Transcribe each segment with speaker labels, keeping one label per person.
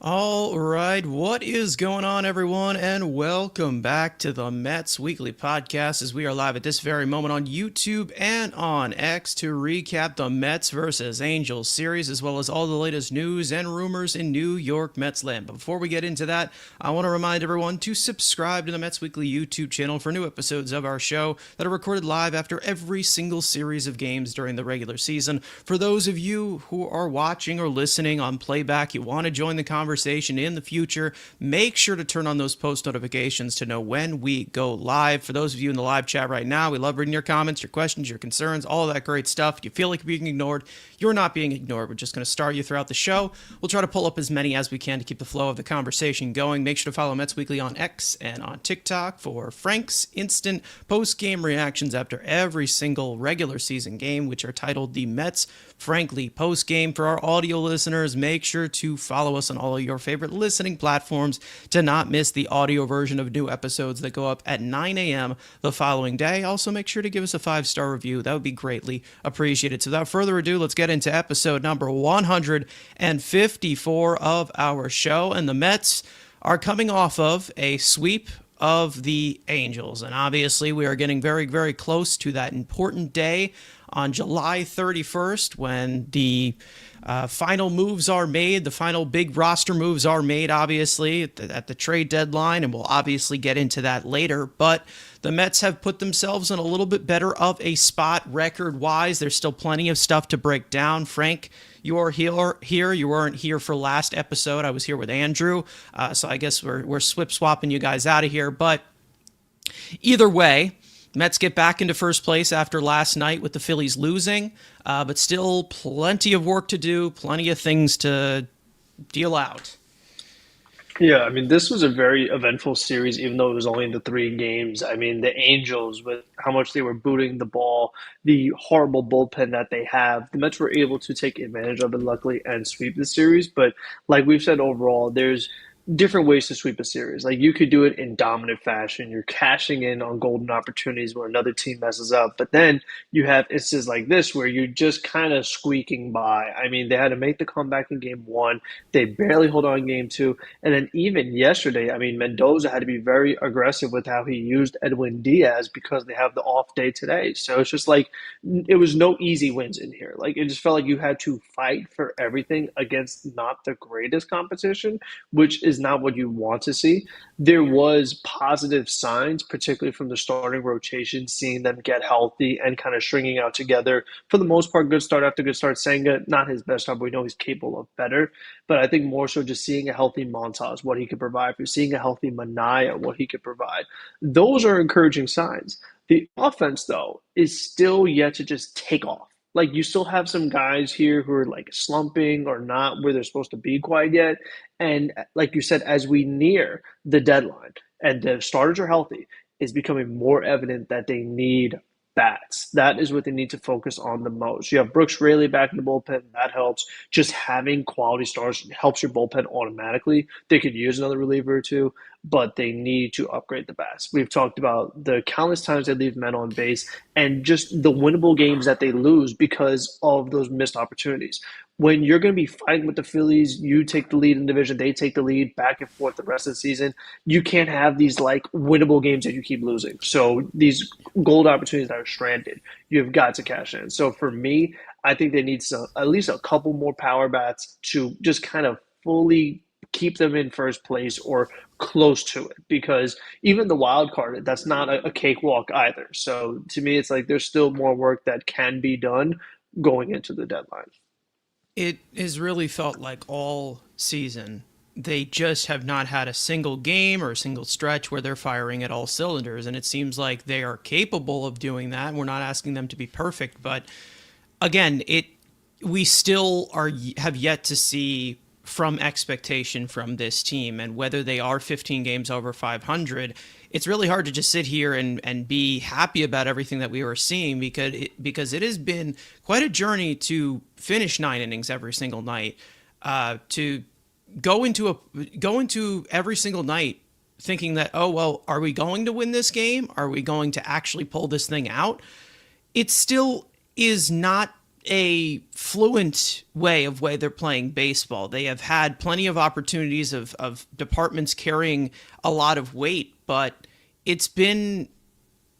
Speaker 1: All right, what is going on, everyone, and welcome back to the Mets Weekly Podcast as we are live at this very moment on YouTube and on X to recap the Mets versus Angels series, as well as all the latest news and rumors in New York Mets land. But before we get into that, I want to remind everyone to subscribe to the Mets Weekly YouTube channel for new episodes of our show that are recorded live after every single series of games during the regular season. For those of you who are watching or listening on playback, you want to join the conversation in the future, make sure to turn on those post notifications to know when we go live. For those of you in the live chat right now, we love reading your comments, your questions, your concerns, all of that great stuff. If you feel like you're being ignored, you're not being ignored. We're just going to start you throughout the show. We'll try to pull up as many as we can to keep the flow of the conversation going. Make sure to follow Mets Weekly on X and on TikTok for Frank's instant post-game reactions after every single regular season game, which are titled the Mets Frankly post-game. For our audio listeners, make sure to follow us on all of your favorite listening platforms to not miss the audio version of new episodes that go up at 9 a.m. the following day. Also, make sure to give us a 5-star review. That would be greatly appreciated. So without further ado, let's get into episode number 154 of our show. And the Mets are coming off of a sweep of the Angels. And obviously, we are getting very, very close to that important day on July 31st when the final moves are made. The final big roster moves are made, obviously, at the trade deadline, and we'll obviously get into that later. But the Mets have put themselves in a little bit better of a spot record-wise. There's still plenty of stuff to break down. Frank, you are here. You weren't here for last episode. I was here with Andrew, so I guess we're swip-swapping you guys out of here. But either way, Mets get back into first place after last night with the Phillies losing, but still plenty of work to do, plenty of things to deal out.
Speaker 2: Yeah, I mean, this was a very eventful series, even though it was only the three games. I mean, the Angels, with how much they were booting the ball, the horrible bullpen that they have, the Mets were able to take advantage of it, luckily, and sweep the series. But like we've said overall, there's different ways to sweep a series. Like you could do it in dominant fashion. You're cashing in on golden opportunities where another team messes up. But then you have instances like this where you're just kind of squeaking by. I mean, they had to make the comeback in game one. They barely hold on in game two. And then even yesterday, I mean, Mendoza had to be very aggressive with how he used Edwin Diaz because they have the off day today. So it's just like it was no easy wins in here. Like it just felt like you had to fight for everything against not the greatest competition, which is not what you want to see. There was positive signs, particularly from the starting rotation, seeing them get healthy and kind of stringing out together. For the most part, good start after good start. Senga, not his best job, but we know he's capable of better. But I think more so just seeing a healthy Montas, what he could provide, for seeing a healthy Manaya, what he could provide. Those are encouraging signs. The offense, though, is still yet to just take off. Like you still have some guys here who are like slumping or not where they're supposed to be quite yet. And like you said, as we near the deadline and the starters are healthy, it's becoming more evident that they need bats. That is what they need to focus on the most. You have Brooks Raley back in the bullpen. That helps. Just having quality stars helps your bullpen automatically. They could use another reliever or two, but they need to upgrade the bats. We've talked about the countless times they leave men on base and just the winnable games that they lose because of those missed opportunities. When you're going to be fighting with the Phillies, you take the lead in the division, they take the lead back and forth the rest of the season. You can't have these like winnable games that you keep losing. So these gold opportunities that are stranded, you've got to cash in. So for me, I think they need some, at least a couple more power bats to just kind of fully keep them in first place or close to it because even the wild card that's not a cakewalk either. So to me it's like there's still more work that can be done going into the deadline.
Speaker 1: It has really felt like all season they just have not had a single game or a single stretch where they're firing at all cylinders, and it seems like they are capable of doing that. We're not asking them to be perfect, but again, it we still are have yet to see from expectation from this team, and whether they are 15 games over 500, it's really hard to just sit here and be happy about everything that we were seeing because it has been quite a journey to finish 9 innings every single night, to go into every single night thinking that, oh well, are we going to win this game? Are we going to actually pull this thing out? It still is not a fluent way they're playing baseball. They have had plenty of opportunities of departments carrying a lot of weight, but it's been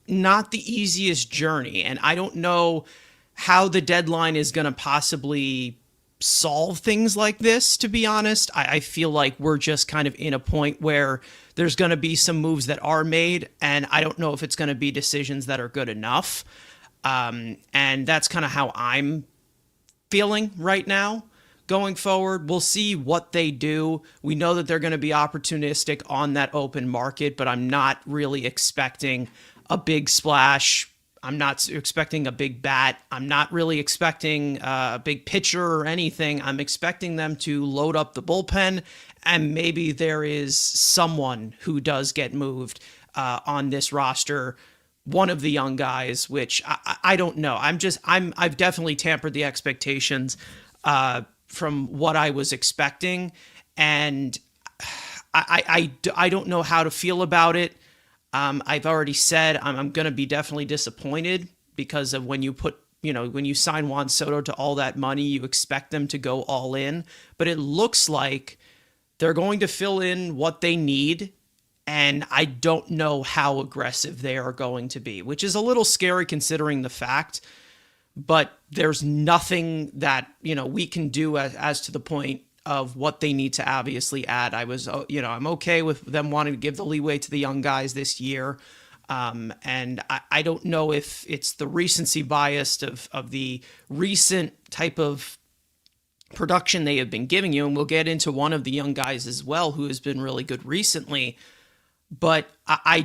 Speaker 1: not the easiest journey. And I don't know how the deadline is going to possibly solve things like this, to be honest. I feel like we're just kind of in a point where there's going to be some moves that are made, and I don't know if it's going to be decisions that are good enough. And that's kind of how I'm feeling right now going forward. We'll see what they do. We know that they're going to be opportunistic on that open market, but I'm not really expecting a big splash. I'm not expecting a big bat. I'm not really expecting a big pitcher or anything. I'm expecting them to load up the bullpen, and maybe there is someone who does get moved on this roster, one of the young guys, which I don't know. I've definitely tampered the expectations from what I was expecting, and I don't know how to feel about it. I've already said I'm going to be definitely disappointed because of when you sign Juan Soto to all that money, you expect them to go all in, but it looks like they're going to fill in what they need. And I don't know how aggressive they are going to be, which is a little scary considering the fact, but there's nothing that, we can do as to the point of what they need to obviously add. I'm okay with them wanting to give the leeway to the young guys this year. And I don't know if it's the recency bias of the recent type of production they have been giving you. And we'll get into one of the young guys as well, who has been really good recently. But I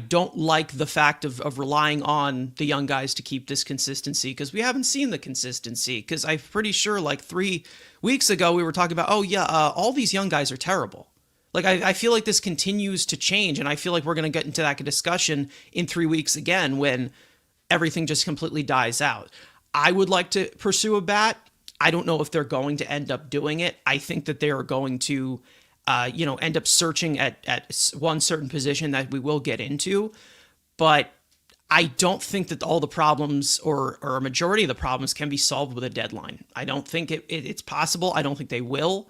Speaker 1: don't like the fact of relying on the young guys to keep this consistency, because we haven't seen the consistency. Because I'm pretty sure like 3 weeks ago we were talking about, all these young guys are terrible. Like I feel like this continues to change, and I feel like we're going to get into that discussion in 3 weeks again when everything just completely dies out. I would like to pursue a bat. I don't know if they're going to end up doing it. I think that they are going to end up searching at one certain position that we will get into. But I don't think that all the problems or a majority of the problems can be solved with a deadline. I don't think it's possible. I don't think they will.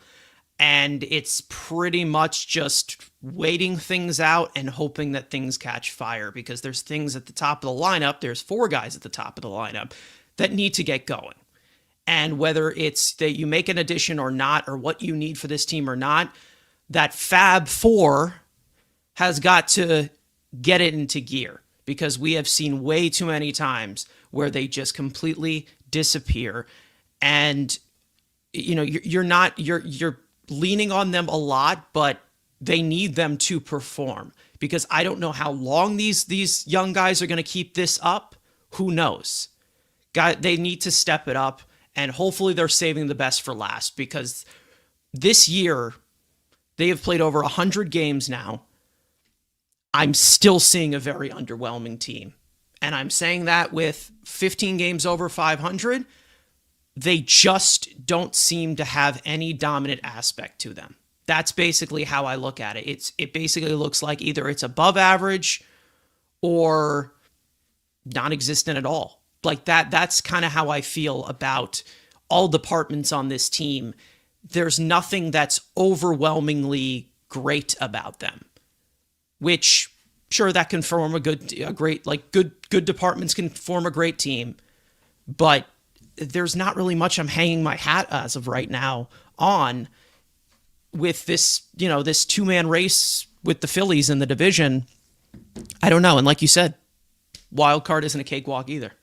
Speaker 1: And it's pretty much just waiting things out and hoping that things catch fire, because there's things at the top of the lineup. There's 4 guys at the top of the lineup that need to get going. And whether it's that you make an addition or not, or what you need for this team or not, that Fab 4 has got to get it into gear, because we have seen way too many times where they just completely disappear. And you're leaning on them a lot, but they need them to perform, because I don't know how long these young guys are going to keep this up. Who knows? They need to step it up, and hopefully they're saving the best for last, because this year they have played over 100 games now. I'm still seeing a very underwhelming team. And I'm saying that with 15 games over 500, they just don't seem to have any dominant aspect to them. That's basically how I look at it. It basically looks like either it's above average or non-existent at all. Like that's kind of how I feel about all departments on this team. There's nothing that's overwhelmingly great about them, which sure, that can form good departments can form a great team, but there's not really much I'm hanging my hat as of right now on with this, this 2-man race with the Phillies in the division. I don't know. And like you said, wild card isn't a cakewalk either.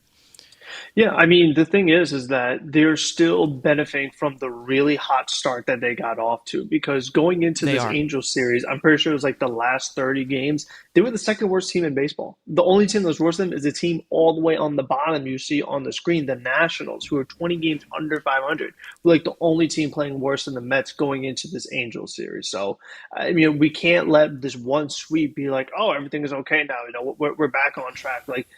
Speaker 2: Yeah, I mean, the thing is that they're still benefiting from the really hot start that they got off to, because going into
Speaker 1: They
Speaker 2: this
Speaker 1: are.
Speaker 2: Angels series, I'm pretty sure it was like the last 30 games, they were the second worst team in baseball. The only team that's worse than them is the team all the way on the bottom you see on the screen, the Nationals, who are 20 games under 500. We're like the only team playing worse than the Mets going into this Angels series. So, I mean, we can't let this one sweep be like, oh, everything is okay now. We're back on track. Like,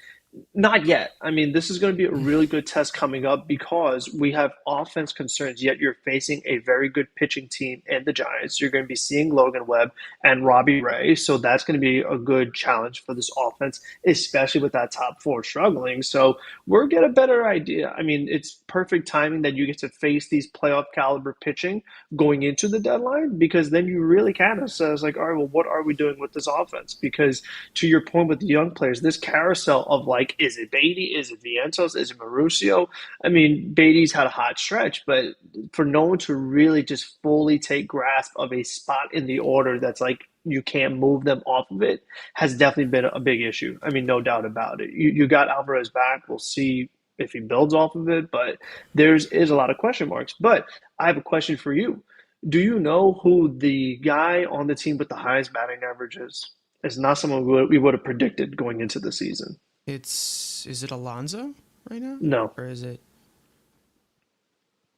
Speaker 2: Not yet. I mean, this is going to be a really good test coming up because we have offense concerns, yet you're facing a very good pitching team in the Giants. You're going to be seeing Logan Webb and Robbie Ray. So that's going to be a good challenge for this offense, especially with that top four struggling. So we're get a better idea. I mean, it's perfect timing that you get to face these playoff caliber pitching going into the deadline because then you really kind of says like, all right, well, what are we doing with this offense? Because to your point with the young players, this carousel of like, is it Baty? Is it Vientos? Is it Mauricio? I mean, Baty's had a hot stretch, but for no one to really just fully take grasp of a spot in the order that's like you can't move them off of it has definitely been a big issue. I mean, no doubt about it. You got Alvarez back. We'll see if he builds off of it, but there's is a lot of question marks. But I have a question for you. Do you know who the guy on the team with the highest batting average is? It's not someone we would have predicted going into the season.
Speaker 1: Is it Alonzo right now?
Speaker 2: No,
Speaker 1: Or is it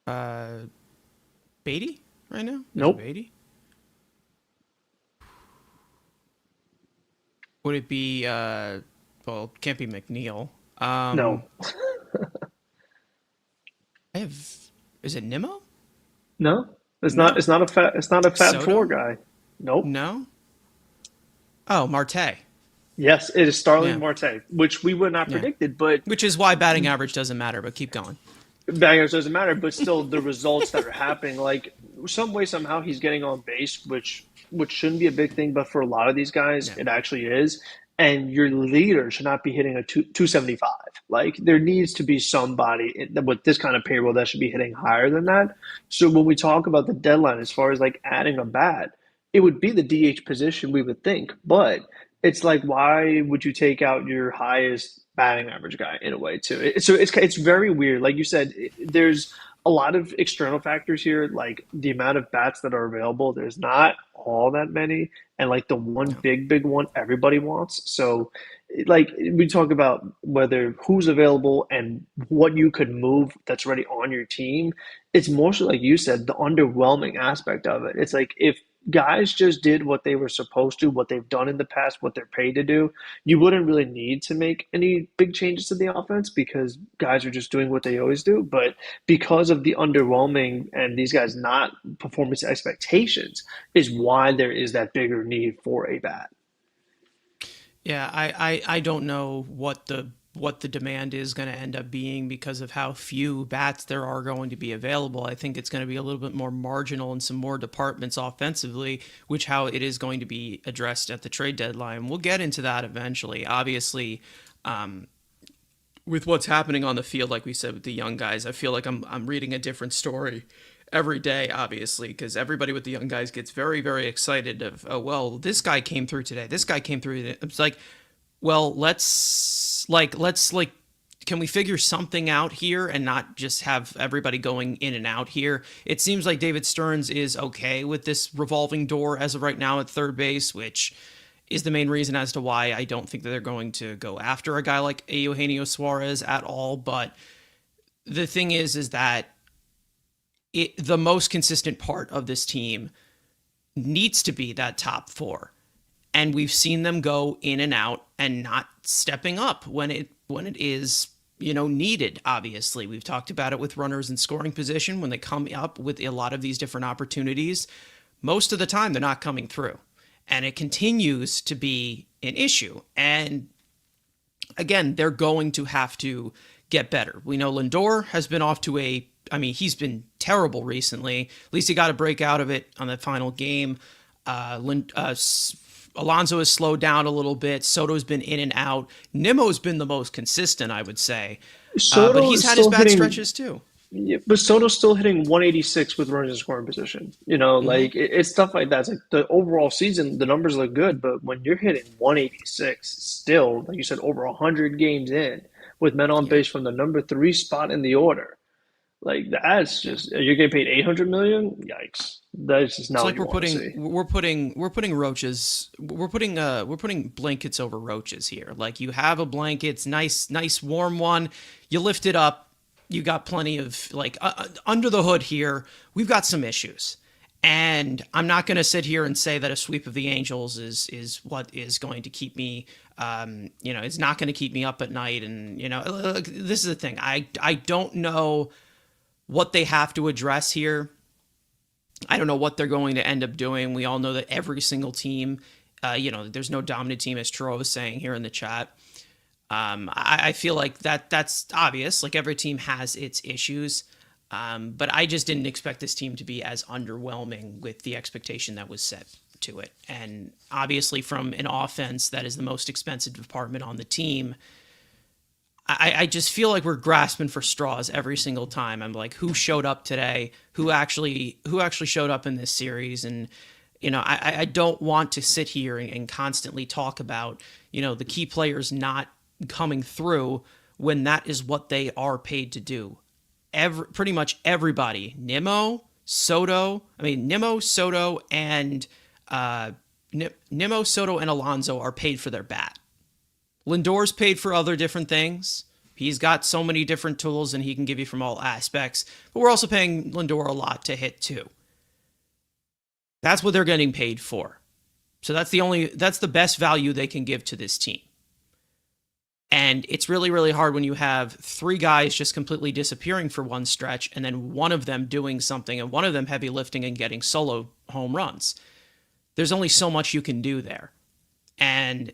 Speaker 1: uh Beatty right now? Is it
Speaker 2: nope,
Speaker 1: Beatty? Would it be well, it can't be McNeil.
Speaker 2: no,
Speaker 1: I have is it Nimmo?
Speaker 2: no. It's not.
Speaker 1: No.
Speaker 2: It's not a fat. It's not a Fab Four
Speaker 1: Soto?
Speaker 2: guy. Nope.
Speaker 1: No. Oh, Marte.
Speaker 2: Yes, it is Starling
Speaker 1: Yeah.
Speaker 2: Marte, which we would not
Speaker 1: Yeah.
Speaker 2: predicted, but
Speaker 1: Which is why batting average doesn't matter, but keep going.
Speaker 2: bangers doesn't matter. But still, the results that are happening, like some way somehow he's getting on base, which shouldn't be a big thing, but for a lot of these guys,
Speaker 1: Yeah.
Speaker 2: it actually is. And your leader should not be hitting a 275. Like there needs to be somebody with this kind of payroll that should be hitting higher than that. So when we talk about the deadline, as far as like adding a bat, it would be the DH position we would think, but it's like why would you take out your highest batting average guy in a way too? So it's very weird. Like you said, there's a lot of external factors here, like the amount of bats that are available. There's not all that many, and like the one
Speaker 1: No.
Speaker 2: big one everybody wants. So, like we talk about whether who's available and what you could move that's already on your team. It's mostly like you said, the underwhelming aspect of it. It's like if guys just did what they were supposed to, what they've done in the past, what they're paid to do, you wouldn't really need to make any big changes to the offense because guys are just doing what they always do. But because of the underwhelming and these guys not performance expectations, is why there is that bigger need for a bat.
Speaker 1: Yeah, I don't know what the demand is going to end up being because of how few bats there are going to be available. I think it's going to be a little bit more marginal in some more departments offensively, which how it is going to be addressed at the trade deadline. We'll get into that eventually. Obviously, with what's happening on the field, like we said with the young guys, I feel like I'm reading a different story every day, obviously, because everybody with the young guys gets very, very excited of, oh, well, this guy came through today. This guy came through today. It's like, well, let's can we figure something out here and not just have everybody going in and out here? It seems like David Stearns is okay with this revolving door as of right now at third base, which is the main reason as to why I don't think that they're going to go after a guy like Eugenio Suarez at all. But the thing is that the most consistent part of this team needs to be that top four. And we've seen them go in and out and not stepping up when it is, needed. Obviously, we've talked about it with runners in scoring position when they come up with a lot of these different opportunities. Most of the time, they're not coming through, and it continues to be an issue. And again, they're going to have to get better. We know Lindor has been off to he's been terrible recently. At least he got a break out of it on the final game. Alonso has slowed down a little bit. Soto's been in and out. Nimmo's been the most consistent, I would say. But
Speaker 2: Soto
Speaker 1: he's
Speaker 2: is
Speaker 1: had his
Speaker 2: still
Speaker 1: bad
Speaker 2: hitting.
Speaker 1: stretches too.
Speaker 2: Yeah, but Soto's still hitting 186 with runners in scoring position.
Speaker 1: Hmm.
Speaker 2: Like it's stuff like that. It's like the overall season, the numbers look good, but when you're hitting 186, still, like you said, over 100 games in with men on
Speaker 1: Yeah.
Speaker 2: base from the number three spot in the order, like that's just you're getting paid 800 million. Yikes! That's just
Speaker 1: It's
Speaker 2: not what
Speaker 1: like
Speaker 2: you want to see.
Speaker 1: we're putting roaches we're putting blankets over roaches here. Like you have a blanket, it's nice warm one. You lift it up, you got plenty of under the hood here. We've got some issues. And I'm not going to sit here and say that a sweep of the Angels is what is going to keep me It's not going to keep me up at night. And, look, this is the thing. I don't know what they have to address here. I don't know what they're going to end up doing. We all know that every single team, there's no dominant team, as Turo was saying here in the chat. I feel like that's obvious. Like every team has its issues. But I just didn't expect this team to be as underwhelming with the expectation that was set to it. And obviously from an offense that is the most expensive department on the team, I just feel like we're grasping for straws every single time. I'm like, who showed up today? Who actually showed up in this series? And, I don't want to sit here and constantly talk about, the key players not coming through when that is what they are paid to do. Pretty much everybody, Nimmo, Soto, and Alonso are paid for their bat. Lindor's paid for other different things. He's got so many different tools and he can give you from all aspects, but we're also paying Lindor a lot to hit too. That's what they're getting paid for. So that's the best value they can give to this team. And it's really, really hard when you have three guys just completely disappearing for one stretch and then one of them doing something and one of them heavy lifting and getting solo home runs. There's only so much you can do there. And,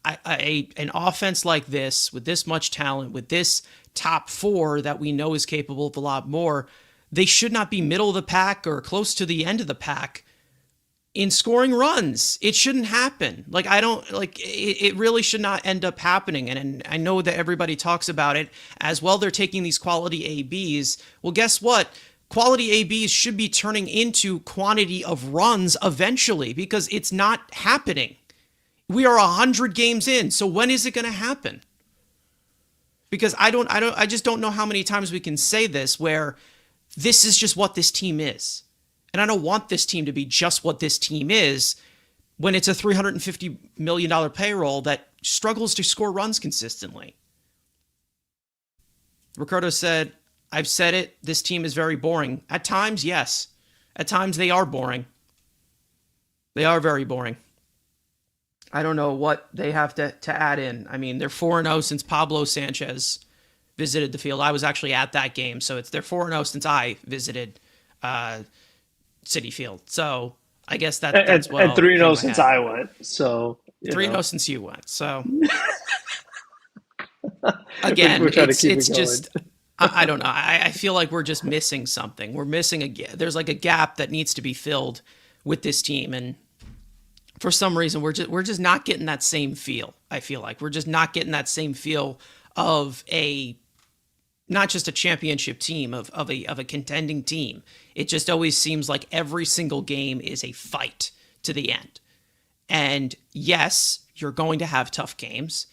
Speaker 1: an offense like this, with this much talent, with this top four that we know is capable of a lot more, they should not be middle of the pack or close to the end of the pack in scoring runs. It shouldn't happen. It really should not end up happening. And I know that everybody talks about it as well. They're taking these quality ABs. Well, guess what? Quality ABs should be turning into quantity of runs eventually because it's not happening. We are 100 games in. So when is it going to happen? Because I just don't know how many times we can say this where this is just what this team is. And I don't want this team to be just what this team is when it's a $350 million payroll that struggles to score runs consistently. Ricardo said, I've said it, this team is very boring. At times, yes. At times, they are boring. They are very boring. I don't know what they have to add in. I mean, they're 4-0 since Pablo Sanchez visited the field. I was actually at that game, so they're 4-0 since I visited Citi Field. So I guess that's what.
Speaker 2: And 3-0 since I went. So
Speaker 1: 3-0 since you went. So again, it's just I don't know. I feel like we're just missing something. We're missing there's like a gap that needs to be filled with this team, and for some reason we're just not getting that same feel. I feel like we're just not getting that same feel of not just a championship team, of a contending team. It just always seems like every single game is a fight to the end. And yes, you're going to have tough games,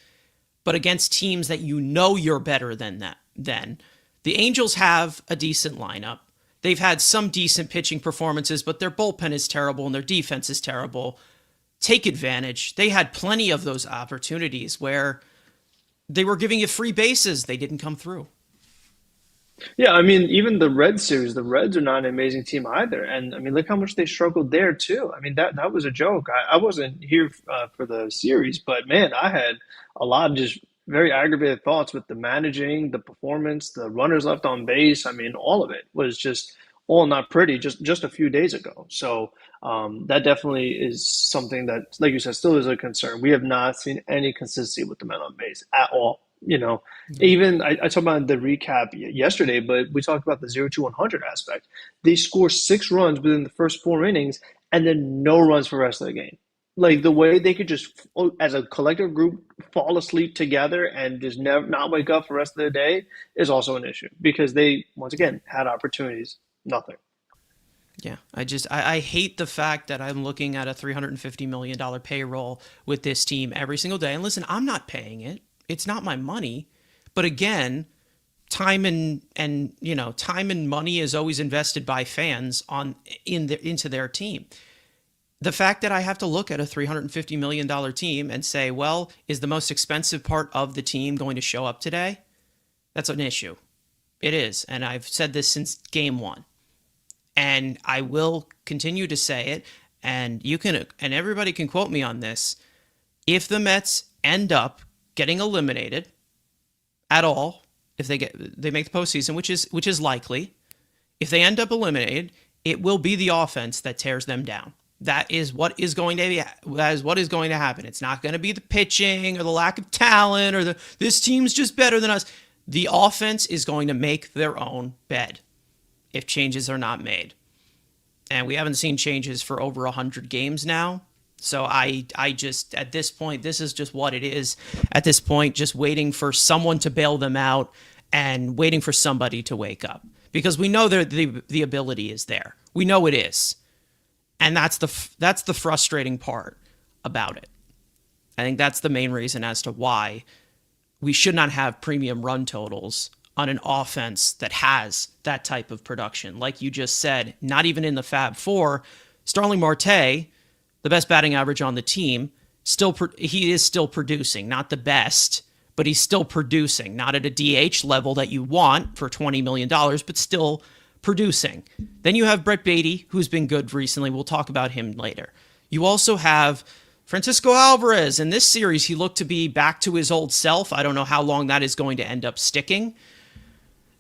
Speaker 1: but against teams that you're better than that. Then the Angels have a decent lineup. They've had some decent pitching performances, but their bullpen is terrible and their defense is terrible. Take advantage. They had plenty of those opportunities where they were giving you free bases. They didn't come through.
Speaker 2: Yeah, I mean, even the Reds series, the Reds are not an amazing team either. And I mean, look how much they struggled there too. I mean, that was a joke. I wasn't here for the series, but man, I had a lot of just very aggravated thoughts with the managing, the performance, the runners left on base. I mean, all of it was just all not pretty just a few days ago. So that definitely is something that, like you said, still is a concern. We have not seen any consistency with the men on base at all. Even I talked about the recap yesterday, but we talked about the 0-100 aspect. They score 6 runs within the first 4 innings and then no runs for the rest of the game. Like the way they could just, as a collective group, fall asleep together and just never not wake up for the rest of the day is also an issue because they, once again, had opportunities. Nothing.
Speaker 1: Yeah, I hate the fact that I'm looking at a $350 million payroll with this team every single day. And listen, I'm not paying it. It's not my money. But again, time and money is always invested by fans into their team. The fact that I have to look at a $350 million team and say, well, is the most expensive part of the team going to show up today? That's an issue. It is. And I've said this since game 1. And I will continue to say it. And everybody can quote me on this. if the Mets end up getting eliminated at all, if they make the postseason, which is likely, if they end up eliminated, it will be the offense that tears them down. That is what is going to happen. It's not going to be the pitching or the lack of talent or this team's just better than us. The offense is going to make their own bed if changes are not made. And we haven't seen changes for over 100 games now. So I just, at this point, this is just what it is. At this point, just waiting for someone to bail them out and waiting for somebody to wake up. Because we know that the ability is there. We know it is. And that's the frustrating part about it. I think that's the main reason as to why we should not have premium run totals on an offense that has that type of production. Like you just said, not even in the Fab Four, Starling Marte, the best batting average on the team, he is still producing. Not the best, but he's still producing. Not at a DH level that you want for $20 million, but still producing. Then you have Brett Baty, who's been good recently. We'll talk about him later. You also have Francisco Alvarez. In this series, he looked to be back to his old self. I don't know how long that is going to end up sticking.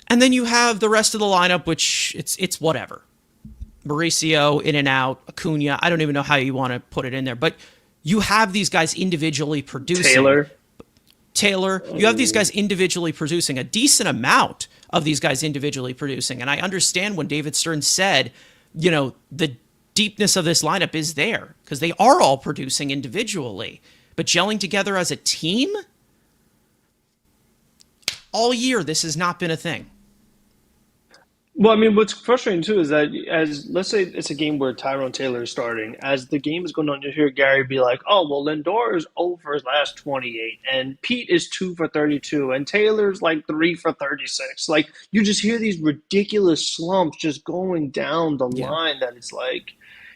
Speaker 1: And then you have the rest of the lineup, which it's whatever. Mauricio, in and out, Acuna. I don't even know how you want to put it in there. But you have these guys individually producing. Taylor. You have these guys individually producing, a decent amount of these guys individually producing. And I understand when David Stearns said, the deepness of this lineup is there because they are all producing individually. But gelling together as a team, all year, this has not been a thing.
Speaker 2: Well, I mean, what's frustrating too is that let's say it's a game where Tyrone Taylor is starting, as the game is going on, you hear Gary be like, "Oh, well, Lindor is 0 for his last 28, and Pete is 2 for 32, and Taylor's like 3 for 36." Like you just hear these ridiculous slumps just going down the line that it's like,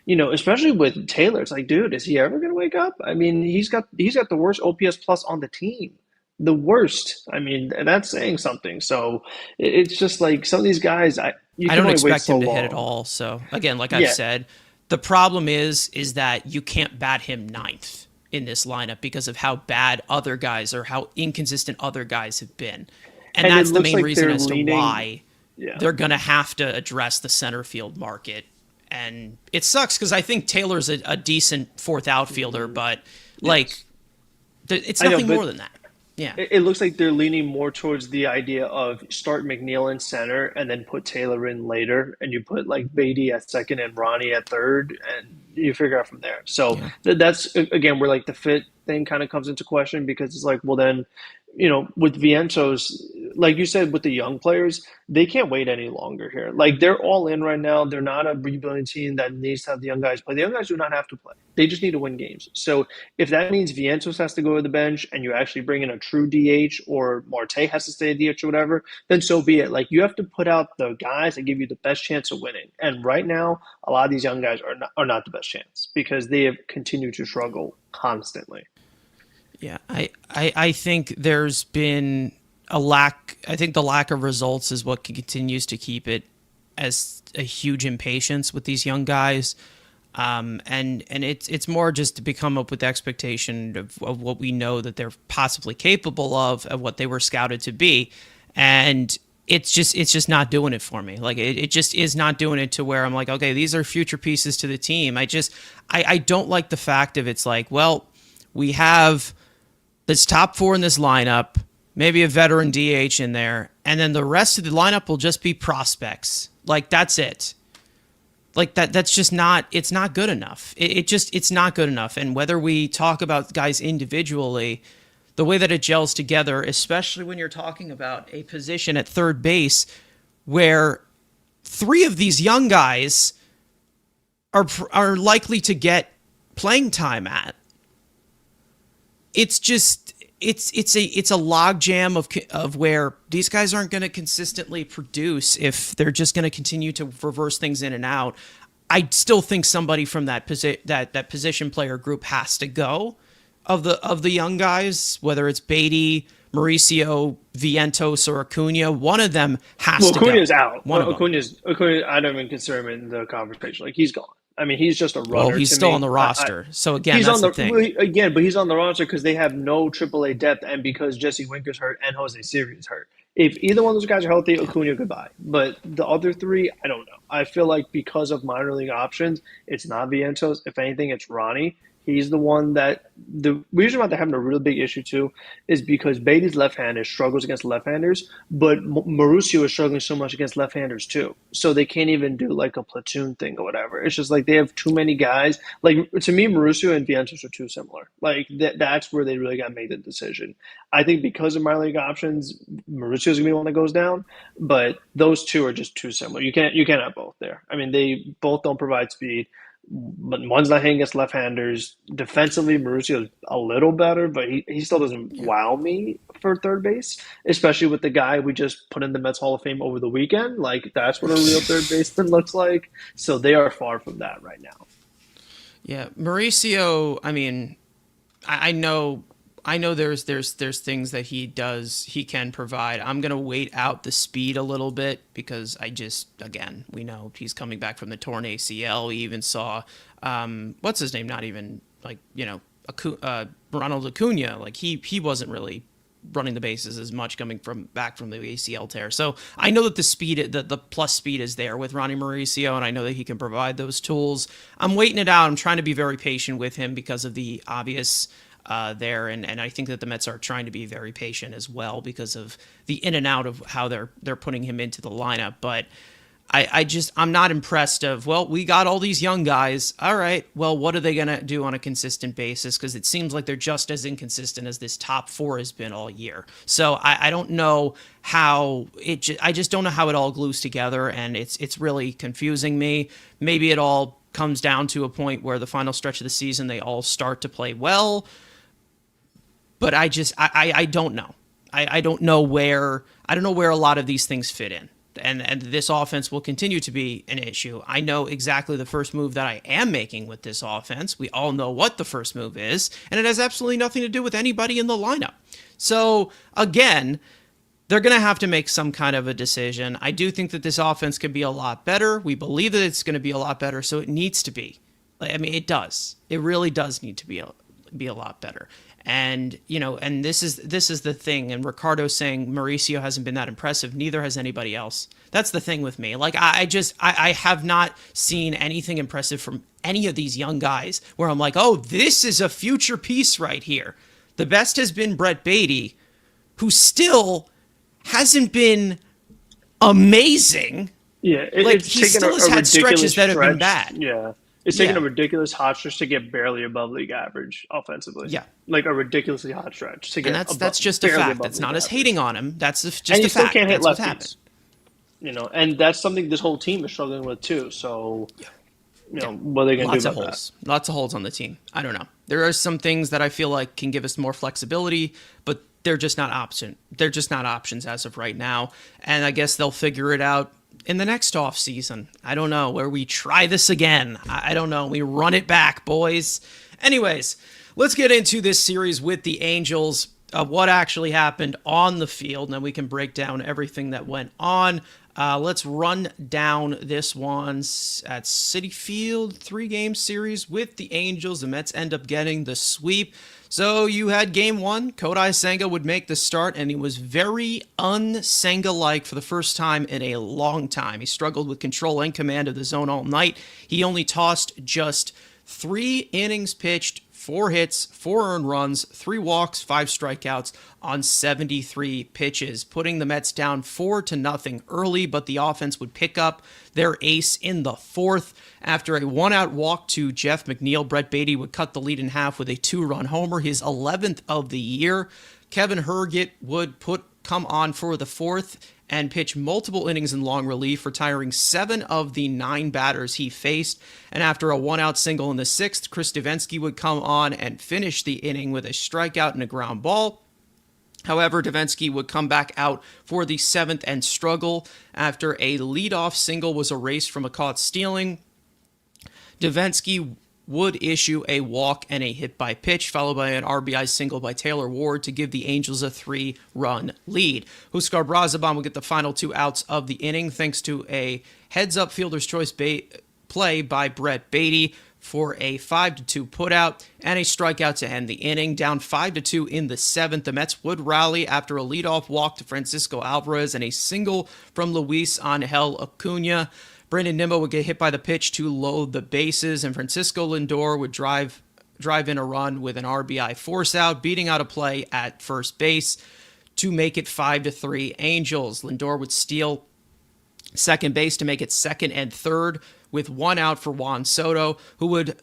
Speaker 2: especially with Taylor, it's like, dude, is he ever going to wake up? I mean, he's got the worst OPS plus on the team. The worst. I mean, that's saying something. So it's just like some of these guys,
Speaker 1: I don't expect him to hit it all. So again, like I've said, the problem is that you can't bat him ninth in this lineup because of how bad other guys or how inconsistent other guys have been. And that's the main reason as to why they're going to have to address the center field market. And it sucks because I think Taylor's a decent fourth outfielder, but it's nothing more than that. Yeah,
Speaker 2: it looks like they're leaning more towards the idea of start McNeil in center and then put Taylor in later, and you put like Beatty at second and Ronnie at third, and you figure out from there. So that's again where like the fit thing kind of comes into question because it's like, well then, with Vientos, like you said, with the young players, they can't wait any longer here. Like they're all in right now. They're not a rebuilding team that needs to have the young guys play. The young guys do not have to play. They just need to win games. So if that means Vientos has to go to the bench and you actually bring in a true DH or Marte has to stay a DH or whatever, then so be it. Like you have to put out the guys that give you the best chance of winning. And right now, a lot of these young guys are not the best chance because they have continued to struggle constantly.
Speaker 1: Yeah, I think there's been a lack. I think the lack of results is what continues to keep it as a huge impatience with these young guys. And it's more just to become up with the expectation of what we know that they're possibly capable of what they were scouted to be. And it's just not doing it for me. Like it just is not doing it to where I'm like, okay, these are future pieces to the team. I don't like the fact of it's like, well, we have this top four in this lineup, maybe a veteran DH in there, and then the rest of the lineup will just be prospects. Like that's it. Like that's just not, it's not good enough. It's not good enough. And whether we talk about guys individually, the way that it gels together, especially when you're talking about a position at third base where three of these young guys are likely to get playing time at, it's just it's a logjam of where these guys aren't going to consistently produce if they're just going to continue to reverse things in and out. I still think somebody from that position player group has to go of the young guys, whether it's Beatty, Mauricio, Vientos, or Acuna. One of them has to go.
Speaker 2: Acuna's out. Acuna, I don't even consider him in the conversation. Like he's gone. I mean, he's just a
Speaker 1: Well,
Speaker 2: runner
Speaker 1: he's
Speaker 2: to
Speaker 1: still on
Speaker 2: me.
Speaker 1: the roster. So again,
Speaker 2: He's
Speaker 1: that's
Speaker 2: on
Speaker 1: the
Speaker 2: the
Speaker 1: thing.
Speaker 2: again, but he's on the roster because they have no AAA depth, and because Jesse Winker's hurt and Jose Siri's hurt. If either one of those guys are healthy,
Speaker 1: Yeah.
Speaker 2: Acuna goodbye. But the other three, I don't know. I feel like because of minor league options, it's not Vientos. If anything, it's Ronnie. He's the one that the reason why they're having a really big issue too is because Beatty's left-handed struggles against left-handers, but Mauricio is struggling so much against left-handers too. So they can't even do like a platoon thing or whatever. It's just like they have too many guys. Like to me, Mauricio and Vientos are too similar. Like that's where they really got to make the decision. I think because of minor league options, Mauricio's gonna be the one that goes down, but those two are just too similar. You can't have both there. I mean, they both don't provide speed. But one's not hitting against left-handers. Defensively, Mauricio is a little better, but he still doesn't
Speaker 1: Yeah.
Speaker 2: wow me for third base, especially with the guy we just put in the Mets Hall of Fame over the weekend. Like that's what a real third baseman looks like. So they are far from that right now.
Speaker 1: Yeah. Mauricio, I mean, I know there's things that he can provide. I'm gonna wait out the speed a little bit because I just again we know he's coming back from the torn ACL. We even saw what's his name? Not even like Ronald Acuna. Like he wasn't really running the bases as much coming from back from the ACL tear. So I know that the plus speed is there with Ronnie Mauricio, and I know that he can provide those tools. I'm waiting it out. I'm trying to be very patient with him because of the obvious there, and I think that the Mets are trying to be very patient as well because of the in and out of how they're putting him into the lineup. But I'm not impressed of, well, we got all these young guys. All right, well, what are they going to do on a consistent basis? Because it seems like they're just as inconsistent as this top four has been all year. So I don't know how I just don't know how it all glues together, and it's really confusing me. Maybe it all comes down to a point where the final stretch of the season they all start to play well, but I don't know. I don't know where a lot of these things fit in. And this offense will continue to be an issue. I know exactly the first move that I am making with this offense. We all know what the first move is, and it has absolutely nothing to do with anybody in the lineup. So, again, they're going to have to make some kind of a decision. I do think that this offense could be a lot better. We believe that it's going to be a lot better, so it needs to be. I mean, it does. It really does need to be a lot better. And and this is the thing. And Ricardo saying Mauricio hasn't been that impressive. Neither has anybody else. That's the thing with me. Like I have not seen anything impressive from any of these young guys where I'm like, oh, this is a future piece right here. The best has been Brett Baty, who still hasn't been amazing.
Speaker 2: Yeah,
Speaker 1: Like
Speaker 2: it's
Speaker 1: he
Speaker 2: taken
Speaker 1: still has
Speaker 2: a
Speaker 1: had stretches
Speaker 2: ridiculous
Speaker 1: that have been
Speaker 2: stretch.
Speaker 1: bad.
Speaker 2: Yeah, it's taken a
Speaker 1: Yeah.
Speaker 2: ridiculous hot stretch to get barely above league average offensively.
Speaker 1: Yeah.
Speaker 2: Like a ridiculously hot stretch to
Speaker 1: And
Speaker 2: get
Speaker 1: that's just a
Speaker 2: barely
Speaker 1: fact.
Speaker 2: above
Speaker 1: That's
Speaker 2: league
Speaker 1: not us
Speaker 2: average.
Speaker 1: hating on him. That's
Speaker 2: And
Speaker 1: just
Speaker 2: you
Speaker 1: a
Speaker 2: still
Speaker 1: fact.
Speaker 2: can't hit
Speaker 1: That's what's happened.
Speaker 2: lefties. And that's something this whole team is struggling with too. So,
Speaker 1: Yeah.
Speaker 2: what are they going to do
Speaker 1: Lots of
Speaker 2: about that?
Speaker 1: holes. Lots of holes on the team. I don't know. There are some things that I feel like can give us more flexibility, but they're just not option. They're just not options as of right now. And I guess they'll figure it out in the next off season. I don't know, where we try this again. I don't know. We run it back, boys. Anyways, let's get into this series with the Angels. What actually happened on the field, and then we can break down everything that went on. Let's run down this one at Citi Field, 3-game series with the Angels. The Mets end up getting the sweep. So you had game one. Kodai Senga would make the start, and he was very un-Senga-like for the first time in a long time. He struggled with control and command of the zone all night. He only tossed just 3 innings pitched, 4 hits, 4 earned runs, 3 walks, 5 strikeouts on 73 pitches, putting the Mets down 4-0 early, but the offense would pick up their ace in the 4th. After a 1-out walk to Jeff McNeil, Brett Baty would cut the lead in half with a 2-run homer, his 11th of the year. Kevin Herget would come on for the 4th and pitch multiple innings in long relief, retiring 7 of the 9 batters he faced. And after a 1-out single in the 6th, Chris Davinsky would come on and finish the inning with a strikeout and a ground ball. However, Davinsky would come back out for the 7th and struggle after a leadoff single was erased from a caught stealing. Davinsky would issue a walk and a hit by pitch, followed by an RBI single by Taylor Ward to give the Angels a 3-run lead. Huskar Brazaban would get the final 2 outs of the inning thanks to a heads-up fielder's choice play by Brett Baty for a 5-2 putout and a strikeout to end the inning. Down 5-2 in the seventh, the Mets would rally after a leadoff walk to Francisco Alvarez and a single from Luis Angel Acuna. Brandon Nimmo would get hit by the pitch to load the bases, and Francisco Lindor would drive in a run with an RBI force out, beating out a play at first base to make it 5-3 Angels. Lindor would steal second base to make it second and third with one out for Juan Soto, who would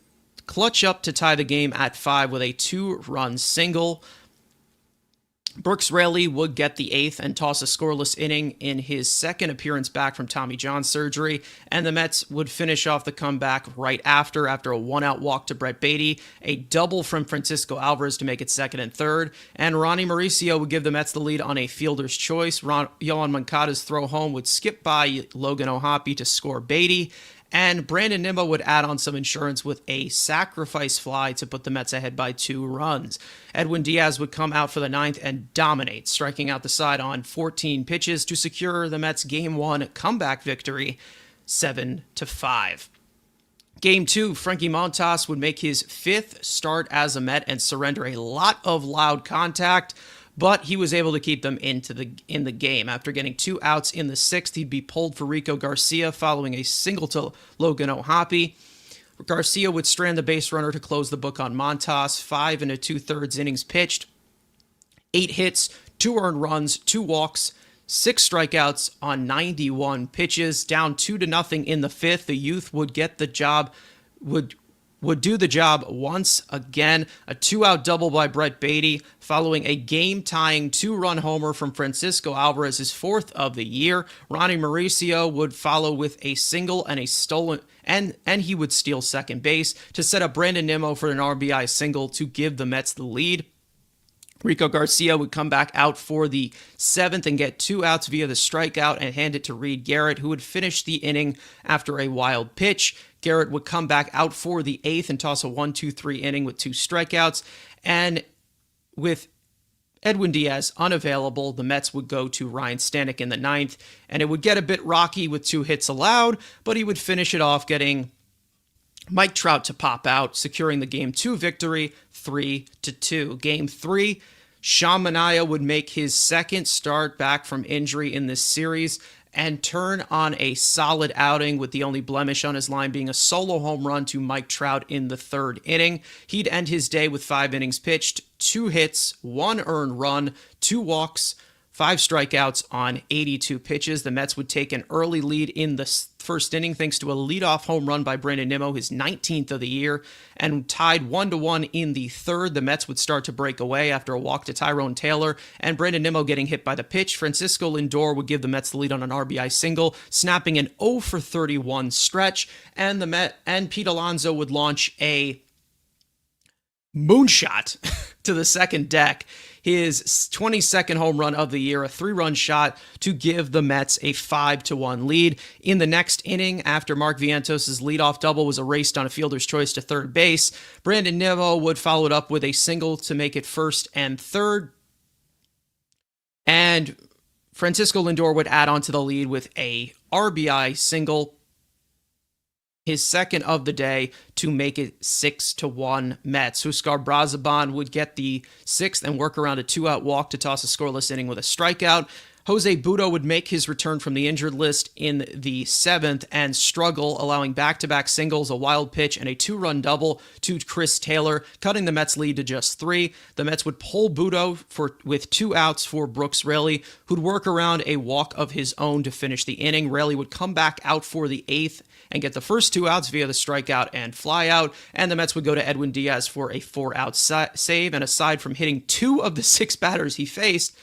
Speaker 1: clutch up to tie the game at 5 with a 2-run single. Brooks Raley would get the eighth and toss a scoreless inning in his second appearance back from Tommy John surgery, and the Mets would finish off the comeback right after a one-out walk to Brett Baty, a double from Francisco Alvarez to make it second and third, and Ronnie Mauricio would give the Mets the lead on a fielder's choice. Yohan Moncada's throw home would skip by Logan O'Hoppe to score Baty, and Brandon Nimmo would add on some insurance with a sacrifice fly to put the Mets ahead by 2 runs. Edwin Diaz would come out for the ninth and dominate, striking out the side on 14 pitches to secure the Mets' Game 1 comeback victory, 7-5. Game 2, Frankie Montas would make his 5th start as a Met and surrender a lot of loud contact, but he was able to keep them in the game. After getting 2 outs in the 6th, he'd be pulled for Rico Garcia following a single to Logan O'Hoppe. Garcia would strand the base runner to close the book on Montas. 5 2/3 innings pitched, 8 hits, 2 earned runs, 2 walks, 6 strikeouts on 91 pitches. Down 2-0 in the 5th, the youth would get the job, would do the job once again. A 2-out double by Brett Baty following a game-tying 2-run homer from Francisco Alvarez, his 4th of the year. Ronnie Mauricio would follow with a single and a stolen, and he would steal second base to set up Brandon Nimmo for an RBI single to give the Mets the lead. Rico Garcia would come back out for the 7th and get 2 outs via the strikeout and hand it to Reed Garrett, who would finish the inning after a wild pitch. Garrett would come back out for the 8th and toss a 1-2-3 inning with 2 strikeouts. And with Edwin Diaz unavailable, the Mets would go to Ryan Stanek in the 9th, and it would get a bit rocky with 2 hits allowed, but he would finish it off getting Mike Trout to pop out, securing the Game 2 victory, 3-2. Game 3, Sean Manaea would make his 2nd start back from injury in this series and turn on a solid outing, with the only blemish on his line being a solo home run to Mike Trout in the 3rd inning. He'd end his day with 5 innings pitched, 2 hits, 1 earned run, 2 walks, 5 strikeouts on 82 pitches. The Mets would take an early lead in the 1st inning thanks to a leadoff home run by Brandon Nimmo, his 19th of the year, and tied 1-1 in the 3rd. The Mets would start to break away after a walk to Tyrone Taylor and Brandon Nimmo getting hit by the pitch. Francisco Lindor would give the Mets the lead on an RBI single, snapping an 0-for-31 stretch, and Pete Alonso would launch a moonshot to the second deck, his 22nd home run of the year, a 3-run shot to give the Mets a 5-1 lead. In the next inning, after Mark Vientos' leadoff double was erased on a fielder's choice to third base, Brandon Nimmo would follow it up with a single to make it 1st and 3rd. And Francisco Lindor would add on to the lead with a RBI single, his 2nd of the day, to make it 6-1 Mets. Huskar Brazaban would get the 6th and work around a 2-out walk to toss a scoreless inning with a strikeout. Jose Butto would make his return from the injured list in the 7th and struggle, allowing back-to-back singles, a wild pitch, and a 2-run double to Chris Taylor, cutting the Mets' lead to just 3. The Mets would pull Butto with 2 outs for Brooks Raley, who'd work around a walk of his own to finish the inning. Raley would come back out for the 8th and get the first 2 outs via the strikeout and flyout, and the Mets would go to Edwin Diaz for a 4-out save. And aside from hitting 2 of the 6 batters he faced,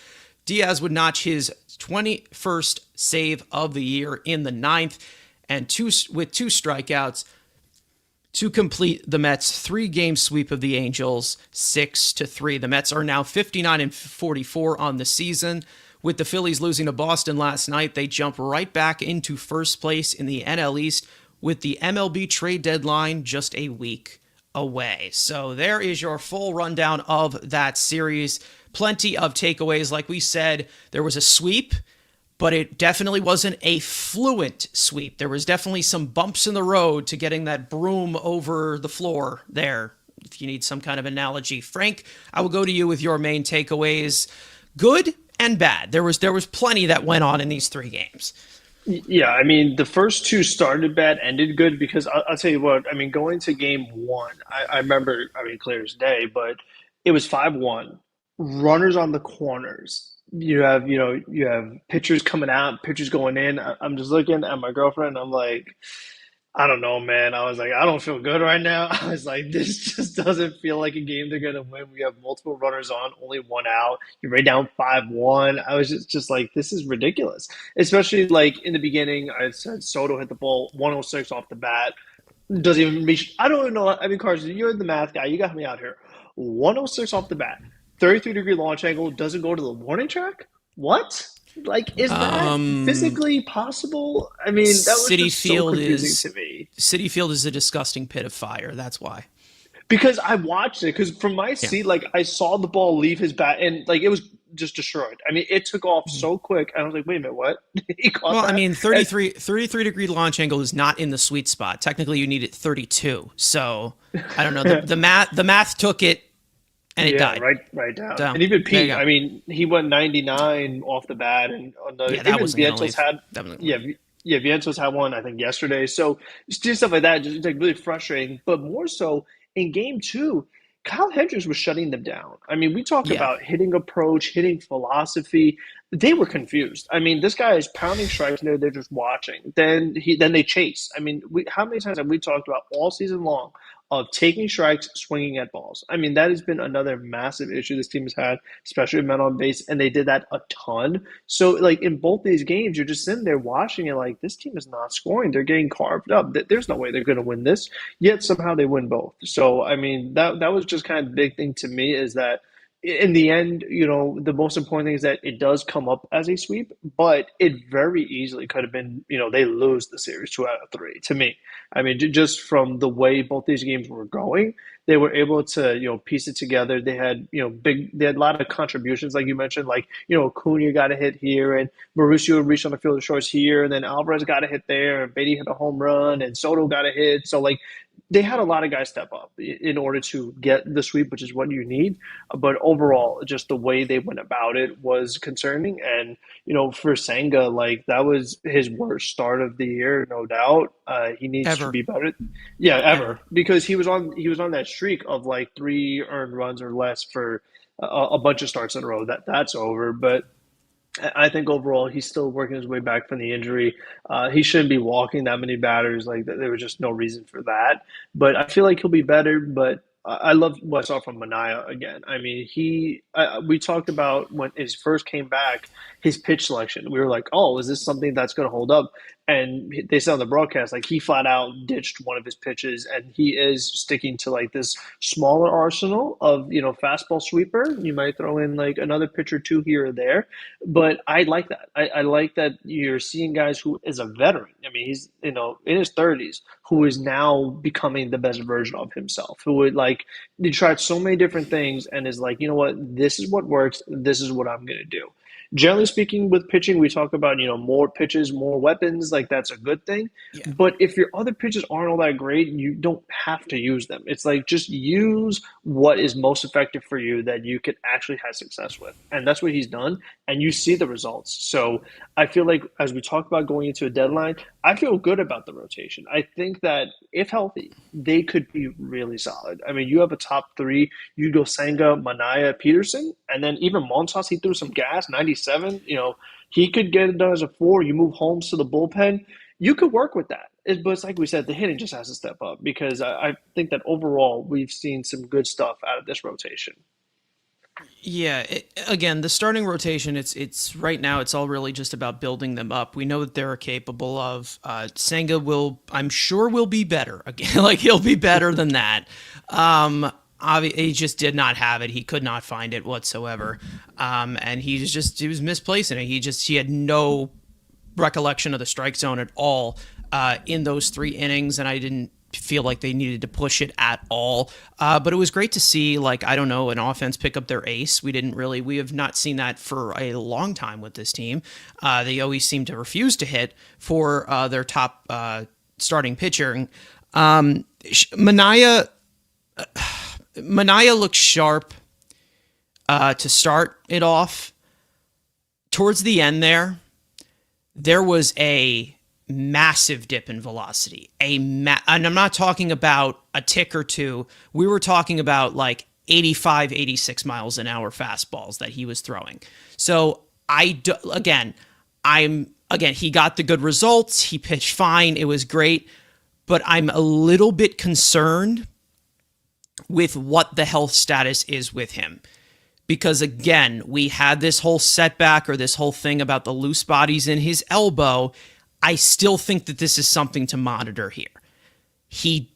Speaker 1: Diaz would notch his 21st save of the year in the 9th, and with 2 strikeouts to complete the Mets' 3-game sweep of the Angels, 6-3. The Mets are now 59-44 on the season. With the Phillies losing to Boston last night, they jump right back into first place in the NL East, with the MLB trade deadline just a week away. So there is your full rundown of that series. Plenty of takeaways. Like we said, there was a sweep, but it definitely wasn't a fluent sweep. There was definitely some bumps in the road to getting that broom over the floor there, if you need some kind of analogy. Frank, I will go to you with your main takeaways. Good and bad. There was plenty that went on in these three games.
Speaker 2: Yeah, I mean, the first two started bad, ended good because I'll tell you what, I mean, going to game one, I remember, I mean, clear as day, but it was 5-1, runners on the corners. You have pitchers coming out, pitchers going in. I'm just looking at my girlfriend. I'm like, I don't know, man. I was like, I don't feel good right now. I was like, this just doesn't feel like a game they're gonna win. We have multiple runners on, only one out. You're right down 5-1. I was just like, this is ridiculous. Especially like in the beginning, I said Soto hit the ball 106 off the bat. Doesn't even reach. I don't even know. I mean, Carson, you're the math guy. You got me out here. 106 off the bat, 33-degree launch angle, doesn't go to the warning track. What? Like, is that
Speaker 1: Um,
Speaker 2: physically possible? I mean, that was
Speaker 1: City
Speaker 2: just so
Speaker 1: Field
Speaker 2: confusing
Speaker 1: is
Speaker 2: to me.
Speaker 1: City Field is a disgusting pit of fire. That's why.
Speaker 2: Because I watched it, because from my
Speaker 1: Yeah.
Speaker 2: seat, like I saw the ball leave his bat and like it was just destroyed. I mean, it took off so quick. And I was like, wait a minute, what? He caught
Speaker 1: Well, I
Speaker 2: that?
Speaker 1: mean,
Speaker 2: And
Speaker 1: 33 degree launch angle is not in the sweet spot. Technically, you need it 32. So I don't know. The math took it and it
Speaker 2: yeah,
Speaker 1: died.
Speaker 2: right down.
Speaker 1: So
Speaker 2: And even
Speaker 1: there you
Speaker 2: Pete,
Speaker 1: go.
Speaker 2: I mean, he went 99 off the bat, and on the
Speaker 1: Yeah, that
Speaker 2: even
Speaker 1: wasn't gonna
Speaker 2: Vientos
Speaker 1: leave.
Speaker 2: had,
Speaker 1: Definitely.
Speaker 2: yeah, yeah, Vientos had one I think yesterday. So just do stuff like that, just like really frustrating. But more so in game two, Kyle Hendricks was shutting them down. I mean, we talk
Speaker 1: Yeah.
Speaker 2: about hitting approach, hitting philosophy. They were confused. I mean, this guy is pounding strikes and they're just watching. Then they chase. I mean, how many times have we talked about all season long of taking strikes, swinging at balls? I mean, that has been another massive issue this team has had, especially with men on base, and they did that a ton. So, like in both these games, you're just sitting there watching it, like this team is not scoring. They're getting carved up. There's no way they're going to win this. Yet somehow they win both. So, I mean, that was just kind of the big thing to me is that in the end, the most important thing is that it does come up as a sweep, but it very easily could have been, they lose the series 2 out of 3 to me. I mean, just from the way both these games were going, they were able to, piece it together. They had, they had a lot of contributions, like you mentioned, like, Acuna got a hit here, and Mauricio reached on the field of shorts here, and then Alvarez got a hit there, and Baty hit a home run, and Soto got a hit. So, like, they had a lot of guys step up in order to get the sweep, which is what you need. But overall, just the way they went about it was concerning. And for Senga, like that was his worst start of the year, no doubt. He needs to
Speaker 1: Ever.
Speaker 2: be better. Yeah, ever,
Speaker 1: Ever.
Speaker 2: because he was on that streak of like 3 earned runs or less for a bunch of starts in a row. That's over, but. I think overall he's still working his way back from the injury. He shouldn't be walking that many batters. Like there was just no reason for that. But I feel like he'll be better. But I love what I saw from Manaya again. I mean, we talked about when he first came back, his pitch selection. We were like, oh, is this something that's going to hold up? And they said on the broadcast, like he flat out ditched one of his pitches, and he is sticking to like this smaller arsenal of fastball sweeper. You might throw in like another pitch or two here or there, but I like that. I like that you're seeing guys who is a veteran. I mean, he's in his 30s, who is now becoming the best version of himself. Who would like he tried so many different things and is like, you know what, this is what works. This is what I'm gonna do. Generally speaking, with pitching, we talk about more pitches, more weapons. Like that's a good thing.
Speaker 1: Yeah.
Speaker 2: But if your other pitches aren't all that great, you don't have to use them. It's like just use what is most effective for you that you can actually have success with, and that's what he's done. And you see the results. So I feel like as we talk about going into a deadline, I feel good about the rotation. I think that if healthy, they could be really solid. I mean, you have a top three. You go Senga, Manaya, Peterson, and then even Montas, he threw some gas, 97. He could get it done as a 4. You move Holmes to the bullpen. You could work with that. But it's like we said, the hitting just has to step up because I think that overall we've seen some good stuff out of this rotation.
Speaker 1: Yeah, again, the starting rotation, it's right now. It's all really just about building them up. We know that they're capable of. Senga I'm sure, will be better again. Like he'll be better than that. He just did not have it. He could not find it whatsoever. And he was misplacing it. He had no recollection of the strike zone at all in those 3 innings, and I didn't feel like they needed to push it at all. But it was great to see, like, I don't know, an offense pick up their ace. We have not seen that for a long time with this team. They always seem to refuse to hit for their top starting pitcher. Manaea looked sharp to start it off. Towards the end there was a massive dip in velocity. And I'm not talking about a tick or two. We were talking about like 85, 86 miles an hour fastballs that he was throwing. So again, he got the good results. He pitched fine. It was great. But I'm a little bit concerned with what the health status is with him. Because again, we had this whole setback or this whole thing about the loose bodies in his elbow. I still think that this is something to monitor here. He's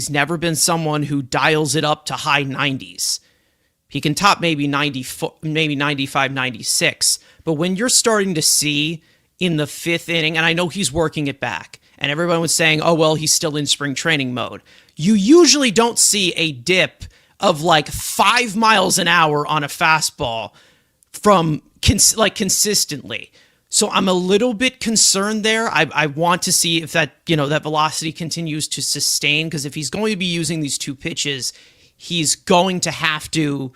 Speaker 1: never been someone who dials it up to high 90s. He can top maybe 94, maybe 95, 96. But when you're starting to see in the fifth inning, and I know he's working it back, and everyone was saying, oh, well, he's still in spring training mode. You usually don't see a dip of like 5 miles an hour on a fastball from consistently. So I'm a little bit concerned there. I want to see if that velocity continues to sustain, because if he's going to be using these two pitches, he's going to have to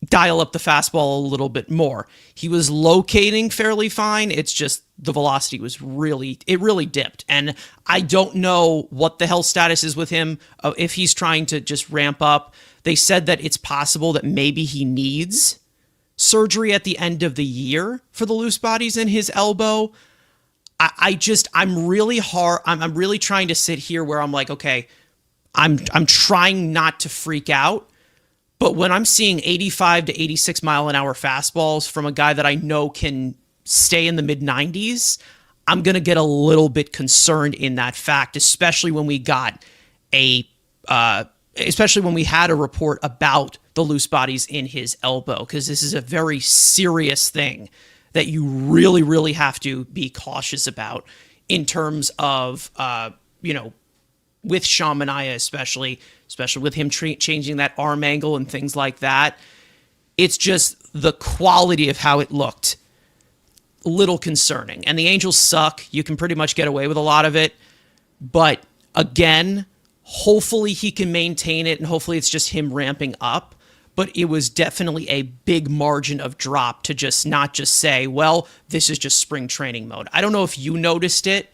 Speaker 1: dial up the fastball a little bit more. He was locating fairly fine. It's just the velocity really dipped. And I don't know what the health status is with him, if he's trying to just ramp up. They said that it's possible that maybe he needs surgery at the end of the year for the loose bodies in his elbow. I'm really trying to sit here where I'm like, okay, I'm trying not to freak out. But when I'm seeing 85 to 86 mile an hour fastballs from a guy that I know can stay in the mid 90s, I'm going to get a little bit concerned in that fact, especially when we had a report about the loose bodies in his elbow, because this is a very serious thing that you really, really have to be cautious about in terms of, with Sean Manaea, especially with him changing that arm angle and things like that. It's just the quality of how it looked, a little concerning. And the Angels suck. You can pretty much get away with a lot of it. But again, hopefully he can maintain it, and hopefully it's just him ramping up. But it was definitely a big margin of drop to just not just say, well, this is just spring training mode. I don't know if you noticed it,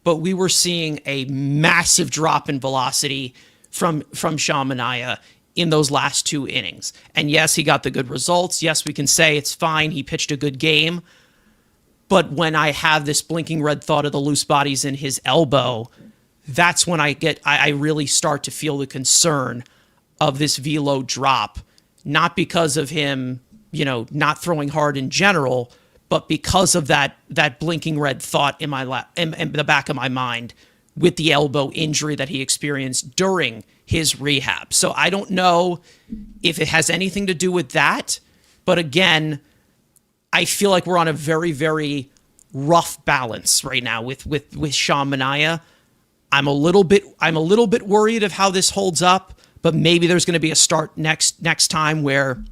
Speaker 1: but we were seeing a massive drop in velocity from Sean Manaea in those last two innings. And yes, he got the good results. Yes, we can say it's fine. He pitched a good game. But when I have this blinking red thought of the loose bodies in his elbow, that's when I really start to feel the concern of this velo drop, not because of him, not throwing hard in general, but because of that blinking red thought in the back of my mind with the elbow injury that he experienced during his rehab. So I don't know if it has anything to do with that, but again, I feel like we're on a very, very rough balance right now with Sean Manaea. I'm a little bit worried of how this holds up, but maybe there's going to be a start next time where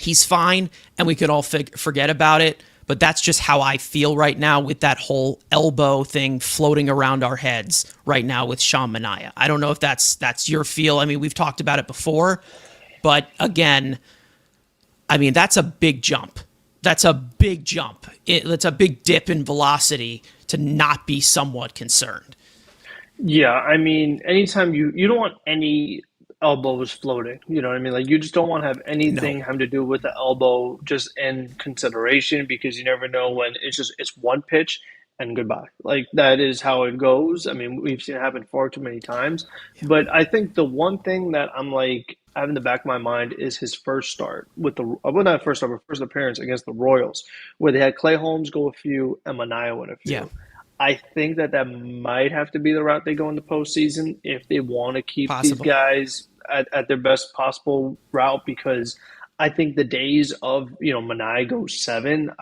Speaker 1: he's fine and we could all forget about it. But that's just how I feel right now with that whole elbow thing floating around our heads right now with Sean Manaea. I don't know if that's your feel. I mean, we've talked about it before, but again, I mean, that's a big jump. That's a big jump. It's a big dip in velocity to not be somewhat concerned.
Speaker 2: Yeah, I mean, anytime you don't want any elbows floating, you know what I mean? Like you just don't want to have anything
Speaker 1: No.
Speaker 2: having to do with the elbow just in consideration, because you never know when it's one pitch and goodbye. Like that is how it goes. I mean, we've seen it happen far too many times. But I think the one thing that I'm like I have in the back of my mind is his first start with well, not first start, but first appearance against the Royals, where they had Clay Holmes go a few and Manaea win a
Speaker 1: Yeah,
Speaker 2: few. I think that might have to be the route they go in the postseason if they want to keep these
Speaker 1: possible.
Speaker 2: guys at their best possible route, because I think the days of, Manaea goes seven,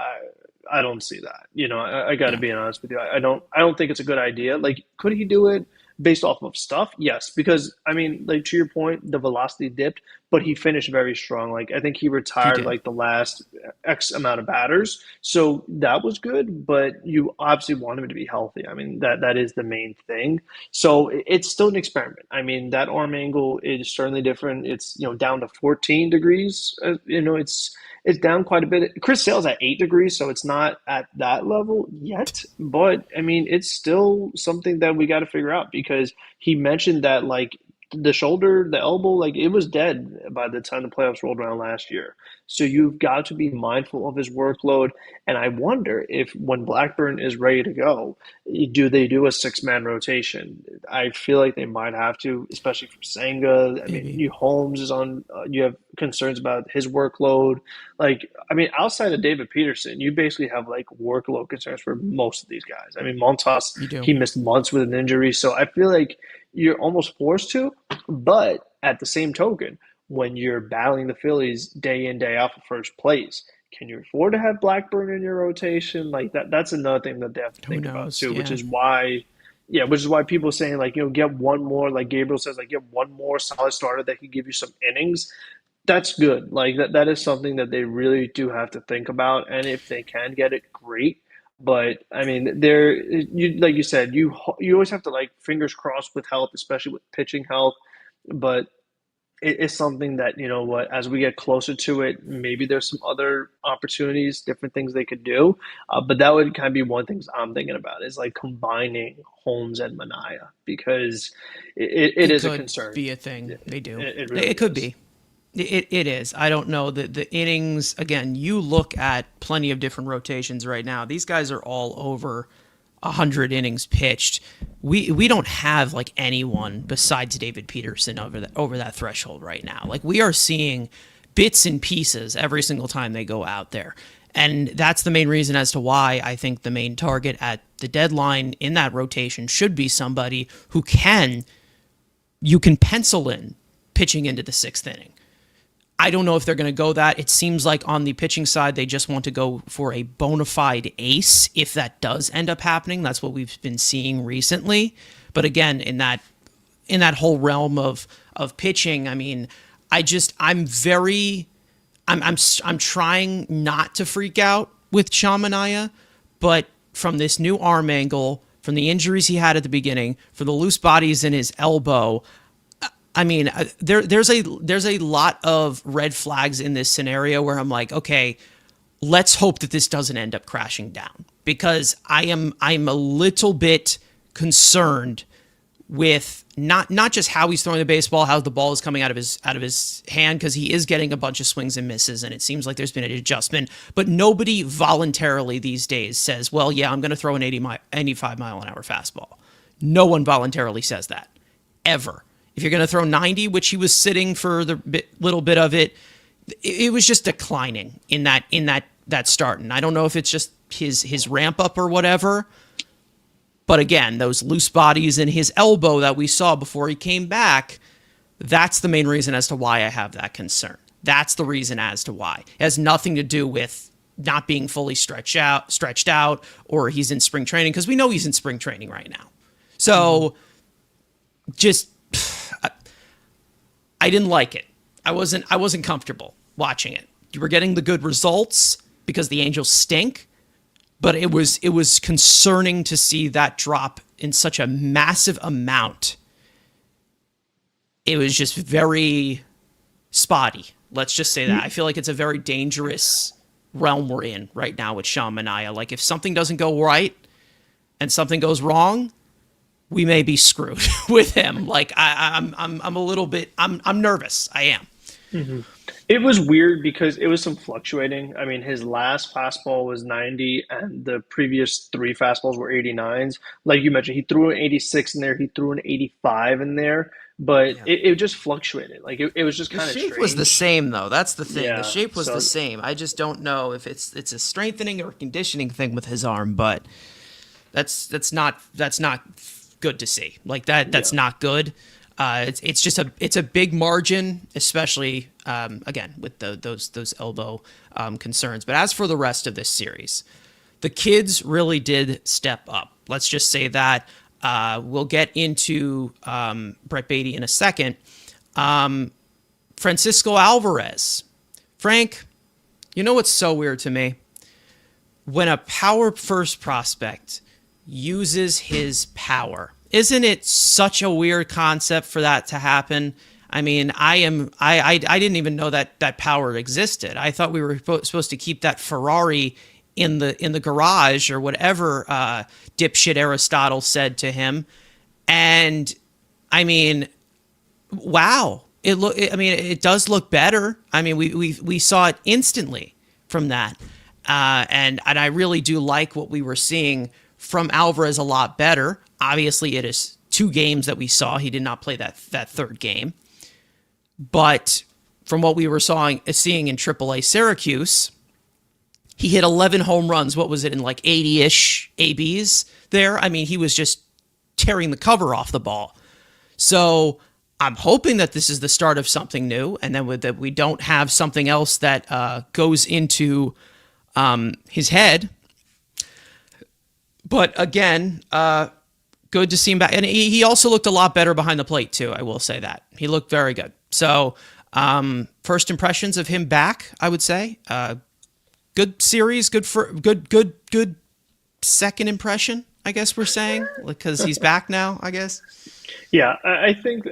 Speaker 2: I don't see that. I got to
Speaker 1: Yeah.
Speaker 2: be honest with you. I don't think it's a good idea. Like, could he do it? based off of stuff, yes, because I mean, like to your point, the velocity dipped, but he finished very strong. Like I think he
Speaker 1: He
Speaker 2: retired
Speaker 1: did.
Speaker 2: like the last X amount of batters, so that was good. But you obviously want him to be healthy. I mean, that is the main thing. So it's still an experiment. I mean, that arm angle is certainly different. It's down to 14 degrees. It's down quite a bit. Chris Sale's at 8 degrees, so it's not at that level yet. But I mean, it's still something that we got to figure out because he mentioned that like the shoulder, the elbow, like it was dead by the time the playoffs rolled around last year. So you've got to be mindful of his workload. And I wonder if when Blackburn is ready to go, do they do a six-man rotation? I feel like they might have to, especially for Senga. I mean,
Speaker 1: Maybe.
Speaker 2: you Holmes is on. You have concerns about his workload. Like, I mean, outside of David Peterson, you basically have like workload concerns for most of these guys. I mean, Montas,
Speaker 1: You do.
Speaker 2: he missed months with an injury, so I feel like you're almost forced to. But at the same token, when you're battling the Phillies day in, day out for first place, can you afford to have Blackburn in your rotation? Like that's another thing that they have to
Speaker 1: Who
Speaker 2: think about
Speaker 1: knows?
Speaker 2: too, which
Speaker 1: Yeah.
Speaker 2: is why yeah, which is why people are saying like, get one more, like Gabriel says, like get one more solid starter that can give you some innings. That's good. Like that is something that they really do have to think about. And if they can get it, great. But I mean, like you said, you always have to like fingers crossed with health, especially with pitching health. But it is something that, what, as we get closer to it, maybe there's some other opportunities, different things they could do. But that would kind of be one thing I'm thinking about is like combining Holmes and Mania because it
Speaker 1: It
Speaker 2: is a
Speaker 1: could
Speaker 2: concern.
Speaker 1: be a thing.
Speaker 2: It,
Speaker 1: They do.
Speaker 2: it really
Speaker 1: It could
Speaker 2: is.
Speaker 1: be. It is. I don't know the innings. Again, you look at plenty of different rotations right now. These guys are all over 100 innings pitched. We don't have like anyone besides David Peterson over that threshold right now. Like we are seeing bits and pieces every single time they go out there. And that's the main reason as to why I think the main target at the deadline in that rotation should be somebody who you can pencil in pitching into the sixth inning. I don't know if they're going to go that. It seems like on the pitching side, they just want to go for a bona fide ace. If that does end up happening, that's what we've been seeing recently. But again, in that whole realm of pitching, I mean, I'm very I'm trying not to freak out with Shamanaya, but from this new arm angle, from the injuries he had at the beginning, for the loose bodies in his elbow, I mean, there's a lot of red flags in this scenario where I'm like, okay, let's hope that this doesn't end up crashing down because I'm a little bit concerned with not just how he's throwing the baseball, how the ball is coming out of his hand because he is getting a bunch of swings and misses and it seems like there's been an adjustment, but nobody voluntarily these days says, well, yeah, I'm going to throw an 85 mile an hour fastball. No one voluntarily says that ever. If you're going to throw 90, which he was sitting for the little bit of it, it was just declining in that start. And I don't know if it's just his ramp up or whatever. But again, those loose bodies in his elbow that we saw before he came back, that's the main reason as to why I have that concern. That's the reason as to why. It has nothing to do with not being fully stretched out, or he's in spring training, because we know he's in spring training right now. So just I didn't like it. I wasn't comfortable watching it. You were getting the good results because the Angels stink, but it was concerning to see that drop in such a massive amount. It was just very spotty. Let's just say that. I feel like it's a very dangerous realm we're in right now with Sean Manaea. Like if something doesn't go right and something goes wrong, we may be screwed with him. Like I'm a little bit I'm nervous. I am.
Speaker 2: Mhm. It was weird because it was some fluctuating. I mean, his last fastball was 90, and the previous three fastballs were 89s. Like you mentioned, he threw an 86 in there, he threw an 85 in there, but
Speaker 1: Yeah.
Speaker 2: it just fluctuated. Like it was just
Speaker 1: The
Speaker 2: kind of
Speaker 1: shape was the
Speaker 2: strange.
Speaker 1: same though. That's the thing. The
Speaker 2: Yeah.
Speaker 1: shape was the
Speaker 2: So
Speaker 1: same. I just don't know if it's a strengthening or conditioning thing with his arm, but that's not good to see. Like that's
Speaker 2: yeah.
Speaker 1: not good. It's just a big margin, especially again with those elbow concerns. But as for the rest of this series, the kids really did step up. Let's just say that. We'll get into Brett Baty in a second. Francisco Alvarez. Frank, you know what's so weird to me? When a power first prospect uses his power, isn't it such a weird concept for that to happen? I mean, I didn't even know that power existed. I thought we were supposed to keep that Ferrari in the garage or whatever dipshit Aristotle said to him. And I mean, wow. It does look better. I mean, we saw it instantly from that. And I really do like what we were seeing from Alvarez a lot better. Obviously, it is 2 games that we saw. He did not play that third game. But from what we were seeing in AAA Syracuse, he hit 11 home runs. What was it, in like 80-ish ABs there? I mean, he was just tearing the cover off the ball. So I'm hoping that this is the start of something new, and then that we don't have something else that goes into his head. But again, good to see him back. And he also looked a lot better behind the plate, too. I will say that. He looked very good. So first impressions of him back, I would say. Good series, good second impression, I guess we're saying, because he's back now, I guess.
Speaker 2: Yeah, I think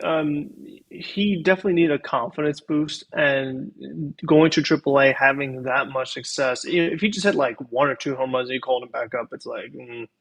Speaker 2: he definitely needed a confidence boost, and going to AAA, having that much success. If he just had like 1 or 2 home runs and you called him back up, it's like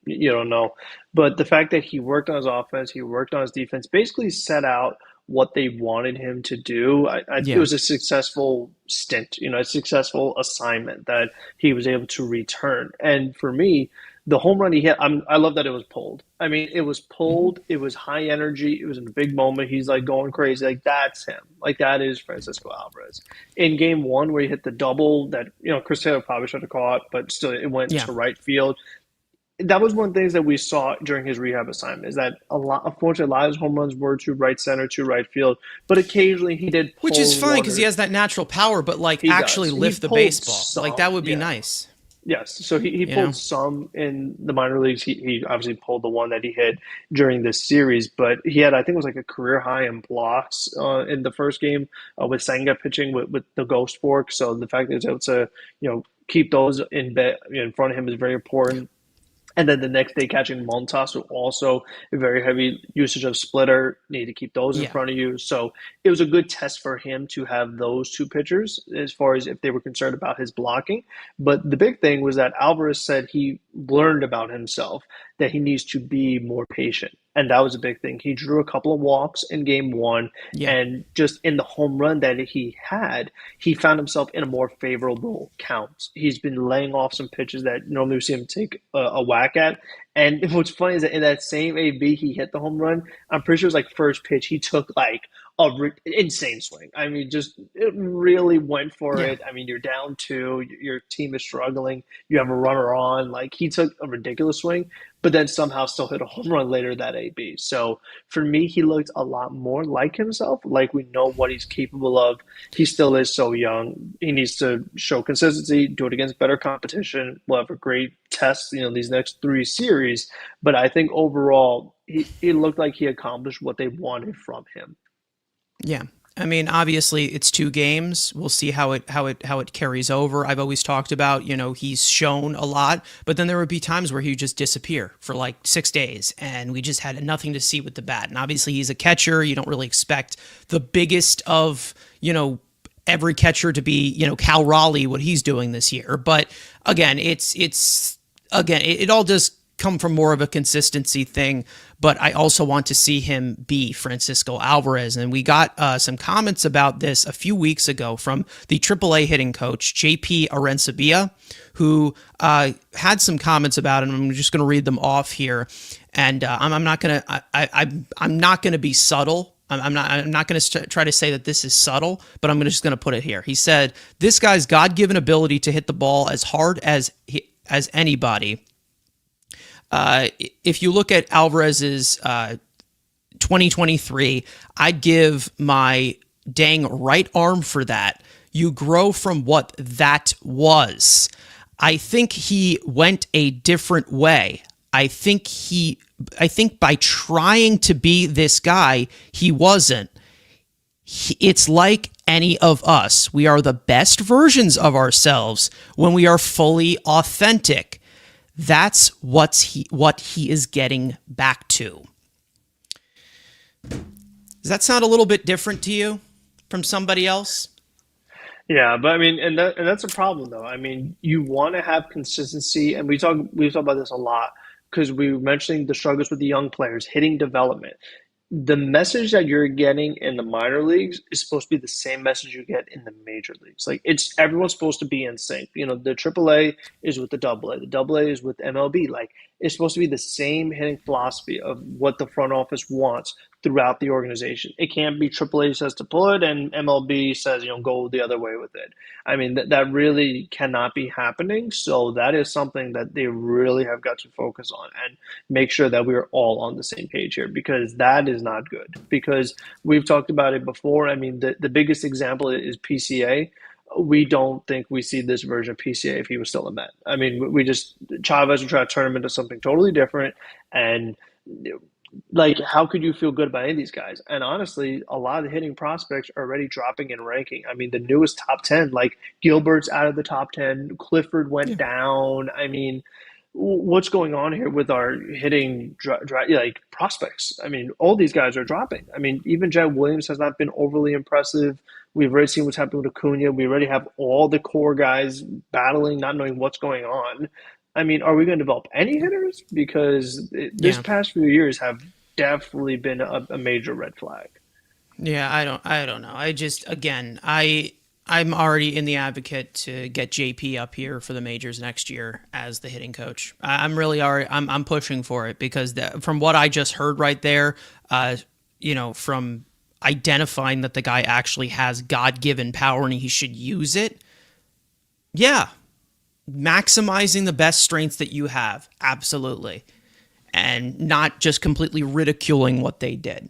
Speaker 2: you don't know. But the fact that he worked on his offense, he worked on his defense, basically set out what they wanted him to do. It
Speaker 1: Yeah.
Speaker 2: was a successful stint, a successful assignment that he was able to return. And for me, the home run he hit, I love that it was pulled. I mean, it was pulled. It was high energy. It was in a big moment. He's like going crazy. Like, that's him. Like, that is Francisco Alvarez. In game 1, where he hit the double that, Chris Taylor probably should have caught, but still it went
Speaker 1: Yeah.
Speaker 2: to right field. That was one of the things that we saw during his rehab assignment, is that unfortunately, a lot of his home runs were to right center, to right field, but occasionally he did pull
Speaker 1: Which is fine
Speaker 2: one
Speaker 1: because he has that natural power, but like
Speaker 2: he
Speaker 1: actually
Speaker 2: does. He
Speaker 1: lift the
Speaker 2: pulled
Speaker 1: baseball. Like
Speaker 2: some,
Speaker 1: that would be
Speaker 2: yeah.
Speaker 1: nice.
Speaker 2: Yes, so he
Speaker 1: You know?
Speaker 2: pulled some in the minor leagues. He obviously pulled the one that he hit during this series, but he had, I think it was like a career high in blocks in the first game with Senga pitching with the ghost fork. So the fact that he was able to keep those in front of him is very important. And then the next day catching Montas, who also a very heavy usage of splitter, need to keep those in
Speaker 1: Yeah.
Speaker 2: front of you. So it was a good test for him to have those 2 pitchers as far as if they were concerned about his blocking. But the big thing was that Alvarez said he learned about himself, that he needs to be more patient. And that was a big thing. He drew a couple of walks in game 1,
Speaker 1: Yeah.
Speaker 2: and just in the home run that he had, he found himself in a more favorable count. He's been laying off some pitches that normally we see him take a whack at. And what's funny is that in that same AB, he hit the home run. I'm pretty sure it was like first pitch. He took like insane swing. I mean, just it really went for
Speaker 1: Yeah.
Speaker 2: it. I mean, you're down 2, your team is struggling, you have a runner on. Like, he took a ridiculous swing, but then somehow still hit a home run later that AB. So for me, he looked a lot more like himself, like we know what he's capable of. He still is so young. He needs to show consistency, do it against better competition. We'll have a great test, these next 3 series. But I think overall, he looked like he accomplished what they wanted from him.
Speaker 1: Yeah. I mean, obviously it's 2 games. We'll see how it carries over. I've always talked about, he's shown a lot, but then there would be times where he would just disappear for like 6 days and we just had nothing to see with the bat. And obviously he's a catcher. You don't really expect the biggest of, every catcher to be, Cal Raleigh, what he's doing this year. But again, it all does come from more of a consistency thing, but I also want to see him be Francisco Alvarez. And we got some comments about this a few weeks ago from the AAA hitting coach, JP Arencibia, who had some comments about it. And I'm just going to read them off here. And I'm not going to be subtle. I'm not going to try to say that this is subtle, but I'm just going to put it here. He said, "This guy's God-given ability to hit the ball as hard as anybody. If you look at Alvarez's 2023, I'd give my dang right arm for that. You grow from what that was. I think he went a different way. I think by trying to be this guy, he wasn't. It's like any of us. We are the best versions of ourselves when we are fully authentic. That's what he is getting back to. Does that sound a little bit different to you from somebody else?
Speaker 2: Yeah, but I mean, and that's a problem though. I mean, you want to have consistency, and we talk about this a lot because we were mentioning the struggles with the young players hitting development. The message that you're getting in the minor leagues is supposed to be the same message you get in the major leagues. Like it's everyone's supposed to be in sync. You know, the AAA is with the AA, the AA is with MLB. Like it's supposed to be the same hitting philosophy of what the front office wants throughout the organization. It can't be AAA says to pull it and MLB says, go the other way with it. I mean, that really cannot be happening. So that is something that they really have got to focus on and make sure that we're all on the same page here because that is not good. Because we've talked about it before. I mean, the biggest example is PCA. We don't think we see this version of PCA if he was still a Met. I mean, we just Chavez would try to turn him into something totally different, and like how could you feel good about any of these guys? And honestly, a lot of the hitting prospects are already dropping in ranking. I mean, the newest top 10, like Gilbert's out of the top 10, Clifford went
Speaker 1: Yeah.
Speaker 2: down. I mean, what's going on here with our hitting like prospects? I mean, all these guys are dropping. I mean, even Jed Williams has not been overly impressive. We've already seen what's happened with Acuna. We already have all the core guys battling, not knowing what's going on. I mean, are we going to develop any hitters? Because this
Speaker 1: Yeah.
Speaker 2: past few years have definitely been a major red flag.
Speaker 1: Yeah, I don't know. I just again, I'm already in the advocate to get JP up here for the majors next year as the hitting coach. I'm really already I'm pushing for it because from what I just heard right there, from identifying that the guy actually has God-given power and he should use it. Yeah, maximizing the best strengths that you have, absolutely, and not just completely ridiculing what they did.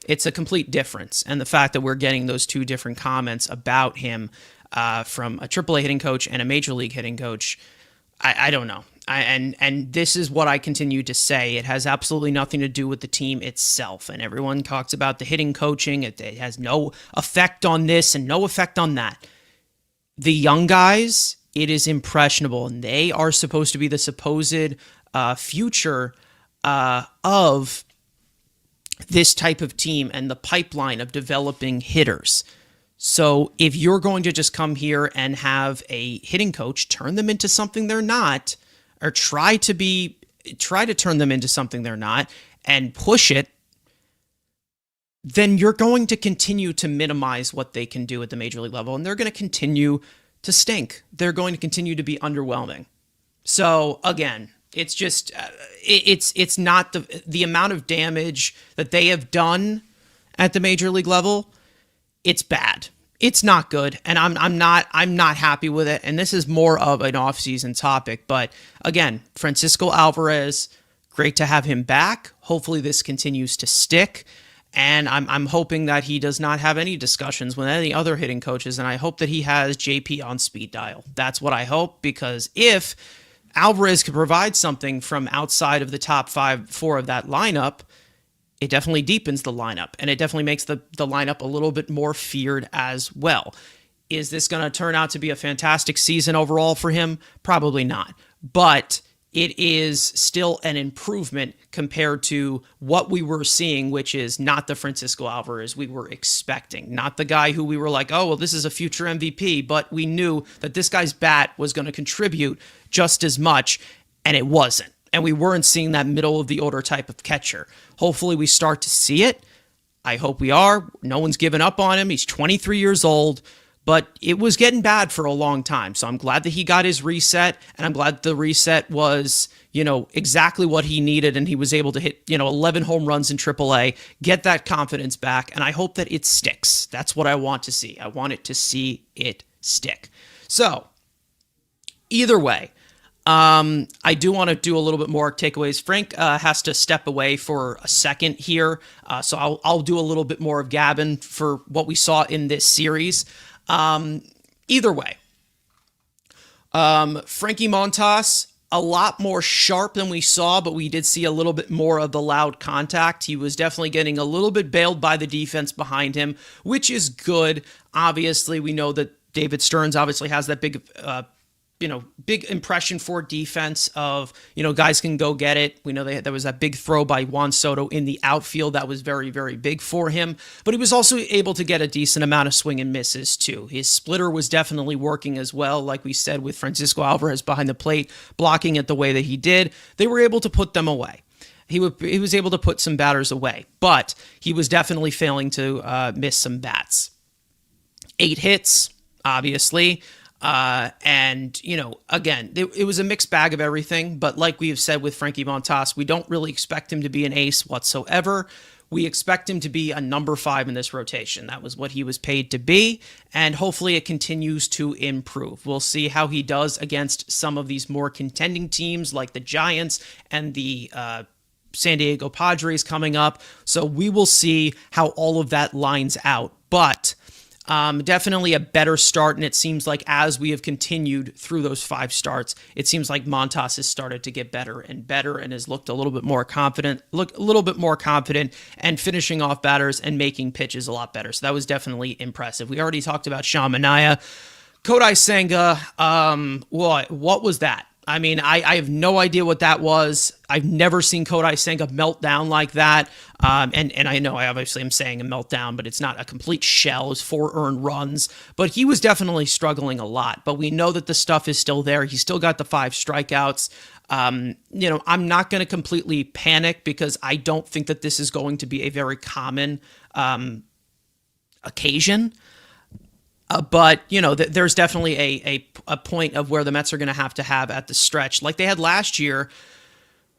Speaker 1: It's a complete difference. And the fact that we're getting those two different comments about him from a AAA hitting coach and a major league hitting coach, I don't know. And this is what I continue to say. It has absolutely nothing to do with the team itself. And everyone talks about the hitting coaching. It has no effect on this and no effect on that. The young guys, it is impressionable, and they are supposed to be the supposed future of this type of team and the pipeline of developing hitters. So if you're going to just come here and have a hitting coach turn them into something they're not, or try to turn them into something they're not and push it, then you're going to continue to minimize what they can do at the major league level, and they're going to continue to stink. They're going to continue to be underwhelming. So again, it's just it's not the amount of damage that they have done at the major league level. It's bad. It's not good, and I'm not happy with it. And this is more of an off-season topic, but again, Francisco Alvarez, great to have him back. Hopefully, this continues to stick. And I'm hoping that he does not have any discussions with any other hitting coaches, and I hope that he has JP on speed dial. That's what I hope, because if Alvarez could provide something from outside of the top 4 of that lineup, it definitely deepens the lineup, and it definitely makes the lineup a little bit more feared as well. Is this going to turn out to be a fantastic season overall for him? Probably not. But it is still an improvement compared to what we were seeing, which is not the Francisco Alvarez we were expecting. Not the guy who we were like, oh, well, this is a future MVP, but we knew that this guy's bat was going to contribute just as much, and it wasn't. And we weren't seeing that middle of the order type of catcher. Hopefully we start to see it. I hope we are. No one's given up on him. He's 23 years old. But it was getting bad for a long time. So I'm glad that he got his reset, and I'm glad the reset was, exactly what he needed, and he was able to hit, 11 home runs in AAA, get that confidence back, and I hope that it sticks. That's what I want to see. I want it to see it stick. So either way, I do want to do a little bit more takeaways. Frank has to step away for a second here, so I'll do a little bit more of Gavin for what we saw in this series. Either way, Frankie Montas, a lot more sharp than we saw, but we did see a little bit more of the loud contact. He was definitely getting a little bit bailed by the defense behind him, which is good. Obviously, we know that David Stearns obviously has that big impression for defense of, guys can go get it. We know there was that big throw by Juan Soto in the outfield that was very, very big for him, but he was also able to get a decent amount of swing and misses too. His splitter was definitely working as well. Like we said, with Francisco Alvarez behind the plate, blocking it the way that he did, they were able to put them away. He was able to put some batters away, but he was definitely failing to miss some bats. 8 hits, obviously. And, again, it was a mixed bag of everything. But like we've said with Frankie Montas, we don't really expect him to be an ace whatsoever. We expect him to be a number 5 in this rotation. That was what he was paid to be. And hopefully it continues to improve. We'll see how he does against some of these more contending teams like the Giants and the San Diego Padres coming up. So we will see how all of that lines out. But definitely a better start, and it seems like as we have continued through those 5 starts, it seems like Montas has started to get better and better and has looked a little bit more confident, and finishing off batters and making pitches a lot better. So that was definitely impressive. We already talked about Sean Manaea. Kodai Senga, what was that? I mean, I have no idea what that was. I've never seen Kodai Senga melt down like that. And I know I obviously am saying a meltdown, but it's not a complete shell. It's 4 earned runs. But he was definitely struggling a lot. But we know that the stuff is still there. He's still got the 5 strikeouts. I'm not going to completely panic because I don't think that this is going to be a very common occasion. But, there's definitely a point of where the Mets are going to have at the stretch, like they had last year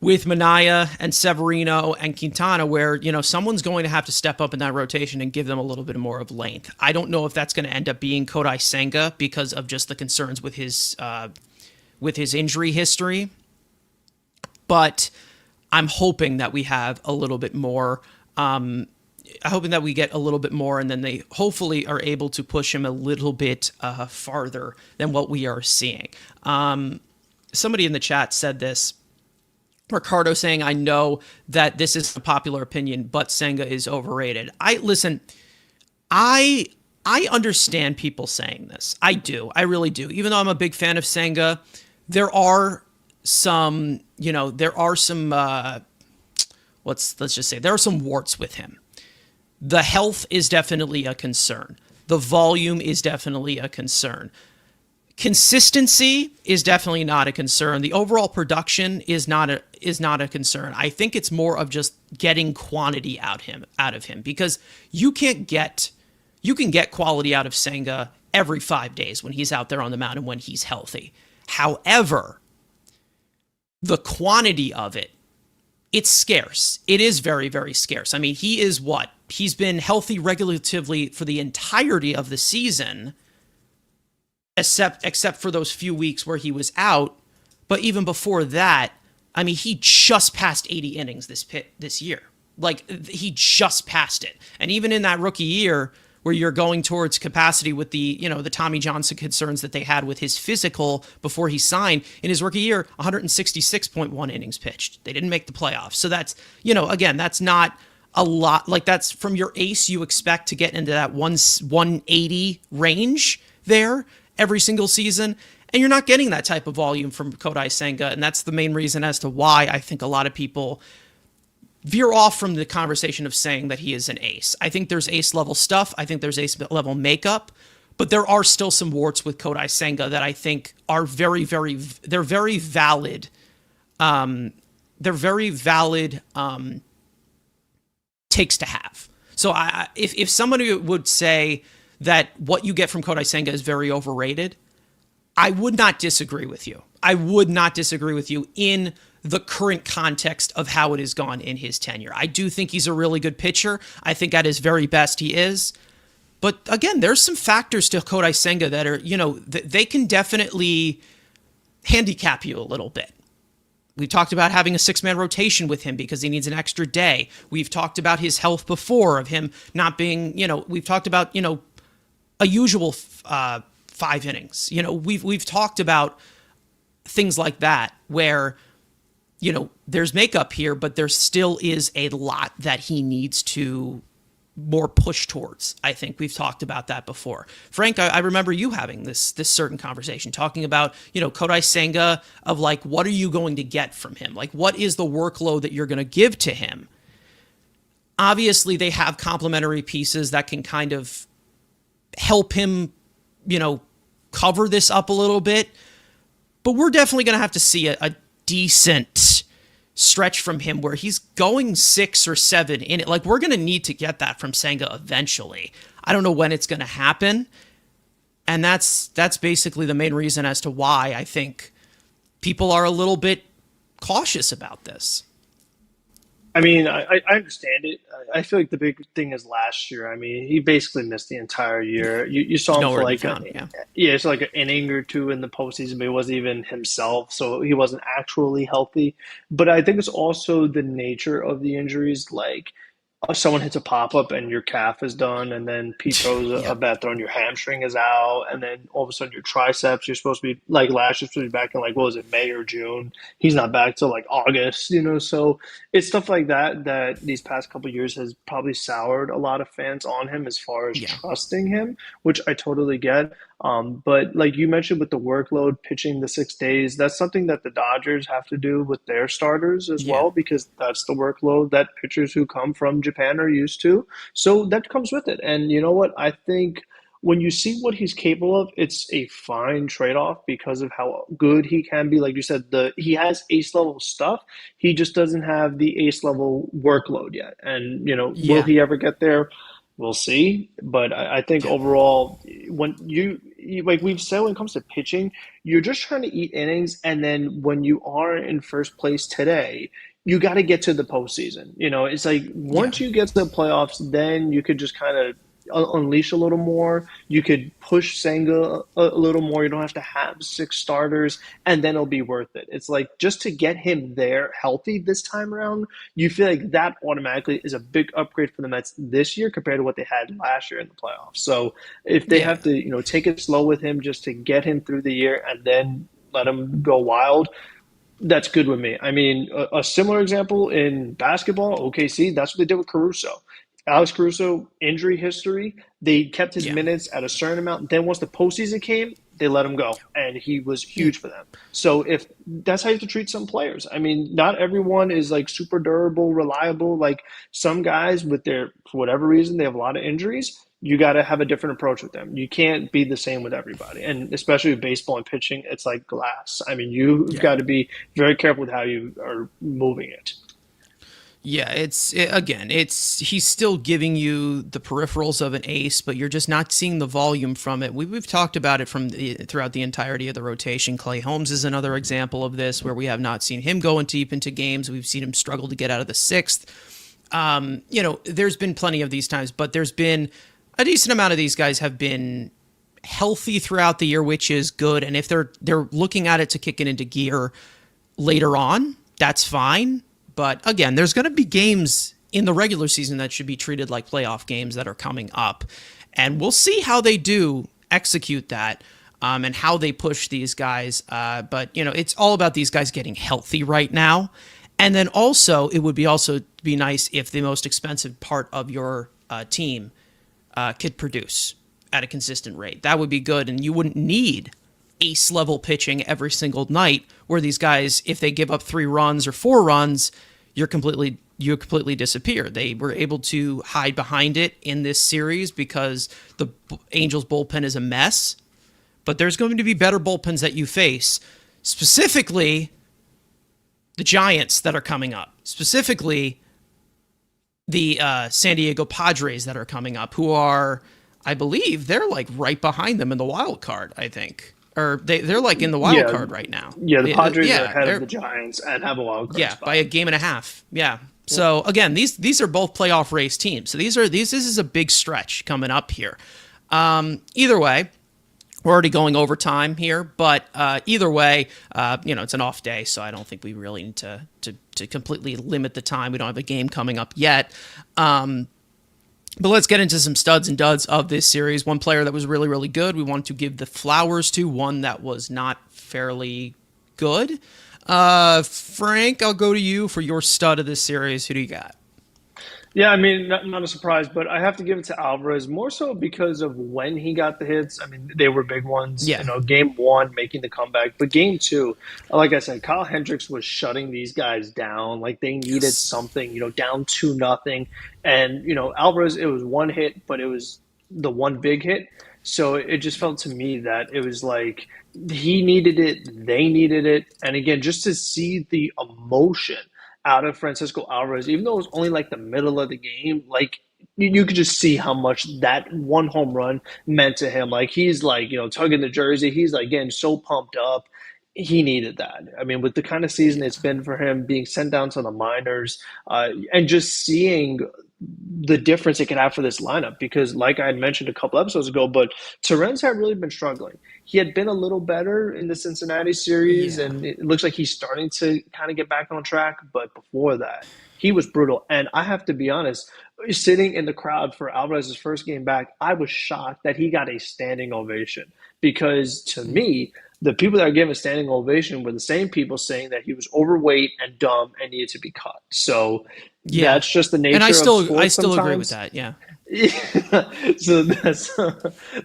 Speaker 1: with Manaea and Severino and Quintana, where, someone's going to have to step up in that rotation and give them a little bit more of length. I don't know if that's going to end up being Kodai Senga because of just the concerns with his injury history. But I'm hoping that we have a little bit more hoping that we get a little bit more, and then they hopefully are able to push him a little bit farther than what we are seeing. Somebody in the chat said this. Ricardo saying, I know that this is a popular opinion, but Senga is overrated. I understand people saying this. I do. I really do. Even though I'm a big fan of Senga, there are some warts with him. The health is definitely a concern. The volume is definitely a concern. Consistency is definitely not a concern. The overall production is not a concern. I think it's more of just getting quantity out of him because you can get quality out of Senga every 5 days when he's out there on the mound and when he's healthy. However, the quantity of it's scarce. It is very, very scarce. I mean, he's been healthy regulatively for the entirety of the season, except for those few weeks where he was out. But even before that, I mean, he just passed 80 innings this year. Like, he just passed it. And even in that rookie year, where you're going towards capacity with the Tommy Johnson concerns that they had with his physical before he signed, in his rookie year, 166.1 innings pitched. They didn't make the playoffs. So that's, again, that's not a lot. Like, that's from your ace, you expect to get into that 180 range there every single season. And you're not getting that type of volume from Kodai Senga. And that's the main reason as to why I think a lot of people veer off from the conversation of saying that he is an ace. I think there's ace level stuff. I think there's ace level makeup, but there are still some warts with Kodai Senga that I think are very, very, they're very valid. Takes to have. So if somebody would say that what you get from Kodai Senga is very overrated, I would not disagree with you. I would not disagree with you in the current context of how it has gone in his tenure. I do think he's a really good pitcher. I think at his very best he is. But again, there's some factors to Kodai Senga that are, they can definitely handicap you a little bit. We've talked about having a 6-man rotation with him because he needs an extra day. We've talked about his health before, of him not being, we've talked about, a usual 5 innings. We've talked about things like that, where, there's makeup here, but there still is a lot that he needs to more push towards. I think we've talked about that before. Frank, I remember you having this certain conversation, talking about, Kodai Senga, of like, what are you going to get from him? Like, what is the workload that you're going to give to him? Obviously, they have complementary pieces that can kind of help him, cover this up a little bit. But we're definitely going to have to see a decent stretch from him where he's going 6 or 7 in it. Like, we're going to need to get that from Senga eventually. I don't know when it's going to happen. And that's basically the main reason as to why I think people are a little bit cautious about this.
Speaker 2: I mean, I understand it. I feel like the big thing is last year. I mean, he basically missed the entire year. You saw
Speaker 1: He's
Speaker 2: him for
Speaker 1: nowhere to be
Speaker 2: like
Speaker 1: found. Yeah.
Speaker 2: it's like an inning or two in the postseason, but he wasn't even himself, so he wasn't actually healthy. But I think it's also the nature of the injuries. Like, someone hits a pop up and your calf is done, and then Pete throws a
Speaker 1: Yeah.
Speaker 2: bad throw and your hamstring is out, and then all of a sudden your triceps, you're supposed to be like last year's supposed to be back in like what was it, May or June? He's not back till like August, So it's stuff like that that these past couple of years has probably soured a lot of fans on him as far as
Speaker 1: Yeah.
Speaker 2: trusting him, which I totally get. But like you mentioned with the workload, pitching the 6 days, that's something that the Dodgers have to do with their starters as
Speaker 1: Yeah.
Speaker 2: well, because that's the workload that pitchers who come from Japan are used to. So that comes with it. And you know what? I think when you see what he's capable of, it's a fine trade-off because of how good he can be. Like you said, the he has ace level stuff. He just doesn't have the ace level workload yet. And will
Speaker 1: Yeah.
Speaker 2: he ever get there? We'll see. But I think
Speaker 1: Yeah.
Speaker 2: overall, when like we've said, when it comes to pitching, you're just trying to eat innings, and then when you are in first place today, you got to get to the postseason. It's like
Speaker 1: Yeah.
Speaker 2: once you get to the playoffs, then you could just kind of unleash a little more. You could push Senga a little more. You don't have to have 6 starters, and then it'll be worth it. It's like just to get him there healthy this time around, you feel like that automatically is a big upgrade for the Mets this year compared to what they had last year in the playoffs. So if they
Speaker 1: Yeah.
Speaker 2: have to, take it slow with him just to get him through the year and then let him go wild, that's good with me. I mean, a similar example in basketball, OKC, that's what they did with Caruso. Alex Caruso, injury history, they kept his
Speaker 1: Yeah.
Speaker 2: minutes at a certain amount. Then once the postseason came, they let him go, and he was
Speaker 1: Yeah.
Speaker 2: huge for them. So if that's how you have to treat some players. I mean, not everyone is like super durable, reliable. Like some guys with their, for whatever reason, they have a lot of injuries. You got to have a different approach with them. You can't be the same with everybody. And especially with baseball and pitching, it's like glass. I mean, you've
Speaker 1: Yeah.
Speaker 2: got to be very careful with how you are moving it.
Speaker 1: Yeah, again, he's still giving you the peripherals of an ace, but you're just not seeing the volume from it. We've talked about it throughout the entirety of the rotation. Clay Holmes is another example of this, where we have not seen him going deep into games. We've seen him struggle to get out of the sixth. There's been plenty of these times, but there's been a decent amount of these guys have been healthy throughout the year, which is good. And if they're looking at it to kick it into gear later on, that's fine. But again, there's going to be games in the regular season that should be treated like playoff games that are coming up. And we'll see how they do execute that, and how they push these guys. But, it's all about these guys getting healthy right now. And then also, it would also be nice if the most expensive part of your team could produce at a consistent rate. That would be good. And you wouldn't need ace level pitching every single night, where these guys, if they give up 3 runs or 4 runs, you completely disappear. They were able to hide behind it in this series because the Angels bullpen is a mess, but there's going to be better bullpens that you face, specifically the Giants that are coming up, specifically the San Diego Padres that are coming up, who are, I believe, they're like right behind them in the wild card, I think. Or they're like in the wild
Speaker 2: Yeah,
Speaker 1: card right now.
Speaker 2: yeah. The Padres are ahead of
Speaker 1: They're
Speaker 2: the Giants and have a wild card
Speaker 1: yeah, by
Speaker 2: spot.
Speaker 1: a game and a half. Yeah. So again, these are both playoff race teams. So this is a big stretch coming up here. Either way, we're already going overtime here, but either way, it's an off day, so I don't think we really need to completely limit the time. We don't have a game coming up yet. But let's get into some studs and duds of this series. One player that was really, really good, we wanted to give the flowers to. One that was not fairly good. Frank, I'll go to you for your stud of this series. Who do you got?
Speaker 2: Yeah, I mean, not a surprise, but I have to give it to Alvarez more so because of when he got the hits. I mean, they were big ones.
Speaker 1: Yeah.
Speaker 2: Game one, making the comeback, but game two, like I said, Kyle Hendricks was shutting these guys down. Like they needed
Speaker 1: Yes.
Speaker 2: something, down 2-0, and Alvarez, it was one hit, but it was the one big hit. So it just felt to me that it was like he needed it, they needed it, and again, just to see the emotion out of Francisco Alvarez, even though it was only like the middle of the game, like you could just see how much that one home run meant to him. Like he's like, tugging the jersey. He's like getting so pumped up. He needed that. I mean, with the kind of season it's
Speaker 1: Yeah.
Speaker 2: been for him, being sent down to the minors, and just seeing the difference it can have for this lineup. Because, like I had mentioned a couple episodes ago, but Terrence had really been struggling. He had been a little better in the Cincinnati series,
Speaker 1: Yeah.
Speaker 2: and it looks like he's starting to kind of get back on track. But before that, he was brutal. And I have to be honest, sitting in the crowd for Alvarez's first game back, I was shocked that he got a standing ovation because to me, the people that are giving a standing ovation were the same people saying that he was overweight and dumb and needed to be cut. So
Speaker 1: Yeah.
Speaker 2: that's just the
Speaker 1: And I
Speaker 2: nature of
Speaker 1: still I
Speaker 2: sports
Speaker 1: still agree with
Speaker 2: sometimes.
Speaker 1: that. Yeah.
Speaker 2: Yeah. So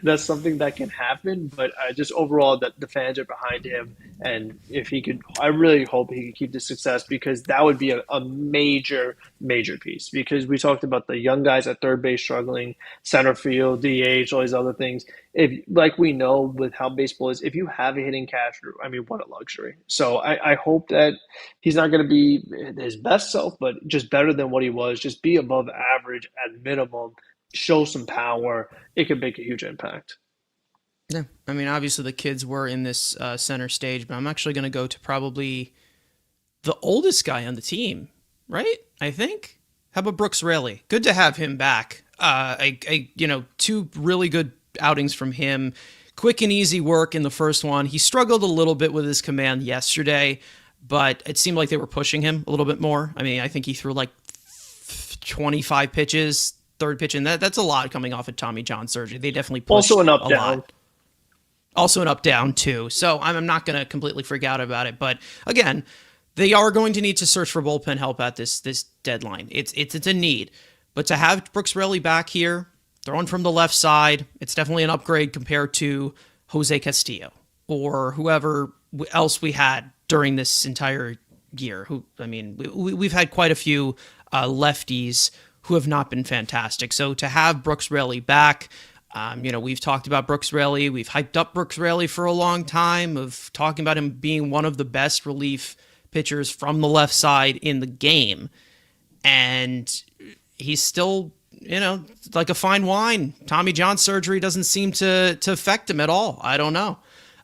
Speaker 2: that's something that can happen, but just overall that the fans are behind him, and if he could, I really hope he could keep the success because that would be a major piece. Because we talked about the young guys at third base struggling, center field, DH, all these other things. If like we know with how baseball is, if you have a hitting catcher, I mean, what a luxury. So I hope that he's not going to be his best self, but just better than what he was. Just be above average at minimum, show some power, it could make a huge impact.
Speaker 1: Yeah. I mean, obviously the kids were in this center stage, but I'm actually going to go to probably the oldest guy on the team, right? I think. How about Brooks Raley? Good to have him back. Two really good outings from him. Quick and easy work in the first one. He struggled a little bit with his command yesterday, but it seemed like they were pushing him a little bit more. I mean, I think he threw like 25 pitches, third pitch, and that's a lot coming off of Tommy John surgery. They definitely
Speaker 2: Also
Speaker 1: pushed
Speaker 2: an up
Speaker 1: a
Speaker 2: down.
Speaker 1: lot. Also an up down too. So I'm not going to completely freak out about it, but again, they are going to need to search for bullpen help at this deadline. It's a need, but to have Brooks Raley back here, throwing from the left side, it's definitely an upgrade compared to Jose Castillo or whoever else we had during this entire year. Who I mean, we've had quite a few lefties who have not been fantastic. So to have Brooks Raley back, we've talked about Brooks Raley. We've hyped up Brooks Raley for a long time of talking about him being one of the best relief pitchers from the left side in the game. And he's still, like a fine wine. Tommy John surgery doesn't seem to affect him at all. I don't know.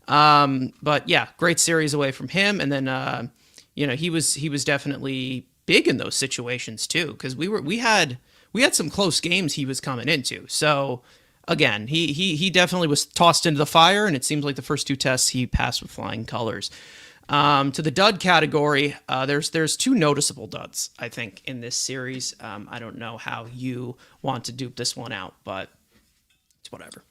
Speaker 1: But yeah, great series away from him. And then, he was definitely big in those situations too. Cause we had some close games he was coming into. So again, he definitely was tossed into the fire, and it seems like the first two tests he passed with flying colors. To the dud category, there's two noticeable duds, I think, in this series. I don't know how you want to dupe this one out, but it's whatever.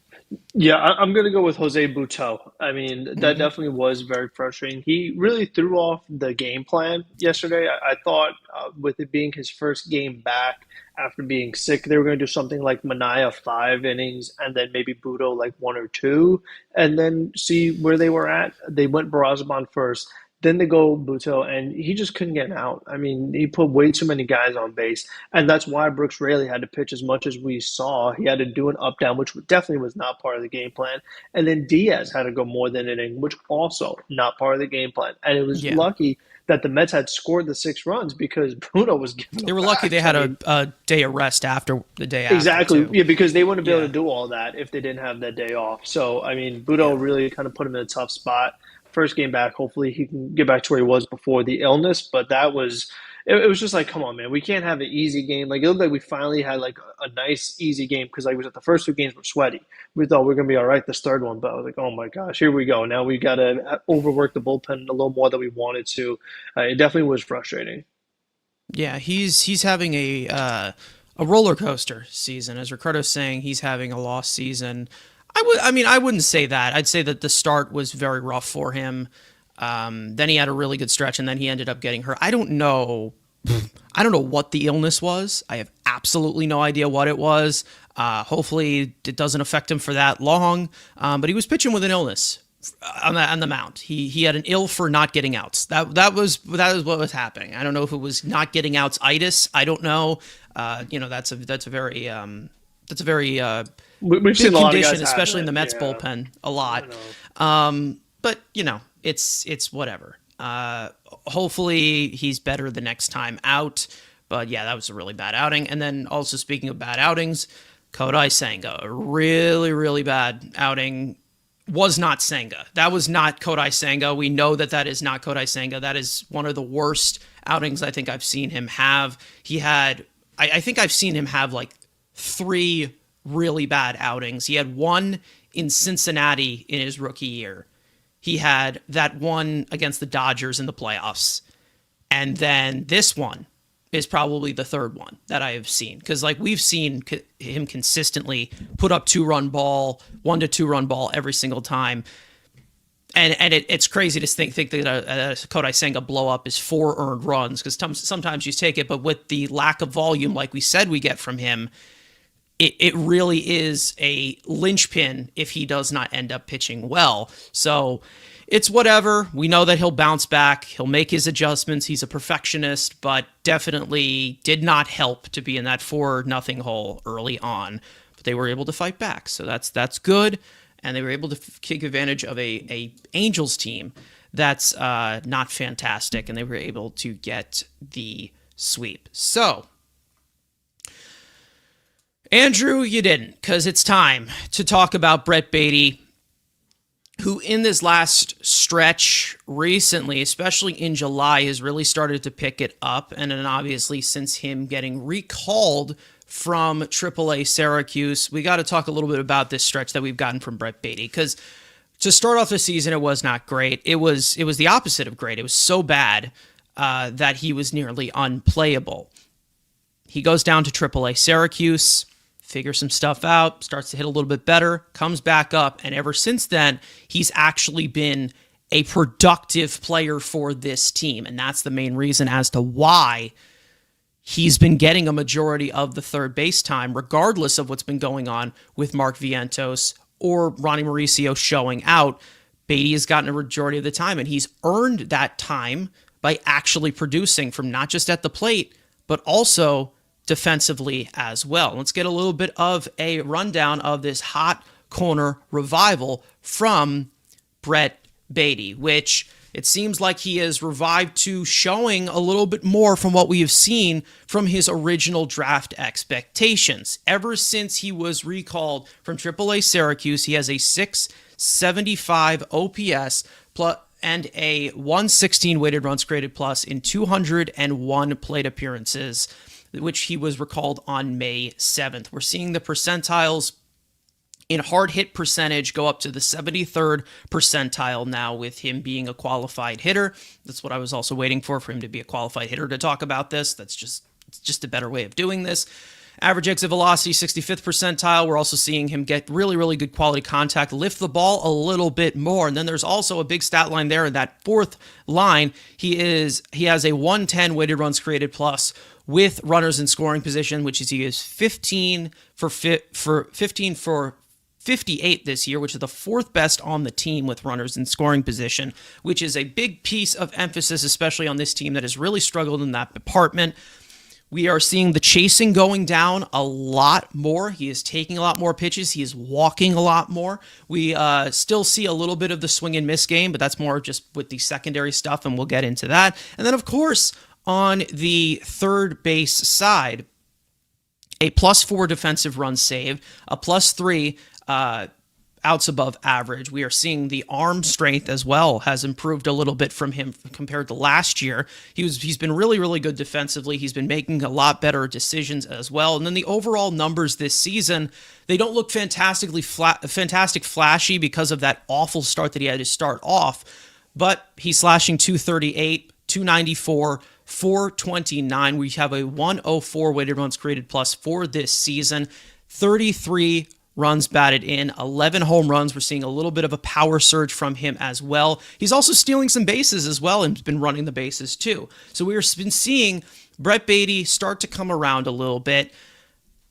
Speaker 2: Yeah, I'm going to go with Jose Butto. I mean, that
Speaker 1: Hmm.
Speaker 2: definitely was very frustrating. He really threw off the game plan yesterday. I thought with it being his first game back after being sick, they were going to do something like Mania 5 innings and then maybe Butto like one or two and then see where they were at. They went Barazban first. Then they go Butto, and he just couldn't get out. I mean, he put way too many guys on base, and that's why Brooks Raley had to pitch as much as we saw. He had to do an up down, which definitely was not part of the game plan. And then Diaz had to go more than an inning, which also not part of the game plan. And it was
Speaker 1: Yeah.
Speaker 2: lucky that the Mets had scored the 6 runs because Bruno was giving
Speaker 1: They
Speaker 2: them
Speaker 1: were lucky they
Speaker 2: back. I
Speaker 1: had
Speaker 2: mean,
Speaker 1: a day of rest after the day after,
Speaker 2: exactly.
Speaker 1: too.
Speaker 2: Yeah, because they wouldn't be able
Speaker 1: Yeah.
Speaker 2: to do all that if they didn't have that day off. So, I mean, Budo
Speaker 1: Yeah.
Speaker 2: really kind of put him in a tough spot. First game back, hopefully he can get back to where he was before the illness. But it was just like, come on, man, we can't have an easy game. Like it looked like we finally had like a nice easy game because like was it the first two games were sweaty. We thought we were gonna be all right this third one, but I was like, oh my gosh, here we go. Now we got to overwork the bullpen a little more than we wanted to. It definitely was frustrating.
Speaker 1: Yeah, he's having a roller coaster season. As Ricardo's saying, he's having a lost season. I wouldn't say that. I'd say that the start was very rough for him. Then he had a really good stretch, and then he ended up getting hurt. I don't know. I don't know what the illness was. I have absolutely no idea what it was. Hopefully, it doesn't affect him for that long. But he was pitching with an illness on the mound. He had an ill for not getting outs. That was what was happening. I don't know if it was not getting outs itis. I don't know. That's a very
Speaker 2: We've
Speaker 1: big
Speaker 2: seen a lot of
Speaker 1: condition,
Speaker 2: guys
Speaker 1: especially in the
Speaker 2: have
Speaker 1: Mets
Speaker 2: it.
Speaker 1: bullpen, a lot. But it's whatever. Hopefully he's better the next time out. But yeah, that was a really bad outing. And then also speaking of bad outings, Kodai Senga, a really, really bad outing. Was not Senga. That was not Kodai Senga. We know that is not Kodai Senga. That is one of the worst outings I think I've seen him have. I think I've seen him have like 3 really bad outings. He had one in Cincinnati in his rookie year. He had that one against the Dodgers in the playoffs. And then this one is probably the third one that I have seen. Because like we've seen him consistently put up 2-run ball, 1 to 2-run ball every single time. And it's crazy to think that a Kodai Senga blow up is 4 earned runs, because sometimes you take it, but with the lack of volume like we said we get from him, it really is a linchpin if he does not end up pitching well. So it's whatever. We know that he'll bounce back. He'll make his adjustments. He's a perfectionist, but definitely did not help to be in that 4-0 hole early on. But they were able to fight back, so that's good. And they were able to take advantage of a Angels team that's not fantastic, and they were able to get the sweep. So Andrew, you didn't, because it's time to talk about Brett Baty, who in this last stretch recently, especially in July, has really started to pick it up. And then obviously since him getting recalled from AAA Syracuse, we got to talk a little bit about this stretch that we've gotten from Brett Baty, because to start off the season, it was not great. It was the opposite of great. It was so bad that he was nearly unplayable. He goes down to AAA Syracuse, figures some stuff out, starts to hit a little bit better, comes back up, and ever since then, he's actually been a productive player for this team, and that's the main reason as to why he's been getting a majority of the third base time, regardless of what's been going on with Mark Vientos or Ronnie Mauricio showing out. Baty has gotten a majority of the time, and he's earned that time by actually producing from not just at the plate, but also defensively as well. Let's get a little bit of a rundown of this hot corner revival from Brett Baty, which it seems like he has revived to showing a little bit more from what we have seen from his original draft expectations. Ever since he was recalled from AAA Syracuse, he has a 675 OPS plus and a 116 weighted runs created plus in 201 plate appearances, which he was recalled on May 7th. We're seeing the percentiles in hard hit percentage go up to the 73rd percentile now, with him being a qualified hitter. That's what I was also waiting for him to be a qualified hitter to talk about this. It's just a better way of doing this. Average exit velocity, 65th percentile. We're also seeing him get really, really good quality contact, lift the ball a little bit more. And then there's also a big stat line there in that fourth line. He has a 110 weighted runs created plus with runners in scoring position, which is he is 15 for 58 this year, which is the 4th best on the team with runners in scoring position, which is a big piece of emphasis, especially on this team that has really struggled in that department. We are seeing the chasing going down a lot more. He is taking a lot more pitches. He is walking a lot more. We still see a little bit of the swing and miss game, but that's more just with the secondary stuff, and we'll get into that. And then, of course, on the third base side, a +4 defensive run save, a +3 outs above average. We are seeing the arm strength as well has improved a little bit from him compared to last year. He's been really, really good defensively. He's been making a lot better decisions as well. And then the overall numbers this season, they don't look fantastic flashy because of that awful start that he had to start off, but he's slashing 238, 294, 429. We have a 104 weighted runs created plus for this season, 33 runs batted in, 11 home runs. We're seeing a little bit of a power surge from him as well. He's also stealing some bases as well and been running the bases too. So we've been seeing Brett Baty start to come around a little bit.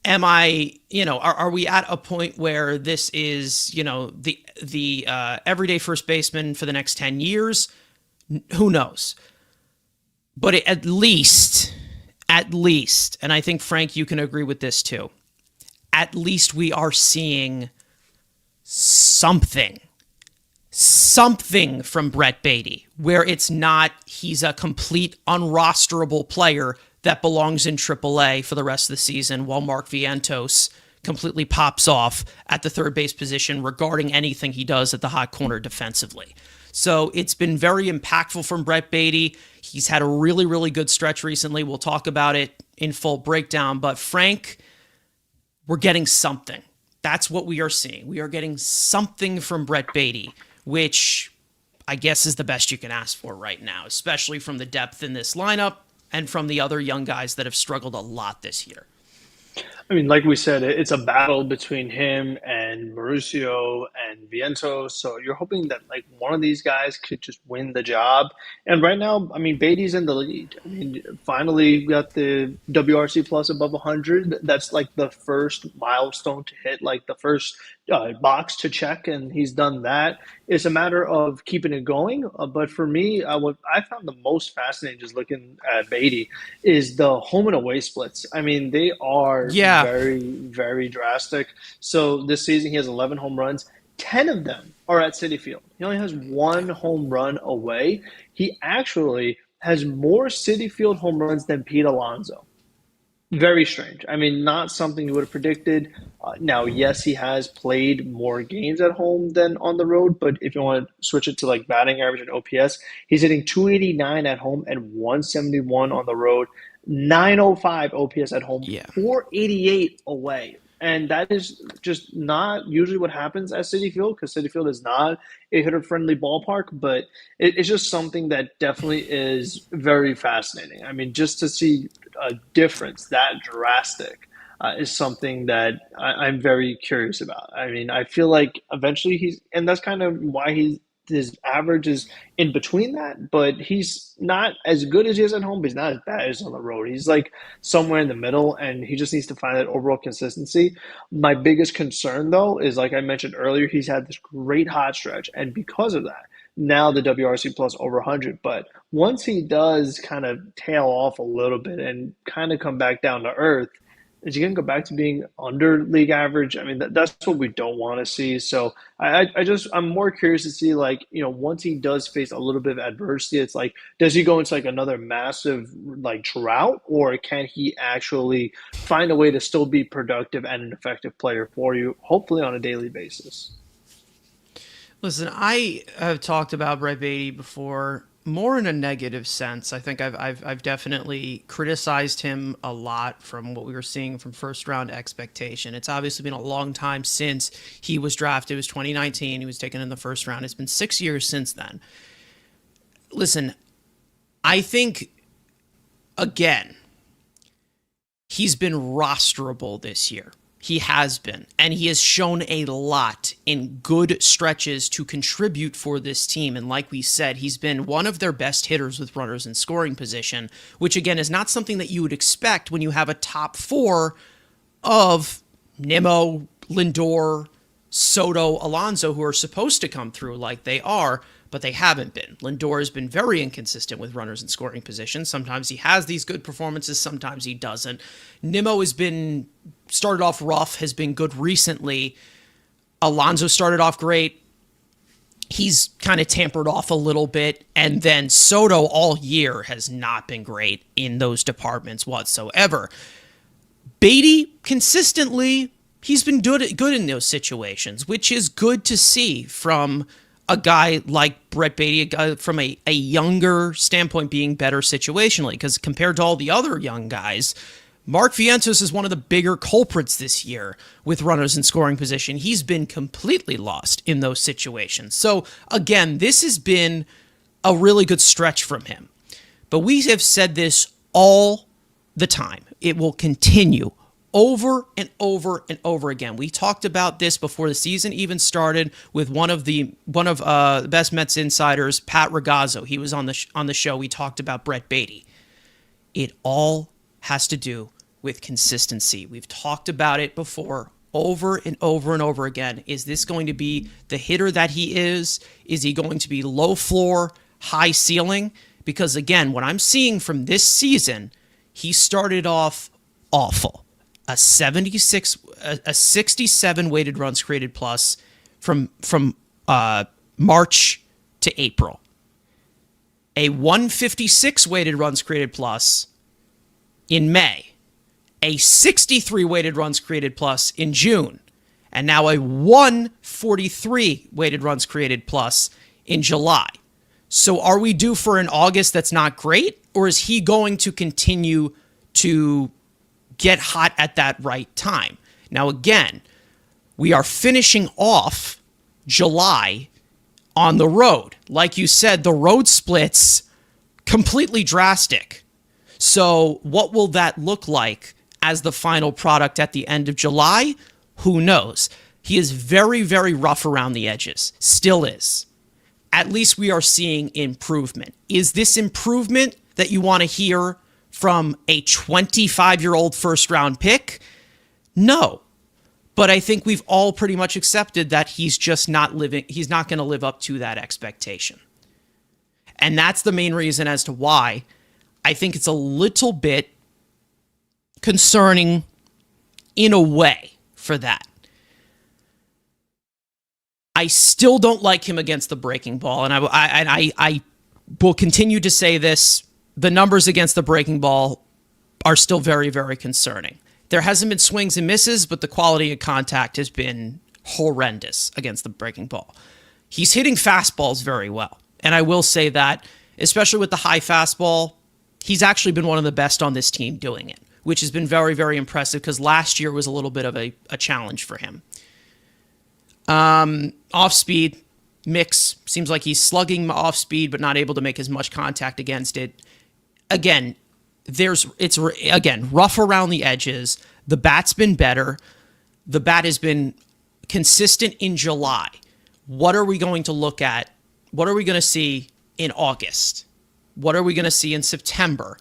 Speaker 1: Am I, are we at a point where this is, the everyday first baseman for the next 10 years? Who knows? But at least, and I think, Frank, you can agree with this too, at least we are seeing something from Brett Baty, where it's not he's a complete unrosterable player that belongs in AAA for the rest of the season while Mark Vientos completely pops off at the third base position regarding anything he does at the hot corner defensively. So it's been very impactful from Brett Baty. He's had a really, really good stretch recently. We'll talk about it in full breakdown. But Frank, we're getting something. That's what we are seeing. We are getting something from Brett Baty, which I guess is the best you can ask for right now, especially from the depth in this lineup and from the other young guys that have struggled a lot this year.
Speaker 2: I mean, like we said, it's a battle between him and Mauricio and Vientos. So you're hoping that like one of these guys could just win the job. And right now, I mean, Beatty's in the lead. I mean, finally got the WRC plus above 100. That's like the first milestone to hit, like the first box to check, and he's done that. It's a matter of keeping it going. But for me, what I found the most fascinating just looking at Baty is the home and away splits. I mean, they are very, very drastic. So this season, he has 11 home runs. 10 of them are at Citi Field. He only has one home run away. He actually has more Citi Field home runs than Pete Alonso. Very strange. I mean, not something you would have predicted. Now, yes, he has played more games at home than on the road, but if you want to switch it to like batting average and OPS, he's hitting 289 at home and 171 on the road, 905 OPS at home, 488 away. And that is just not usually what happens at Citi Field, because Citi Field is not a hitter-friendly ballpark, but it's just something that definitely is very fascinating. I mean, just to see a difference that drastic is something that I'm very curious about. I mean, I feel like eventually and that's kind of why his average is in between that, but he's not as good as he is at home, but he's not as bad as on the road. He's like somewhere in the middle, and he just needs to find that overall consistency. My biggest concern, though, is like I mentioned earlier, he's had this great hot stretch, and because of that, now the WRC plus over 100. But once he does kind of tail off a little bit and kind of come back down to earth, is he going to go back to being under league average? I mean, that's what we don't want to see. So I'm more curious to see, like, once he does face a little bit of adversity, it's like, does he go into like another massive like drought, or can he actually find a way to still be productive and an effective player for you, hopefully on a daily basis?
Speaker 1: Listen, I have talked about Brett Baty before, more in a negative sense. I think I've definitely criticized him a lot from what we were seeing from first round expectation. It's obviously been a long time since he was drafted. It was 2019. He was taken in the first round. It's been 6 years since then. Listen, I think, again, he's been rosterable this year. He has been, and he has shown a lot in good stretches to contribute for this team. And like we said, he's been one of their best hitters with runners in scoring position, which again is not something that you would expect when you have a top four of Nimmo, Lindor, Soto, Alonso, who are supposed to come through like they are, but they haven't been. Lindor has been very inconsistent with runners in scoring position. Sometimes he has these good performances, sometimes he doesn't. Nimmo has been started off rough, has been good recently. Alonso started off great. He's kind of tampered off a little bit. And then Soto all year has not been great in those departments whatsoever. Baty, consistently, he's been good in those situations, which is good to see from a guy like Brett Baty, a guy from a younger standpoint being better situationally, because compared to all the other young guys, Mark Vientos is one of the bigger culprits this year with runners in scoring position. He's been completely lost in those situations. So again, this has been a really good stretch from him. But we have said this all the time. It will continue over and over and over again. We talked about this before the season even started with one of the best Mets insiders, Pat Ragazzo. He was on the show. We talked about Brett Baty. It all has to do with consistency. We've talked about it before over and over and over again. Is this going to be the hitter that he is? Is he going to be low floor, high ceiling? Because again, what I'm seeing from this season, he started off awful. A 67 weighted runs created plus from March to April. A 156 weighted runs created plus in May. A 63 weighted runs created plus in June. And now a 143 weighted runs created plus in July. So are we due for an August that's not great? Or is he going to continue to get hot at that right time? Now, again, we are finishing off July on the road. Like you said, the road splits completely drastic. So what will that look like as the final product at the end of July? Who knows? He is very, very rough around the edges. Still is. At least we are seeing improvement. Is this improvement that you want to hear from a 25-year-old first-round pick? No. But I think we've all pretty much accepted that he's not going to live up to that expectation. And that's the main reason as to why I think it's a little bit concerning in a way for that. I still don't like him against the breaking ball, and I will continue to say this. The numbers against the breaking ball are still very, very concerning. There hasn't been swings and misses, but the quality of contact has been horrendous against the breaking ball. He's hitting fastballs very well. And I will say that, especially with the high fastball, he's actually been one of the best on this team doing it, which has been very, very impressive because last year was a little bit of a challenge for him. Off speed, mix. Seems like he's slugging off speed, but not able to make as much contact against it. Again, it's rough around the edges. The bat's been better. The bat has been consistent in July. What are we going to look at? What are we going to see in August? What are we going to see in September?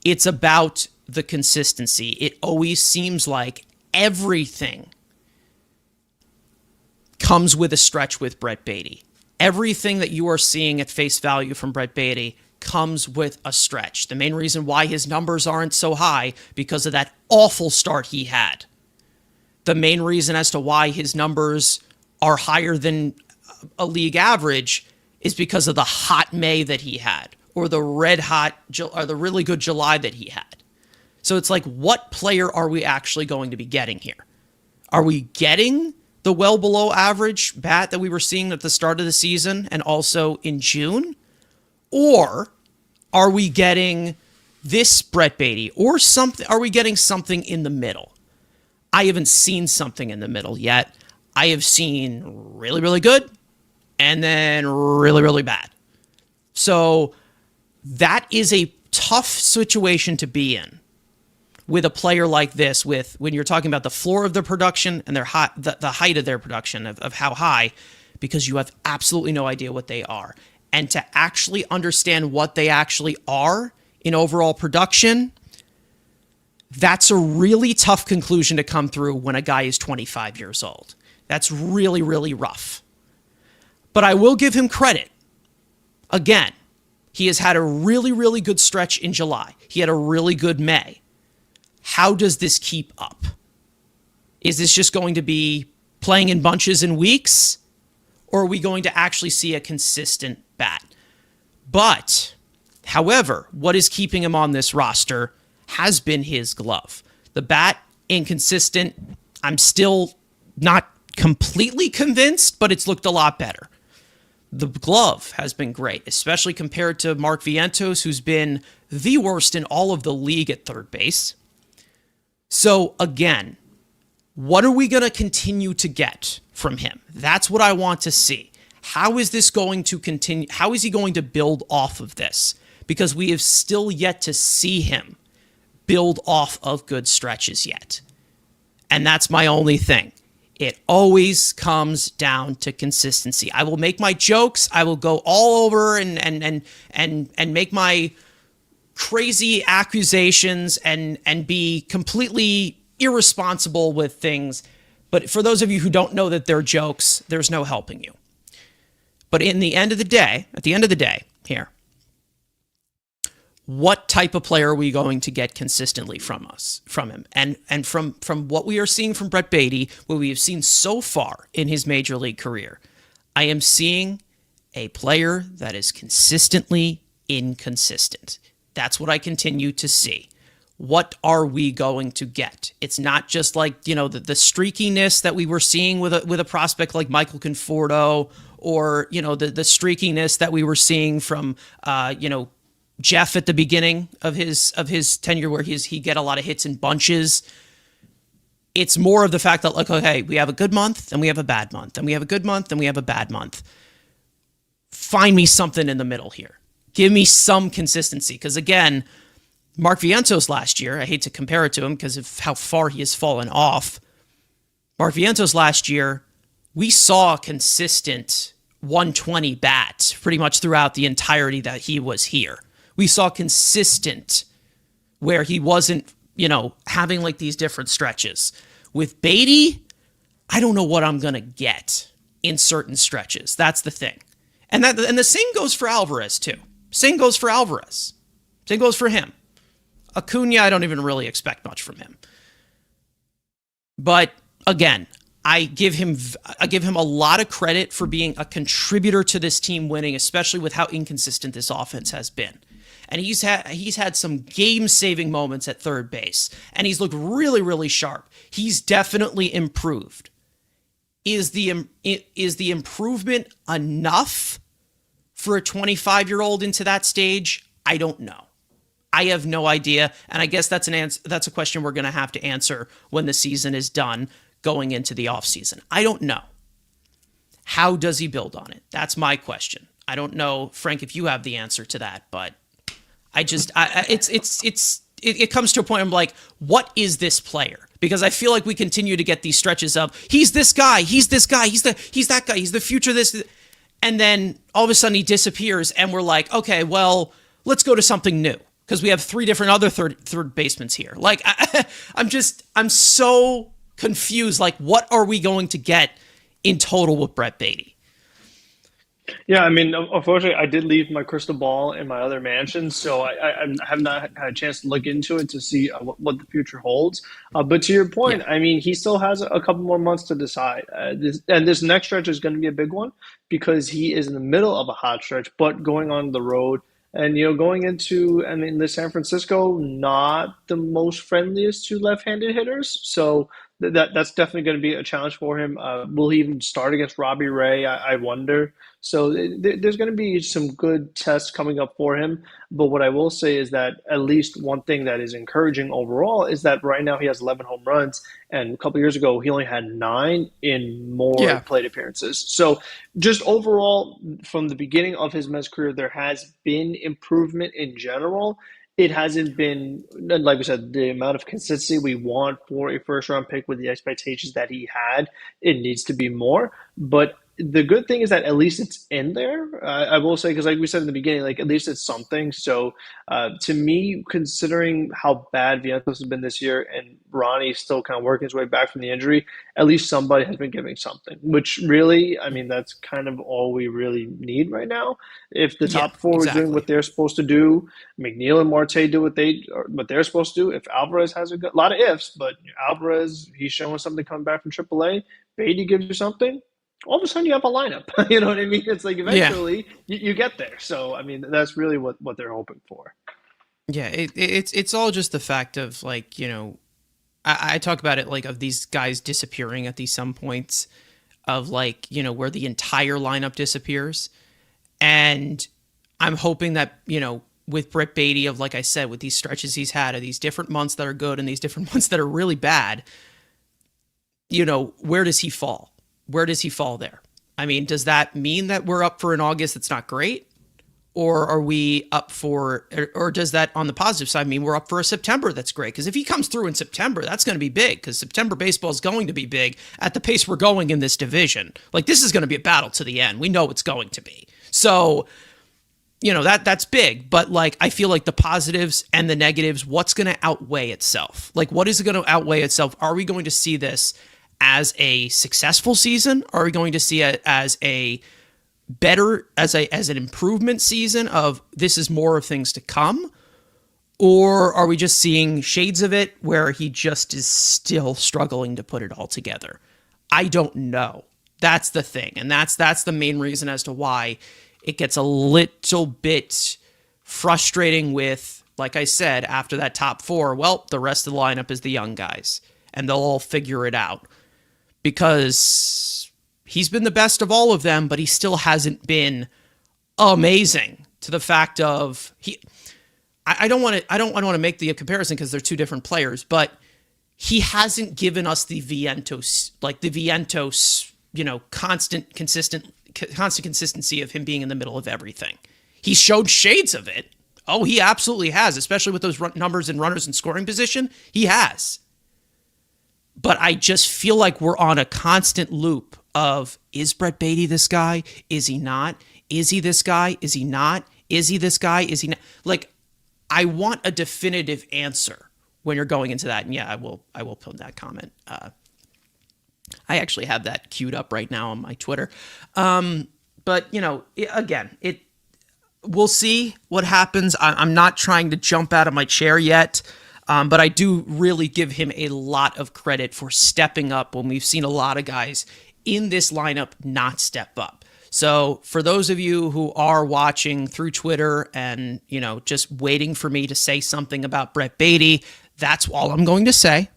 Speaker 1: It's about the consistency. It always seems like everything comes with a stretch with Brett Baty. Everything that you are seeing at face value from Brett Baty comes with a stretch. The main reason why his numbers aren't so high because of that awful start he had. The main reason as to why his numbers are higher than a league average is because of the hot May that he had, or the the really good July that he had. So it's like, what player are we actually going to be getting here? Are we getting the well below average bat that we were seeing at the start of the season and also in June? Or are we getting this Brett Baty or something? Are we getting something in the middle? I haven't seen something in the middle yet. I have seen really, really good and then really, really bad. So that is a tough situation to be in with a player like this, when you're talking about the floor of their production and the height of their production of how high, because you have absolutely no idea what they are. And to actually understand what they actually are in overall production, that's a really tough conclusion to come through when a guy is 25 years old. That's really, really rough. But I will give him credit. Again, he has had a really, really good stretch in July. He had a really good May. How does this keep up? Is this just going to be playing in bunches in weeks? Or are we going to actually see a consistent bat? But, however, what is keeping him on this roster has been his glove. The bat, inconsistent. I'm still not completely convinced, but it's looked a lot better. The glove has been great, especially compared to Mark Vientos, who's been the worst in all of the league at third base. So, again, what are we going to continue to get from him? That's what I want to see. How is this going to continue? How is he going to build off of this? Because we have still yet to see him build off of good stretches yet. And that's my only thing. It always comes down to consistency. I will make my jokes. I will go all over and make my crazy accusations and be completely irresponsible with things. But for those of you who don't know that they're jokes, there's no helping you. But at the end of the day, here, what type of player are we going to get consistently from him? And from what we are seeing from Brett Baty, what we have seen so far in his major league career, I am seeing a player that is consistently inconsistent. That's what I continue to see. What are we going to get? It's not just like, the streakiness that we were seeing with a prospect like Michael Conforto, or, the streakiness that we were seeing from, Jeff at the beginning of his tenure, where he get a lot of hits in bunches. It's more of the fact that, like, okay, we have a good month, and we have a bad month, and we have a good month, and we have a bad month. Find me something in the middle here. Give me some consistency, because again, Mark Vientos last year, I hate to compare it to him because of how far he has fallen off. Mark Vientos last year, we saw consistent 120 bats pretty much throughout the entirety that he was here. We saw consistent where he wasn't, having like these different stretches. With Baty, I don't know what I'm going to get in certain stretches. That's the thing. And the same goes for Alvarez too. Same goes for him. Acuna, I don't even really expect much from him. But again, I give him a lot of credit for being a contributor to this team winning, especially with how inconsistent this offense has been. And he's had some game-saving moments at third base, and he's looked really, really sharp. He's definitely improved. Is the improvement enough for a 25-year-old into that stage? I don't know. I have no idea, and I guess that's a question we're going to have to answer when the season is done, going into the offseason. I don't know. How does he build on it? That's my question. I don't know, Frank, if you have the answer to that, but it comes to a point I'm like, what is this player? Because I feel like we continue to get these stretches of he's this guy, he's that guy, he's the future this, and then all of a sudden he disappears, and we're like, okay, well, let's go to something new because we have three different other third basemen here. Like I'm so confused. Like, what are we going to get in total with Brett Baty?
Speaker 2: Yeah, I mean, unfortunately, I did leave my crystal ball in my other mansion, so I have not had a chance to look into it to see what the future holds. But to your point,
Speaker 1: Yeah.
Speaker 2: I mean, he still has a couple more months to decide. This next stretch is going to be a big one because he is in the middle of a hot stretch, but going on the road. And, going into, I mean, the San Francisco, not the most friendliest to left-handed hitters. So that's definitely going to be a challenge for him. Will he even start against Robbie Ray? I wonder. So there's going to be some good tests coming up for him. But what I will say is that at least one thing that is encouraging overall is that right now he has 11 home runs. And a couple of years ago, he only had 9 in more plate appearances. So just overall, from the beginning of his Mets career, there has been improvement in general. It hasn't been, like we said, the amount of consistency we want for a first-round pick with the expectations that he had. It needs to be more. But the good thing is that at least it's in there. I will say, because like we said in the beginning, like at least it's something. So to me, considering how bad Vientos has been this year and Ronnie's still kind of working his way back from the injury, at least somebody has been giving something, which really, I mean, that's kind of all we really need right now. If the top four are doing what they're supposed to do, McNeil and Marte do what they're supposed to do. If Alvarez has a lot of ifs, but Alvarez, he's showing something coming back from AAA. Beatty gives you something. All of a sudden you have a lineup. You know what I mean? It's like eventually you get there. So, I mean, that's really what they're hoping for.
Speaker 1: Yeah, it's all just the fact of like, I talk about it like of these guys disappearing at these some points of like, where the entire lineup disappears. And I'm hoping that, with Brett Baty of, like I said, with these stretches he's had of these different months that are good and these different months that are really bad, where does he fall? Where does he fall there? I mean, does that mean that we're up for an August that's not great? Or are we up for, or does that on the positive side mean we're up for a September that's great? Because if he comes through in September, that's going to be big, because September baseball is going to be big at the pace we're going in this division. Like, this is going to be a battle to the end. We know it's going to be. So, that's big. But, like, I feel like the positives and the negatives, what's going to outweigh itself? Like, what is going to outweigh itself? Are we going to see this as a successful season? Are we going to see it as a better, as an improvement season of this is more of things to come? Or are we just seeing shades of it where he just is still struggling to put it all together? I don't know. That's the thing. And that's the main reason as to why it gets a little bit frustrating with, like I said, after that top four, well, the rest of the lineup is the young guys and they'll all figure it out, because he's been the best of all of them, but he still hasn't been amazing to the fact of I don't want to make the comparison because they're two different players, but he hasn't given us the Vientos, constant consistency of him being in the middle of everything. He showed shades of it. Oh, he absolutely has, especially with those numbers and runners in scoring position. He has. But I just feel like we're on a constant loop of, is Brett Baty this guy? Is he not? Is he this guy? Is he not? Is he this guy? Is he not? Like, I want a definitive answer when you're going into that. And yeah, I will put that comment. I actually have that queued up right now on my Twitter. But we'll see what happens. I'm not trying to jump out of my chair yet. But I do really give him a lot of credit for stepping up when we've seen a lot of guys in this lineup not step up. So for those of you who are watching through Twitter and, just waiting for me to say something about Brett Baty, that's all I'm going to say.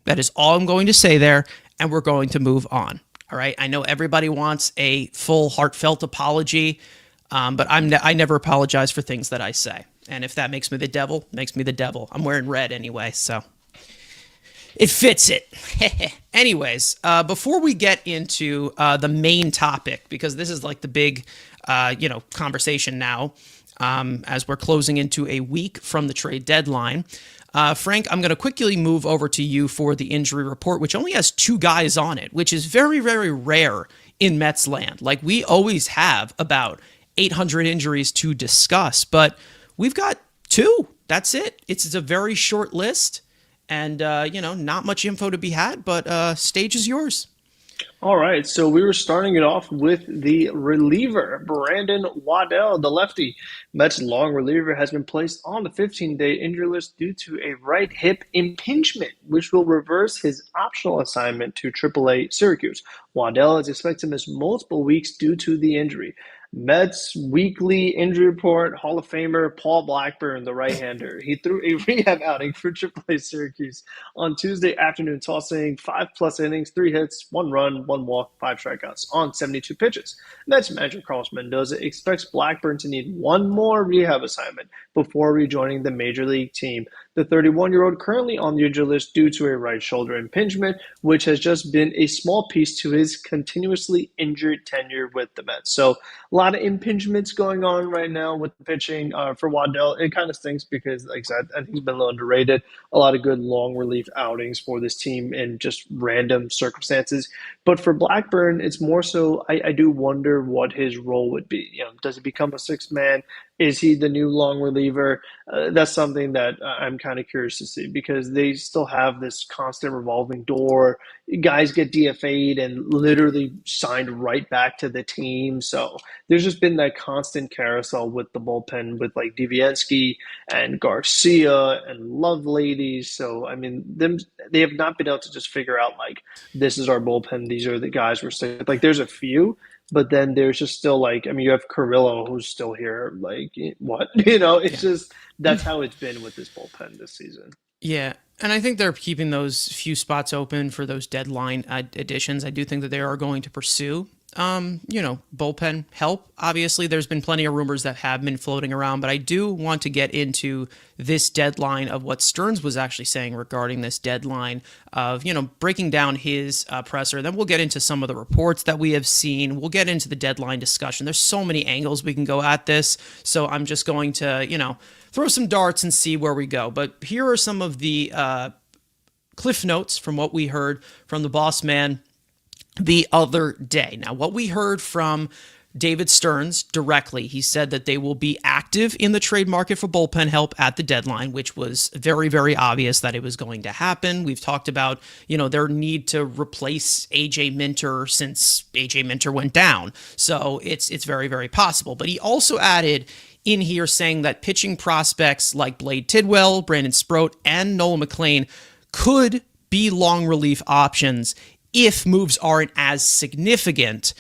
Speaker 1: That is all I'm going to say there, and we're going to move on. All right. I know everybody wants a full heartfelt apology, but I never apologize for things that I say. And if that makes me the devil, makes me the devil. I'm wearing red anyway, so it fits it. Anyways, before we get into the main topic, because this is like the big, conversation now, as we're closing into a week from the trade deadline. Frank, I'm going to quickly move over to you for the injury report, which only has 2 guys on it, which is very, very rare in Mets land. Like, we always have about 800 injuries to discuss, but we've got 2. That's it. It's a very short list, and not much info to be had, but stage is yours.
Speaker 2: All right, so we were starting it off with the reliever, Brandon Waddell, the lefty. Mets' long reliever has been placed on the 15-day injury list due to a right hip impingement, which will reverse his optional assignment to AAA Syracuse. Waddell is expected to miss multiple weeks due to the injury. Mets weekly injury report, Hall of Famer Paul Blackburn, the right-hander. He threw a rehab outing for AAA Syracuse on Tuesday afternoon, tossing 5+ innings, 3 hits, 1 run, 1 walk, 5 strikeouts on 72 pitches. Mets manager Carlos Mendoza expects Blackburn to need 1 more rehab assignment before rejoining the major league team. The 31-year-old currently on the injury list due to a right shoulder impingement, which has just been a small piece to his continuously injured tenure with the Mets. So a lot of impingements going on right now with the pitching for Waddell. It kind of stinks because, like I said, I think he's been a little underrated. A lot of good long relief outings for this team in just random circumstances. But for Blackburn, it's more so I do wonder what his role would be. Does he become a 6th man? Is he the new long reliever? That's something that I'm kind of curious to see, because they still have this constant revolving door. Guys get DFA'd and literally signed right back to the team. So there's just been that constant carousel with the bullpen with like Deviansky and Garcia and Loveladies. So, I mean, they have not been able to just figure out like, this is our bullpen. These are the guys we're sticking with. Like, there's a few. But then there's just still like, I mean, you have Carrillo who's still here. Like, what? It's just, that's how it's been with this bullpen this season.
Speaker 1: Yeah. And I think they're keeping those few spots open for those deadline additions. I do think that they are going to pursue bullpen help. Obviously, there's been plenty of rumors that have been floating around, but I do want to get into this deadline of what Stearns was actually saying regarding this deadline of, breaking down his presser. Then we'll get into some of the reports that we have seen. We'll get into the deadline discussion. There's so many angles we can go at this. So I'm just going to, throw some darts and see where we go. But here are some of the cliff notes from what we heard from the boss man the other day. Now, what we heard from David Stearns directly, he said that they will be active in the trade market for bullpen help at the deadline, which was very, very obvious that it was going to happen. We've talked about, their need to replace AJ Minter since AJ Minter went down. So it's very, very possible. But he also added in here saying that pitching prospects like Blade Tidwell, Brandon Sproat, and Nolan McLean could be long relief options if moves aren't as significant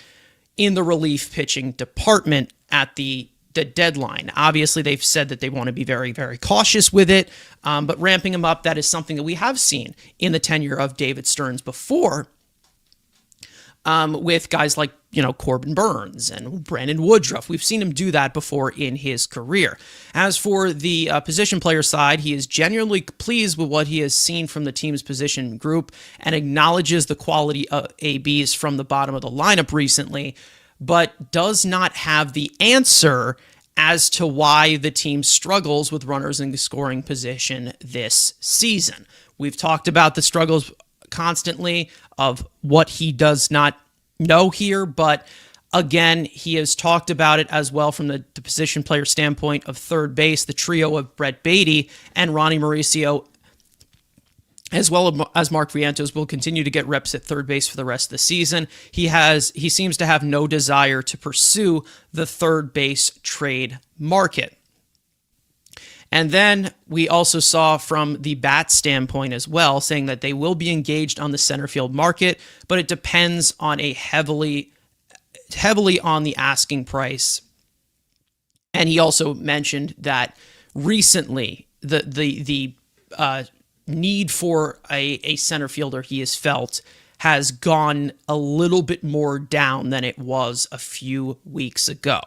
Speaker 1: in the relief pitching department at the deadline. Obviously, they've said that they want to be very, very cautious with it, but ramping them up, that is something that we have seen in the tenure of David Stearns before, with guys like, Corbin Burns and Brandon Woodruff. We've seen him do that before in his career. As for the position player side, he is genuinely pleased with what he has seen from the team's position group and acknowledges the quality of ABs from the bottom of the lineup recently, but does not have the answer as to why the team struggles with runners in the scoring position this season. We've talked about the struggles constantly of what he does not know here, but again, he has talked about it as well from the position player standpoint of third base, the trio of Brett Baty and Ronnie Mauricio, as well as Mark Vientos, will continue to get reps at third base for the rest of the season. He seems to have no desire to pursue the third base trade market. And then we also saw from the bat standpoint as well, saying that they will be engaged on the center field market, but it depends on a heavily on the asking price. And he also mentioned that recently the need for a center fielder he has felt has gone a little bit more down than it was a few weeks ago.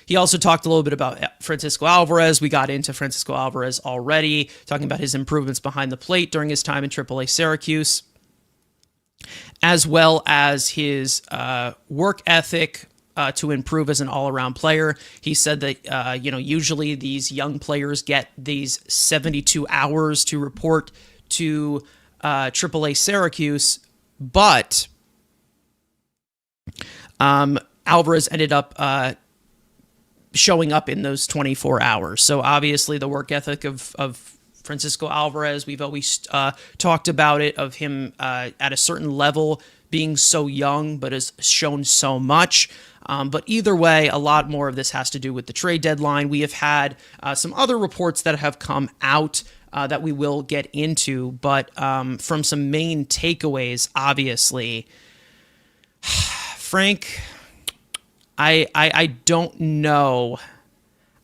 Speaker 1: He also talked a little bit about Francisco Alvarez. We got into Francisco Alvarez already, talking about his improvements behind the plate during his time in AAA Syracuse, as well as his work ethic to improve as an all-around player. He said that, usually these young players get these 72 hours to report to AAA Syracuse, but Alvarez ended up showing up in those 24 hours. So obviously the work ethic of Francisco Alvarez, we've always talked about it, of him at a certain level being so young, but has shown so much. But either way, a lot more of this has to do with the trade deadline. We have had some other reports that have come out that we will get into, but from some main takeaways, obviously, Frank, I don't know.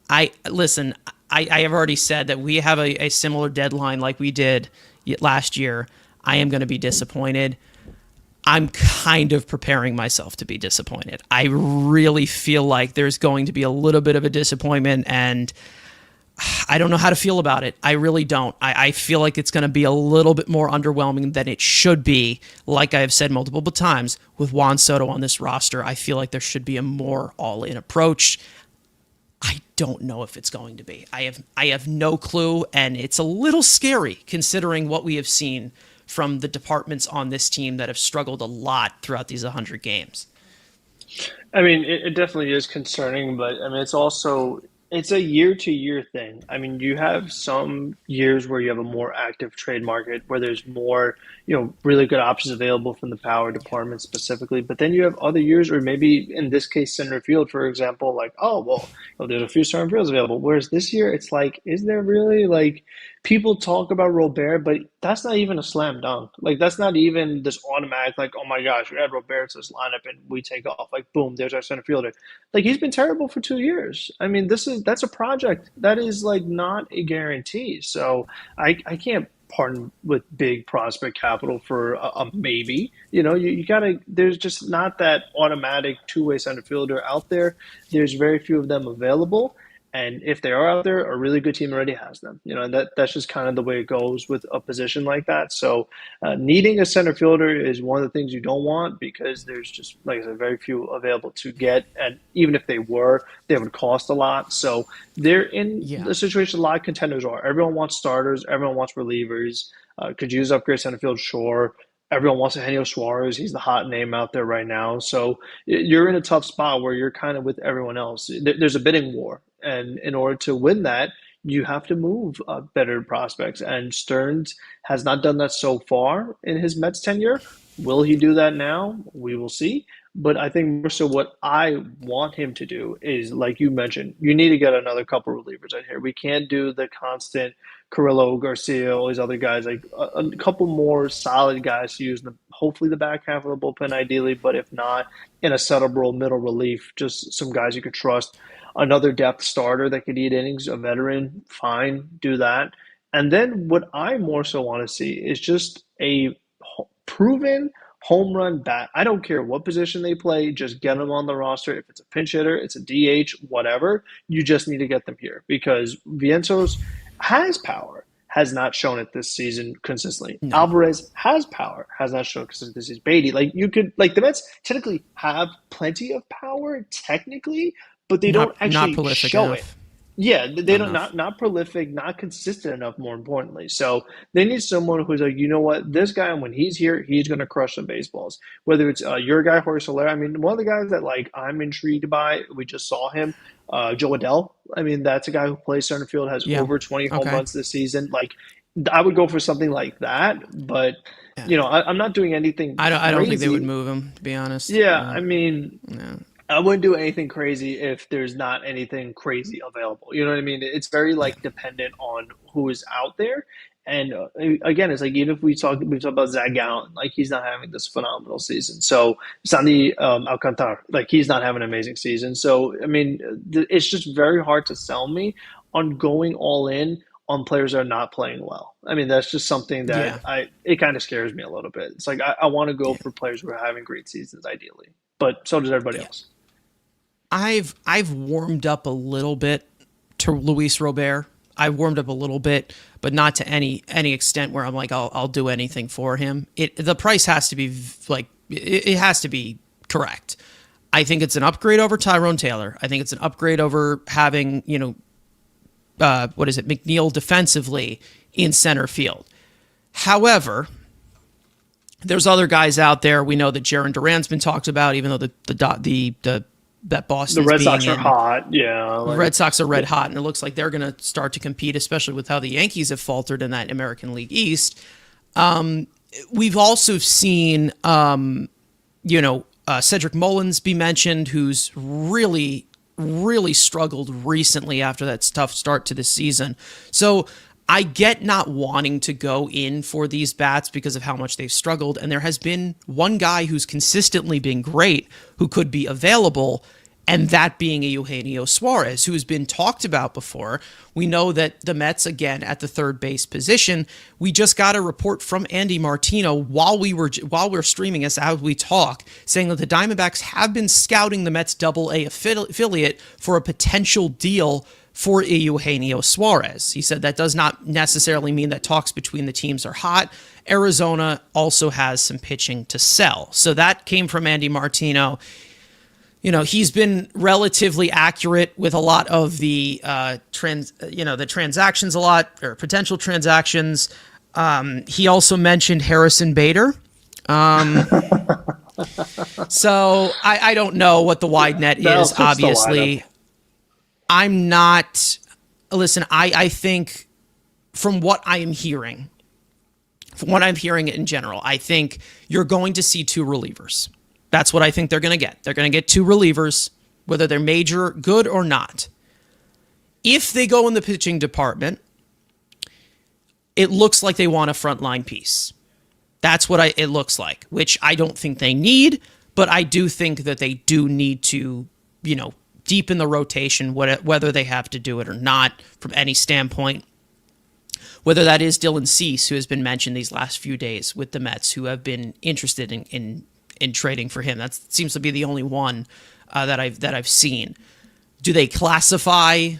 Speaker 1: I have already said that we have a similar deadline like we did last year. I am going to be disappointed. I'm kind of preparing myself to be disappointed. I really feel like there's going to be a little bit of a disappointment, and I don't know how to feel about it. I really don't. I feel like it's going to be a little bit more underwhelming than it should be. Like I have said multiple times, with Juan Soto on this roster, I feel like there should be a more all-in approach. I don't know if it's going to be. I have no clue, and it's a little scary considering what we have seen from the departments on this team that have struggled a lot throughout these 100 games.
Speaker 2: I mean, it definitely is concerning, but I mean, it's a year to year thing. I mean, you have some years where you have a more active trade market where there's more, really good options available from the power department specifically. But then you have other years where maybe in this case, center field, for example, like, oh, well, there's a few center fields available. Whereas this year, it's like, is there really? Like, people talk about Robert, but that's not even a slam dunk. Like that's not even this automatic, like, oh my gosh, we add Robert to this lineup and we take off. Like boom, there's our center fielder. Like he's been terrible for 2 years. I mean, that's a project. That is like not a guarantee. So I can't pardon with big prospect capital for a maybe. You gotta there's just not that automatic two-way center fielder out there. There's very few of them available. And if they are out there, a really good team already has them. And that's just kind of the way it goes with a position like that. So needing a center fielder is one of the things you don't want because there's just, like I said, very few available to get. And even if they were, they would cost a lot. So they're in
Speaker 1: Yeah.
Speaker 2: the situation a lot of contenders are. Everyone wants starters. Everyone wants relievers. Could use upgrade center field, sure. Everyone wants Eugenio Suarez. He's the hot name out there right now. So you're in a tough spot where you're kind of with everyone else. There's a bidding war. And in order to win that, you have to move better prospects. And Stearns has not done that so far in his Mets tenure. Will he do that now? We will see. But I think more so what I want him to do is, like you mentioned, you need to get another couple relievers out here. We can't do the constant Carrillo, Garcia, all these other guys. Like a couple more solid guys to use in hopefully the back half of the bullpen, ideally. But if not, in a setup role, middle relief, just some guys you could trust. Another depth starter that could eat innings, a veteran, fine, do that. And then what I more so want to see is just a proven home run bat. I don't care what position they play, just get them on the roster. If it's a pinch hitter, it's a DH, whatever, you just need to get them here because Vientos has power, has not shown it this season consistently.
Speaker 1: No.
Speaker 2: Alvarez has power, has not shown it consistently this season. Beatty, like the Mets technically have plenty of power, technically, but they don't
Speaker 1: Not
Speaker 2: actually
Speaker 1: prolific
Speaker 2: show it.
Speaker 1: enough.
Speaker 2: Yeah, they
Speaker 1: Not
Speaker 2: don't
Speaker 1: enough.
Speaker 2: not prolific, not consistent enough. More importantly, so they need someone who's like, you know what, this guy when he's here, he's going to crush some baseballs. Whether it's your guy Jorge Soler, I mean, one of the guys that like I'm intrigued by, we just saw him, Joe Adell. I mean, that's a guy who plays center field, has
Speaker 1: Yeah.
Speaker 2: over 20 home
Speaker 1: Okay.
Speaker 2: runs this season. Like, I would go for something like that, but
Speaker 1: Yeah.
Speaker 2: I'm not doing anything
Speaker 1: I don't think they would
Speaker 2: crazy.
Speaker 1: move him, to be honest.
Speaker 2: Yeah, I mean,
Speaker 1: No.
Speaker 2: I wouldn't do anything crazy if there's not anything crazy available. You know what I mean? It's very
Speaker 1: Yeah.
Speaker 2: like dependent on who is out there. And again, it's like even if we talk about Zach Gallen, like he's not having this phenomenal season. So Sandy Alcantara, like he's not having an amazing season. So I mean, it's just very hard to sell me on going all in on players that are not playing well. I mean, that's just something
Speaker 1: Yeah.
Speaker 2: that it kind of scares me a little bit. It's like I want to go
Speaker 1: Yeah.
Speaker 2: for players who are having great seasons, ideally, but so does everybody
Speaker 1: Yeah.
Speaker 2: else.
Speaker 1: I've warmed up a little bit to Luis Robert. I've warmed up a little bit, but not to any extent where I'm like I'll do anything for him. The price has to be like it has to be correct. I think it's an upgrade over Tyrone Taylor. I think it's an upgrade over having what is it, McNeil defensively in center field. However, there's other guys out there. We know that Jaron Duran's been talked about, even though the that Boston
Speaker 2: The Red
Speaker 1: is
Speaker 2: Sox
Speaker 1: being
Speaker 2: are
Speaker 1: in.
Speaker 2: hot. Yeah.
Speaker 1: The Red Sox are red hot, and it looks like they're going to start to compete, especially with how the Yankees have faltered in that American League East. We've also seen, Cedric Mullins be mentioned, who's really struggled recently after that tough start to the season. So I get not wanting to go in for these bats because of how much they've struggled. And there has been one guy who's consistently been great who could be available, and that being a Eugenio Suarez, who has been talked about before. We know that the Mets, again, at the third base position, we just got a report from Andy Martino while we're streaming as we talk, saying that the Diamondbacks have been scouting the Mets Double-A affiliate for a potential deal for Eugenio Suarez. He said that does not necessarily mean that talks between the teams are hot. Arizona also has some pitching to sell. So that came from Andy Martino. He's been relatively accurate with a lot of the the transactions, a lot, or potential transactions. He also mentioned Harrison Bader. So I don't know what the wide net
Speaker 2: That'll
Speaker 1: is,
Speaker 2: fix the
Speaker 1: obviously. I'm not. Listen, I think from what I am hearing, in general, I think you're going to see two relievers. That's what I think they're going to get. They're going to get two relievers, whether they're major, good or not. If they go in the pitching department, it looks like they want a frontline piece. That's what it looks like, which I don't think they need, but I do think that they do need to, deepen the rotation, whether they have to do it or not from any standpoint. Whether that is Dylan Cease, who has been mentioned these last few days with the Mets, who have been interested in trading for him. That seems to be the only one that I've seen. Do they classify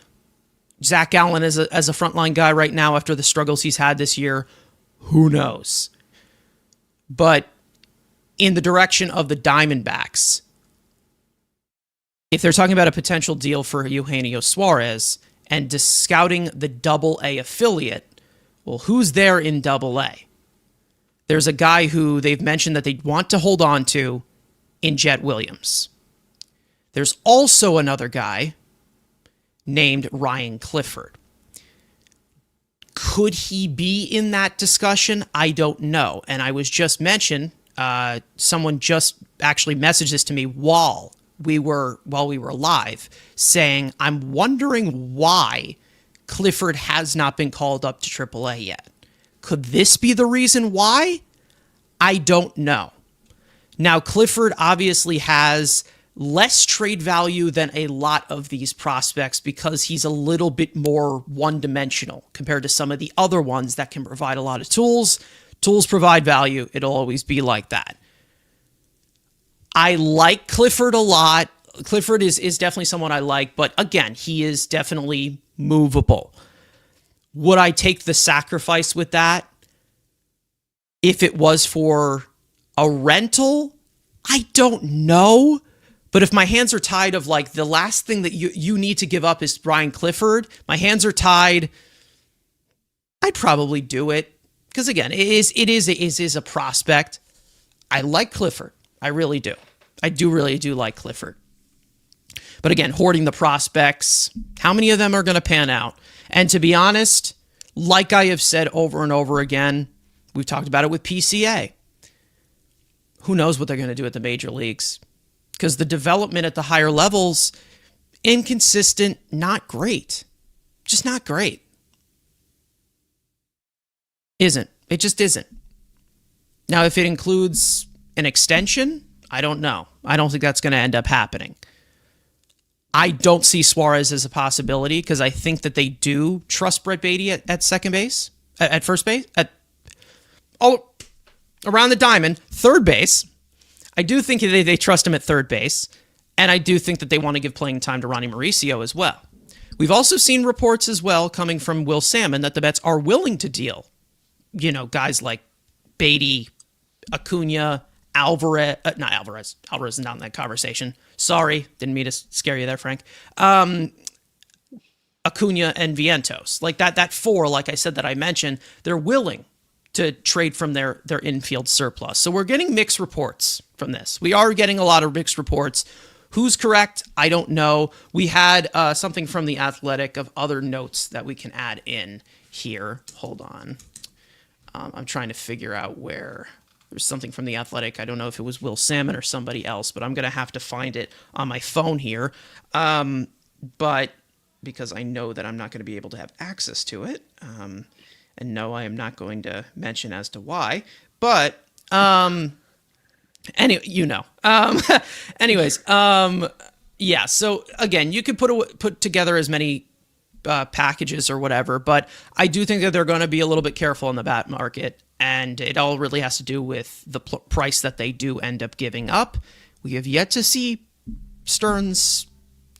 Speaker 1: Zach Gallen as a frontline guy right now after the struggles he's had this year? Who knows? But in the direction of the Diamondbacks, if they're talking about a potential deal for Eugenio Suarez and scouting the Double-A affiliate, well, who's there in Double-A? There's a guy who they've mentioned that they want to hold on to in Jet Williams. There's also another guy named Ryan Clifford. Could he be in that discussion? I don't know. And I was just mentioned, someone just actually messaged this to me while we were live, saying, I'm wondering why Clifford has not been called up to AAA yet. Could this be the reason why? I don't know. Now, Clifford obviously has less trade value than a lot of these prospects because he's a little bit more one-dimensional compared to some of the other ones that can provide a lot of tools. Tools provide value. It'll always be like that. I like Clifford a lot. Clifford is definitely someone I like, but again, he is definitely movable. Would I take the sacrifice with that if it was for a rental? I don't know. But if my hands are tied of like the last thing that you need to give up is Brian Clifford, my hands are tied, I'd probably do it. Because again, it is a prospect. I like Clifford. I really do. I really do like Clifford. But again, hoarding the prospects, how many of them are going to pan out? And to be honest, like I have said over and over again, we've talked about it with PCA. Who knows what they're going to do at the major leagues? Because the development at the higher levels, inconsistent, not great. Just not great. Isn't. It just isn't. Now, if it includes an extension, I don't know. I don't think that's going to end up happening. I don't see Suarez as a possibility because I think that they do trust Brett Baty at second base, at first base, around the diamond, third base. I do think they trust him at third base, and I do think that they want to give playing time to Ronnie Mauricio as well. We've also seen reports as well coming from Will Salmon that the Mets are willing to deal, guys like Baty, Acuna, Alvarez, not Alvarez. Alvarez is not in that conversation. Sorry, didn't mean to scare you there, Frank. Acuna and Vientos. Like that four, like I said, that I mentioned, they're willing to trade from their infield surplus. So we're getting mixed reports from this. We are getting a lot of mixed reports. Who's correct? I don't know. We had something from The Athletic of other notes that we can add in here. Hold on. I'm trying to figure out where there's something from The Athletic. I don't know if it was Will Salmon or somebody else, but I'm going to have to find it on my phone here. But because I know that I'm not going to be able to have access to it. And no, I am not going to mention as to why. But anyway, yeah. So again, you could put together as many packages or whatever, but I do think that they're going to be a little bit careful in the bat market, and it all really has to do with the price that they do end up giving up. We have yet to see Stearns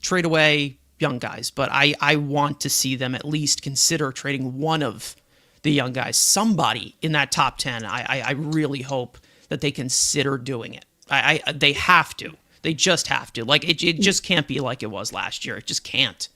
Speaker 1: trade away young guys, but I want to see them at least consider trading one of the young guys, somebody in that top 10. I really hope that they consider doing it. They have to. They just have to. Like it just can't be like it was last year. It just can't.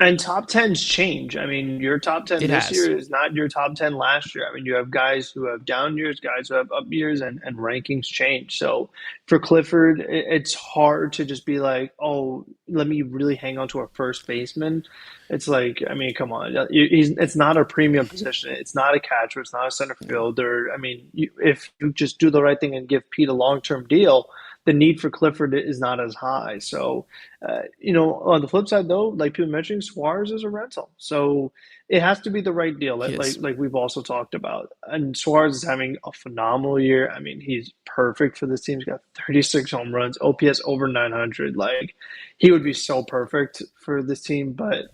Speaker 2: And top tens change. I mean, your top 10 this year is not your top 10 last year. I mean, you have guys who have down years, guys who have up years, and rankings change. So for Clifford, it's hard to just be like, oh, let me really hang on to a first baseman. It's like, I mean, come on. It's not a premium position. It's not a catcher. It's not a center fielder. I mean, if you just do the right thing and give Pete a long-term deal, the need for Clifford is not as high. So, on the flip side, though, like people mentioning, Suarez is a rental. So it has to be the right deal,
Speaker 1: He is.
Speaker 2: like we've also talked about. And Suarez is having a phenomenal year. I mean, he's perfect for this team. He's got 36 home runs, OPS over 900. Like, he would be so perfect for this team. But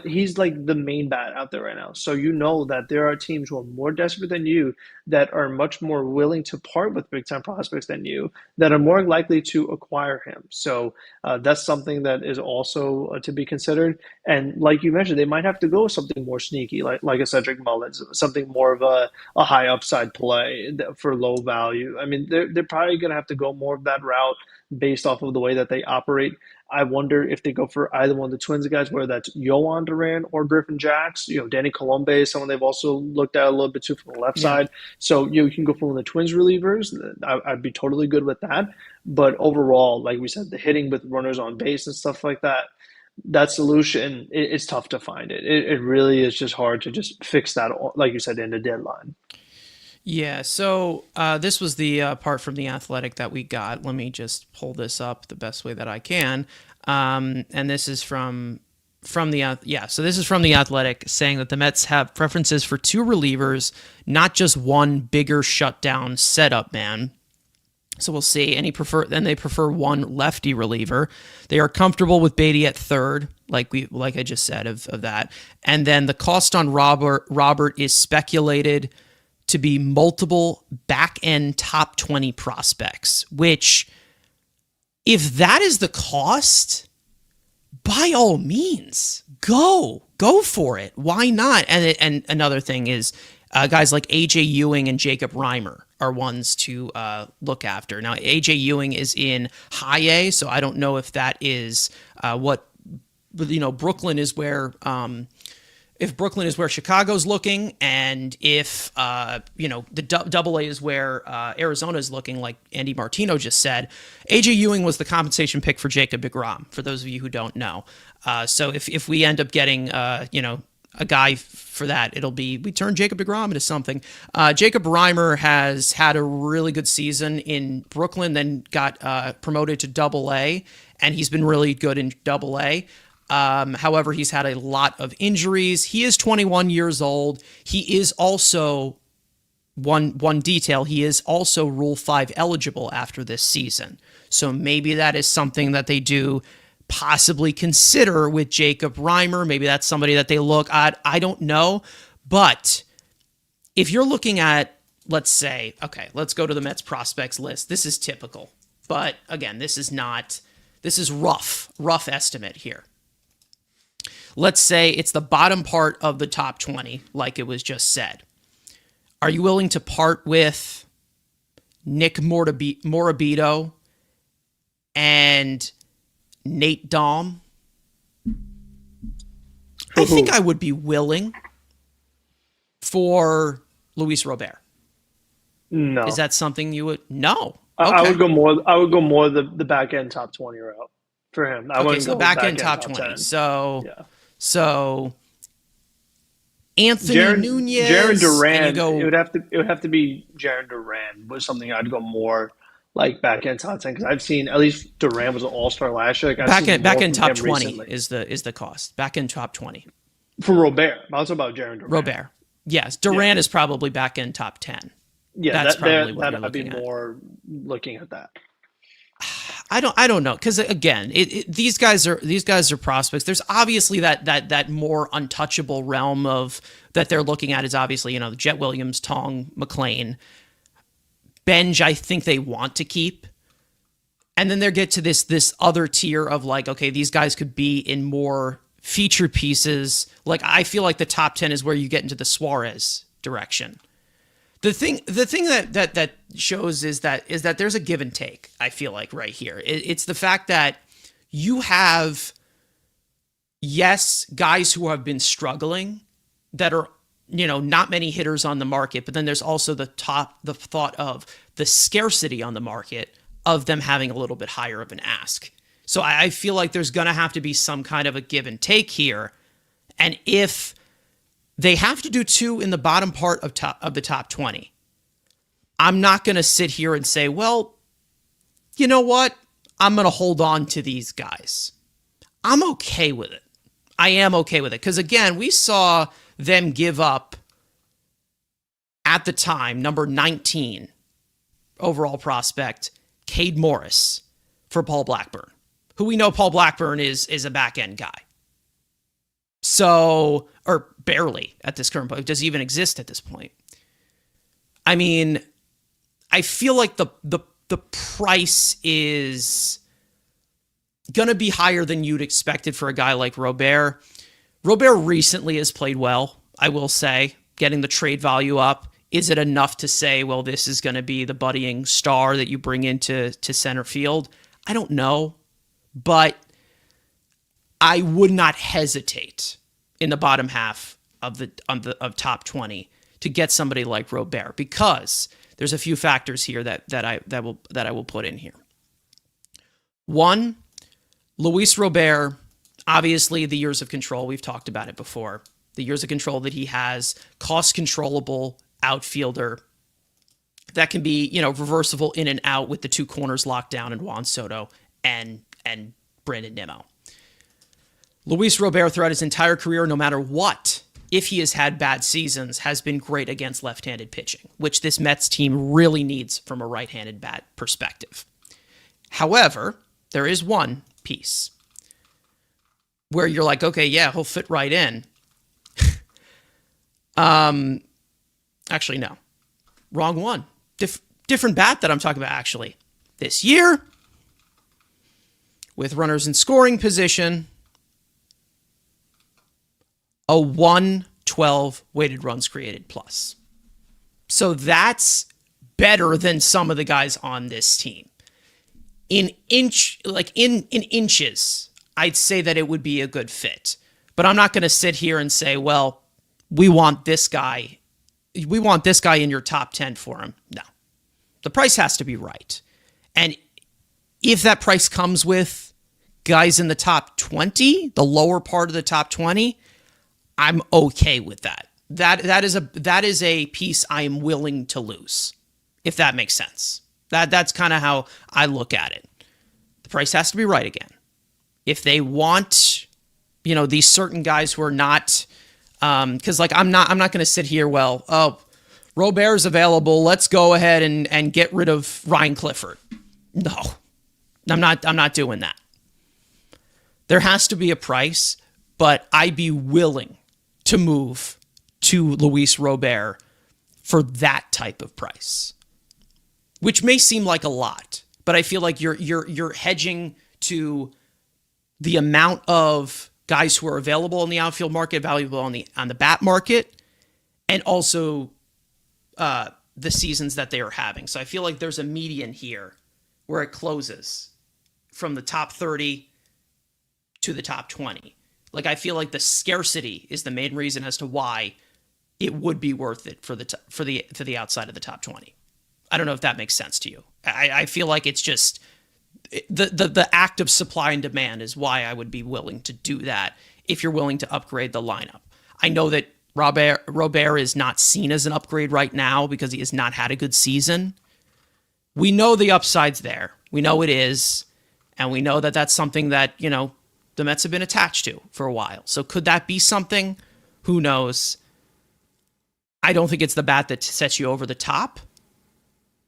Speaker 2: he's like the main bat out there right now. So you know that there are teams who are more desperate than you, that are much more willing to part with big time prospects than you, that are more likely to acquire him. So that's something that is also to be considered. And like you mentioned, they might have to go with something more sneaky, like a Cedric Mullins, something more of a high upside play for low value. I mean, they're probably going to have to go more of that route based off of the way that they operate. I wonder if they go for either one of the Twins guys, whether that's Yohan Duran or Griffin Jacks. Danny Colombe is someone they've also looked at a little bit too from the left
Speaker 1: Yeah.
Speaker 2: side. So you can go for one of the Twins relievers. I'd be totally good with that. But overall, like we said, the hitting with runners on base and stuff like that solution, it's tough to find it. It really is just hard to just fix that, like you said, in the deadline.
Speaker 1: Yeah, so this was the part from The Athletic that we got. Let me just pull this up the best way that I can. And this is from so this is from The Athletic, saying that the Mets have preferences for two relievers, not just one bigger shutdown setup man. So we'll see. And they prefer one lefty reliever. They are comfortable with Baty at third, like I just said of that. And then the cost on Robert is speculated to be multiple back-end top 20 prospects, which, if that is the cost, by all means, go for it. Why not? And another thing is guys like AJ Ewing and Jacob Reimer are ones to look after. Now, AJ Ewing is in high A, so I don't know if that is Brooklyn is where if Brooklyn is where Chicago's looking, and if the Double A is where Arizona is looking, like Andy Martino just said. AJ Ewing was the compensation pick for Jacob deGrom, for those of you who don't know. So if we end up getting a guy for that, it'll be we turn Jacob deGrom into something. Jacob Reimer has had a really good season in Brooklyn, then got promoted to Double A, and he's been really good in Double A. However, he's had a lot of injuries. He is 21 years old. He is also one detail. He is also Rule 5 eligible after this season. So maybe that is something that they do possibly consider with Jacob Reimer. Maybe that's somebody that they look at. I don't know. But if you're looking at, let's say, okay, let's go to the Mets prospects list. This is typical. But again, this is rough estimate here. Let's say it's the bottom part of the top 20, like it was just said. Are you willing to part with Nick Morabito and Nate Dahm? I think I would be willing for Luis Robert.
Speaker 2: No.
Speaker 1: Is that something you would? No.
Speaker 2: Okay.
Speaker 1: Okay.
Speaker 2: I would go more the back end top 20 route for him. I
Speaker 1: Okay, so the back end top 20.
Speaker 2: 10.
Speaker 1: So
Speaker 2: Yeah.
Speaker 1: So Anthony Nunez,
Speaker 2: Jaron Duran.
Speaker 1: it
Speaker 2: would have to be Jaron Duran was something I'd go more like back end top 10, because I've seen at least Duran was an all-star last year. Like,
Speaker 1: back end top 20
Speaker 2: recently.
Speaker 1: is the cost. Back end top 20
Speaker 2: for Robert. I'm also about Jaron Duran.
Speaker 1: Robert. Yes, Duran is probably back end top 10.
Speaker 2: Yeah,
Speaker 1: that's probably what you're
Speaker 2: I'd be
Speaker 1: looking at.
Speaker 2: more looking at that.
Speaker 1: I don't know, because again, these guys are prospects. There's obviously that more untouchable realm of that they're looking at is obviously Jet Williams, Tong, McLean, Benj. I think they want to keep, and then they get to this other tier of like, okay, these guys could be in more feature pieces. Like, I feel like the top 10 is where you get into the Suarez direction. The thing that shows is that there's a give and take, I feel like, right here. It's the fact that you have, yes, guys who have been struggling that are, not many hitters on the market, but then there's also the thought of the scarcity on the market of them having a little bit higher of an ask. So I feel like there's going to have to be some kind of a give and take here. And if they have to do two in the bottom part of the top 20, I'm not going to sit here and say, well, you know what? I'm going to hold on to these guys. I'm okay with it. I am okay with it. Because again, we saw them give up, at the time, number 19 overall prospect, Cade Morris, for Paul Blackburn, who we know Paul Blackburn is a back-end guy. So, or barely at this current point. Does he even exist at this point? I mean, I feel like the price is going to be higher than you'd expected for a guy like Robert. Robert recently has played well, I will say, getting the trade value up. Is it enough to say, well, this is going to be the budding star that you bring into center field? I don't know, but I would not hesitate in the bottom half of top 20 to get somebody like Robert, because there's a few factors here that I will put in here. One, Luis Robert, obviously the years of control, we've talked about it before. The years of control that he has, cost controllable outfielder that can be, reversible in and out with the two corners locked down in Juan Soto and Brandon Nimmo. Luis Robert, throughout his entire career, no matter what, if he has had bad seasons, has been great against left-handed pitching, which this Mets team really needs from a right-handed bat perspective. However, there is one piece where you're like, okay, yeah, he'll fit right in. Actually, no. Wrong one. Different bat that I'm talking about, actually. This year, with runners in scoring position, a 112 weighted runs created plus. So that's better than some of the guys on this team. In inches, I'd say that it would be a good fit. But I'm not going to sit here and say, well, we want this guy in your top 10 for him. No. The price has to be right. And if that price comes with guys in the top 20, the lower part of the top 20, I'm okay with that. That is a piece I am willing to lose, if that makes sense. That's kind of how I look at it. The price has to be right again. If they want, these certain guys who are not, because I'm not going to sit here. Well, Robert's available. Let's go ahead and get rid of Ryan Clifford. No, I'm not doing that. There has to be a price, but I'd be willing to move to Luis Robert for that type of price, which may seem like a lot, but I feel like you're hedging to the amount of guys who are available in the outfield market, valuable on the bat market, and also the seasons that they are having. So I feel like there's a median here where it closes from the top 30 to the top 20. Like, I feel like the scarcity is the main reason as to why it would be worth it for the outside of the top 20. I don't know if that makes sense to you. I feel like it's just the act of supply and demand is why I would be willing to do that if you're willing to upgrade the lineup. I know that Robert is not seen as an upgrade right now because he has not had a good season. We know the upside's there. We know it is. And we know that that's something that, the Mets have been attached to for a while. So could that be something? Who knows? I don't think it's the bat that sets you over the top,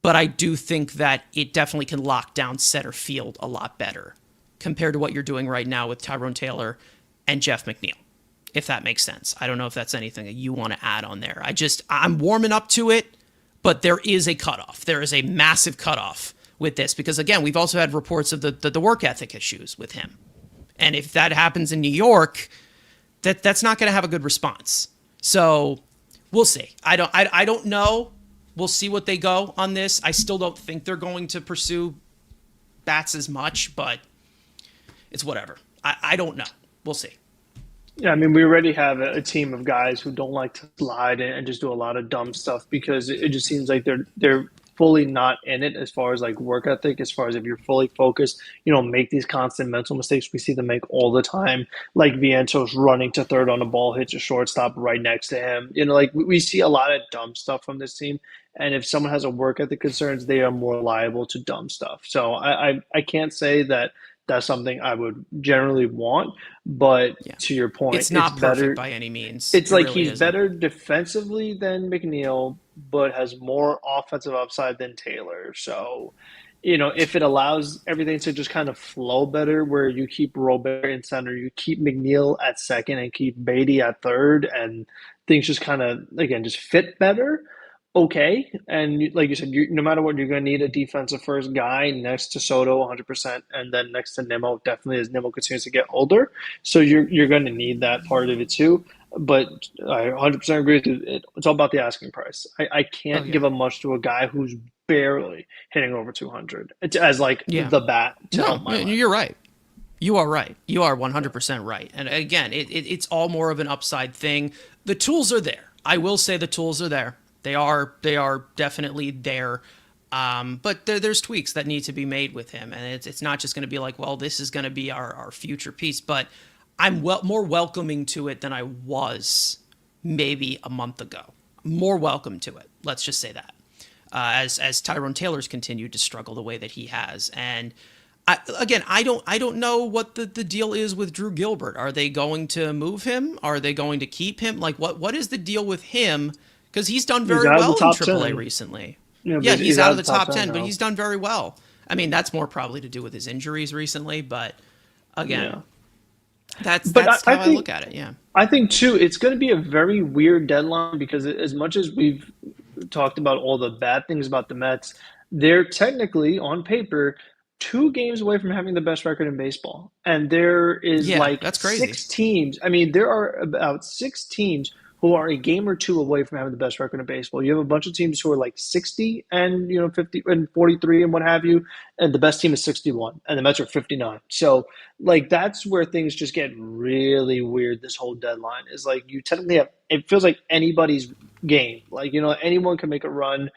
Speaker 1: but I do think that it definitely can lock down center field a lot better compared to what you're doing right now with Tyrone Taylor and Jeff McNeil, if that makes sense. I don't know if that's anything that you want to add on there. I'm warming up to it, but there is a cutoff. There is a massive cutoff with this because, again, we've also had reports of the work ethic issues with him. And if that happens in New York, that's not going to have a good response. So we'll see. I don't know. We'll see what they go on this. I still don't think they're going to pursue bats as much, but it's whatever. I don't know. We'll see.
Speaker 2: Yeah, I mean, we already have a team of guys who don't like to slide and just do a lot of dumb stuff because it just seems like they're fully not in it as far as like work ethic, as far as if you're fully focused, make these constant mental mistakes we see them make all the time. Like Vientos running to third on the ball, hits a shortstop right next to him. Like we see a lot of dumb stuff from this team. And if someone has a work ethic concerns, they are more liable to dumb stuff. So I can't say that that's something I would generally want. But
Speaker 1: Yeah.
Speaker 2: to your point,
Speaker 1: It's
Speaker 2: it's
Speaker 1: not perfect
Speaker 2: better.
Speaker 1: by any means.
Speaker 2: It's
Speaker 1: It
Speaker 2: like
Speaker 1: really
Speaker 2: he's
Speaker 1: isn't.
Speaker 2: better defensively than McNeil, but has more offensive upside than Taylor. So, if it allows everything to just kind of flow better, where you keep Robert in center, you keep McNeil at second, and keep Beatty at third, and things just kind of, again, just fit better. Okay. And like you said, no matter what, you're going to need a defensive first guy next to Soto 100%, and then next to Nimmo, definitely as Nimmo continues to get older. So you're going to need that part of it too. But I 100% agree with you. It's all about the asking price. I
Speaker 1: Oh
Speaker 2: can't
Speaker 1: yeah.
Speaker 2: give a much to a guy who's barely hitting over 200. It's as like
Speaker 1: Yeah.
Speaker 2: the bat to
Speaker 1: No,
Speaker 2: help my life.
Speaker 1: you're right. You are right. You are 100% right. And again, it's all more of an upside thing. The tools are there. I will say the tools are there. They are definitely there. But there's tweaks that need to be made with him, and it's not just going to be like, well, this is going to be our future piece. But I'm more welcoming to it than I was maybe a month ago. More welcome to it. Let's just say that. As Tyrone Taylor's continued to struggle the way that he has, and I don't know what the deal is with Drew Gilbert. Are they going to move him? Are they going to keep him? Like what is the deal with him? Because he's done
Speaker 2: He's
Speaker 1: very
Speaker 2: out of the
Speaker 1: well in
Speaker 2: top
Speaker 1: AAA
Speaker 2: 10.
Speaker 1: recently.
Speaker 2: Yeah,
Speaker 1: Yeah,
Speaker 2: but
Speaker 1: he's out of the
Speaker 2: top
Speaker 1: top 10, but
Speaker 2: now.
Speaker 1: he's done very well. I mean, that's more probably to do with his injuries recently, but again,
Speaker 2: Yeah.
Speaker 1: that's
Speaker 2: But
Speaker 1: how
Speaker 2: I
Speaker 1: I
Speaker 2: think
Speaker 1: look at it. Yeah.
Speaker 2: I think too, it's going to be a very weird deadline because as much as we've talked about all the bad things about the Mets, they're technically on paper 2 games away from having the best record in baseball. And there is
Speaker 1: Yeah,
Speaker 2: like
Speaker 1: that's crazy.
Speaker 2: 6 teams. I mean, there are about 6 teams who are a game or two away from having the best record in baseball. You have a bunch of teams who are like 60 and 50 and 43 and what have you, and the best team is 61 and the Mets are 59. So like that's where things just get really weird. This whole deadline is like you technically have, it feels like anybody's game. Like anyone can make a run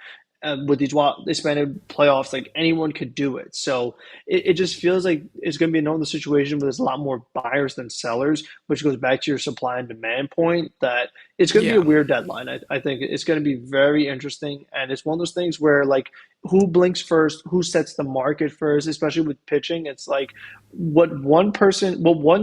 Speaker 2: with these wild expanded playoffs. Like anyone could do it. So it just feels like it's going to be another situation where there's a lot more buyers than sellers, which goes back to your supply and demand point. That it's going to be a
Speaker 1: Yeah.
Speaker 2: weird deadline. I think it's going to be very interesting, and it's one of those things where like who blinks first, who sets the market first, especially with pitching. It's like what one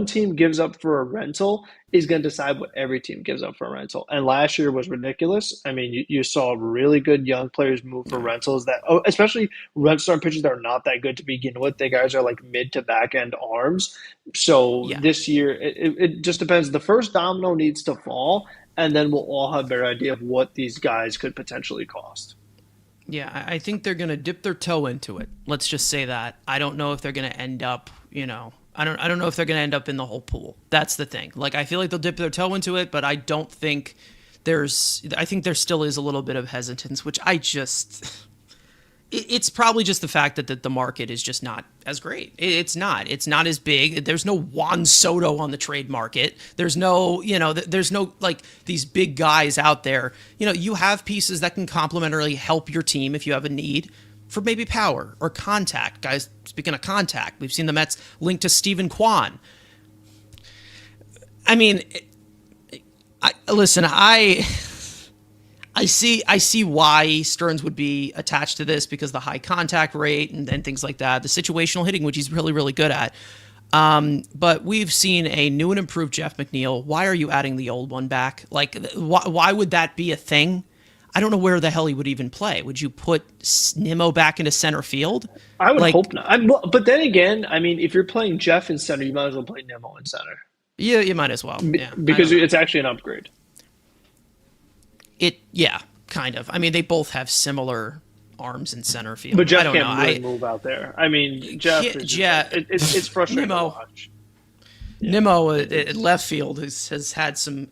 Speaker 2: team gives up for a rental is going to decide what every team gives up for a rental. And last year was ridiculous. I mean, you saw really good young players move for
Speaker 1: Yeah.
Speaker 2: rentals that, especially rent starting pitchers that are not that good to begin with. The guys are like mid to back end arms. So
Speaker 1: Yeah.
Speaker 2: this year, it just depends. The first domino needs to fall, and then we'll all have a better idea of what these guys could potentially cost.
Speaker 1: Yeah, I think they're gonna dip their toe into it. Let's just say that. I don't know if they're gonna end up, I don't know if they're gonna end up in the whole pool. That's the thing. Like I feel like they'll dip their toe into it, but I don't think I think there still is a little bit of hesitance, which it's probably just the fact that the market is just not as great. It's not. It's not as big. There's no Juan Soto on the trade market. There's no, there's no like these big guys out there. You have pieces that can complementarily help your team if you have a need for maybe power or contact. Guys, speaking of contact, we've seen the Mets linked to Stephen Kwan. I mean, listen, I see why Stearns would be attached to this because the high contact rate and things like that, the situational hitting, which he's really, really good at. But we've seen a new and improved Jeff McNeil. Why are you adding the old one back? Like, why would that be a thing? I don't know where the hell he would even play. Would you put Nimmo back into center field?
Speaker 2: I would
Speaker 1: Like,
Speaker 2: hope not. But then again, I mean, if you're playing Jeff in center, you might as well play Nemo in center
Speaker 1: yeah, you might as well. Yeah, I
Speaker 2: because
Speaker 1: don't know.
Speaker 2: it's actually an upgrade.
Speaker 1: Yeah, kind of. I mean, they both have similar arms in center field.
Speaker 2: But
Speaker 1: I
Speaker 2: Jeff
Speaker 1: don't know.
Speaker 2: can't really move out there. I mean, Jeff is just
Speaker 1: Yeah,
Speaker 2: it's frustrating to
Speaker 1: Nimmo.
Speaker 2: watch.
Speaker 1: Nimmo at left field has had some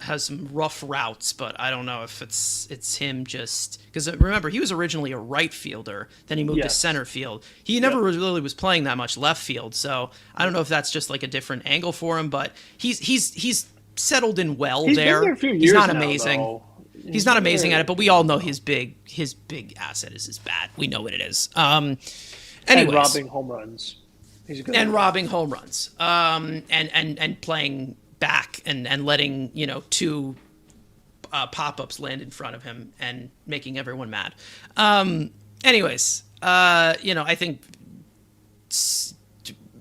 Speaker 1: rough routes, but I don't know if it's him just because remember he was originally a right fielder, then he moved to
Speaker 2: Yes.
Speaker 1: center field. He never
Speaker 2: Yep.
Speaker 1: really was playing that much left field, so I don't know if that's just like a different angle for him. But he's settled in well
Speaker 2: He's
Speaker 1: there.
Speaker 2: been there a few
Speaker 1: He's
Speaker 2: years
Speaker 1: not
Speaker 2: now,
Speaker 1: amazing.
Speaker 2: though.
Speaker 1: He's not amazing at it, but we all know his big asset is his bat. We know what it is.
Speaker 2: And
Speaker 1: Anyways,
Speaker 2: robbing home runs. He's good
Speaker 1: and
Speaker 2: at that.
Speaker 1: robbing home runs. And playing back and letting two pop-ups land in front of him and making everyone mad. Anyways, I think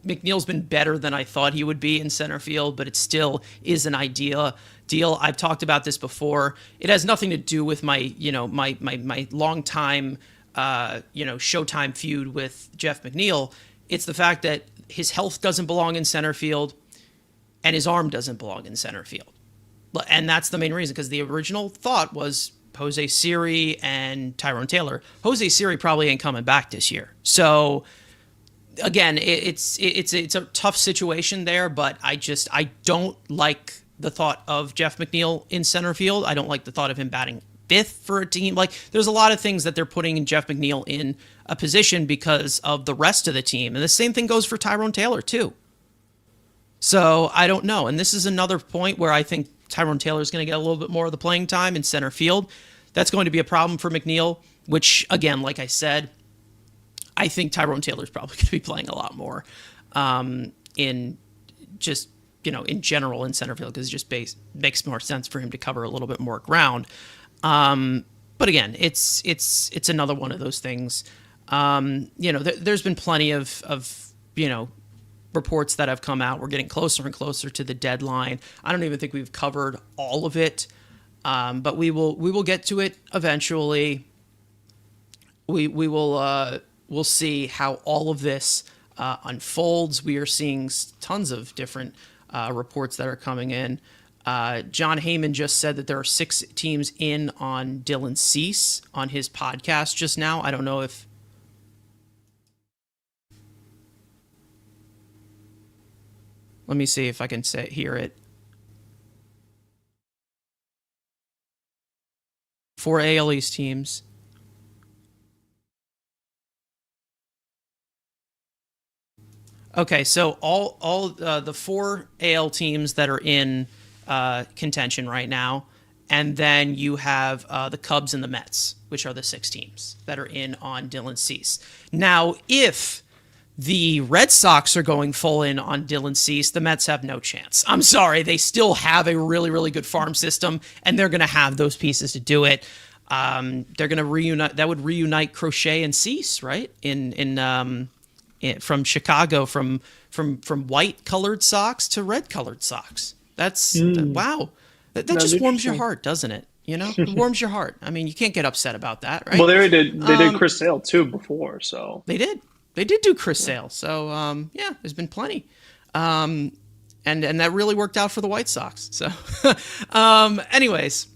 Speaker 1: McNeil's been better than I thought he would be in center field, but it still is an deal. I've talked about this before. It has nothing to do with my long time, Showtime feud with Jeff McNeil. It's the fact that his health doesn't belong in center field and his arm doesn't belong in center field. And that's the main reason, because the original thought was Jose Siri and Tyrone Taylor. Jose Siri probably ain't coming back this year. So again, it's a tough situation there, but I don't like the thought of Jeff McNeil in center field. I don't like the thought of him batting fifth for a team. Like, there's a lot of things that they're putting in Jeff McNeil in a position because of the rest of the team. And the same thing goes for Tyrone Taylor too. So I don't know. And this is another point where I think Tyrone Taylor is going to get a little bit more of the playing time in center field. That's going to be a problem for McNeil, which, again, like I said, I think Tyrone Taylor is probably going to be playing a lot more in just, in general in center field, because it just makes more sense for him to cover a little bit more ground. But again, it's another one of those things. There's been plenty of reports that have come out. We're getting closer and closer to the deadline. I don't even think we've covered all of it, but we will get to it eventually. We'll see how all of this unfolds. We are seeing tons of different reports that are coming in. John Heyman just said that there are 6 teams in on Dylan Cease on his podcast just now. I don't know if let me see if I can hear it. 4 AL East teams. Okay, so all the 4 AL teams that are in contention right now, and then you have the Cubs and the Mets, which are the 6 teams that are in on Dylan Cease. Now, if the Red Sox are going full in on Dylan Cease, the Mets have no chance. I'm sorry, they still have a really, really good farm system, and they're going to have those pieces to do it. They're going to reunite. That would reunite Crochet and Cease, right? From Chicago, from white colored socks to red colored socks. That's wow. That just warms your heart, doesn't it? It warms your heart. I mean, you can't get upset about that, right?
Speaker 2: Well, they did Chris Sale too before, so
Speaker 1: they did do Chris Sale. So yeah, there's been plenty, and that really worked out for the White Sox. So, anyways,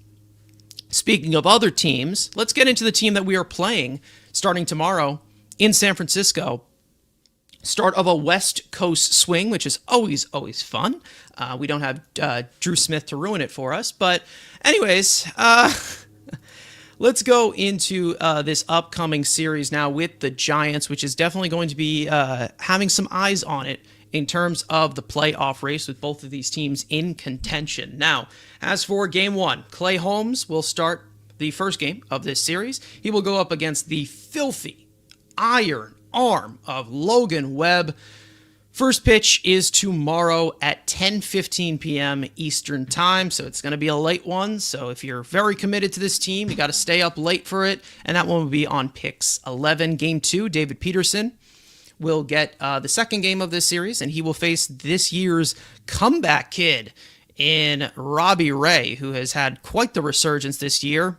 Speaker 1: speaking of other teams, let's get into the team that we are playing starting tomorrow in San Francisco. Start of a West Coast swing, which is always fun. We don't have Drew Smith to ruin it for us. But anyways, let's go into this upcoming series now with the Giants, which is definitely going to be having some eyes on it in terms of the playoff race with both of these teams in contention. Now, as for Game 1, Clay Holmes will start the first game of this series. He will go up against the filthy iron arm of Logan Webb. First pitch is tomorrow at 10:15 p.m. Eastern time, so it's going to be a late one. So if you're very committed to this team, you got to stay up late for it, and that one will be on Picks 11. Game 2, David Peterson will get the second game of this series, and he will face this year's comeback kid in Robbie Ray, who has had quite the resurgence this year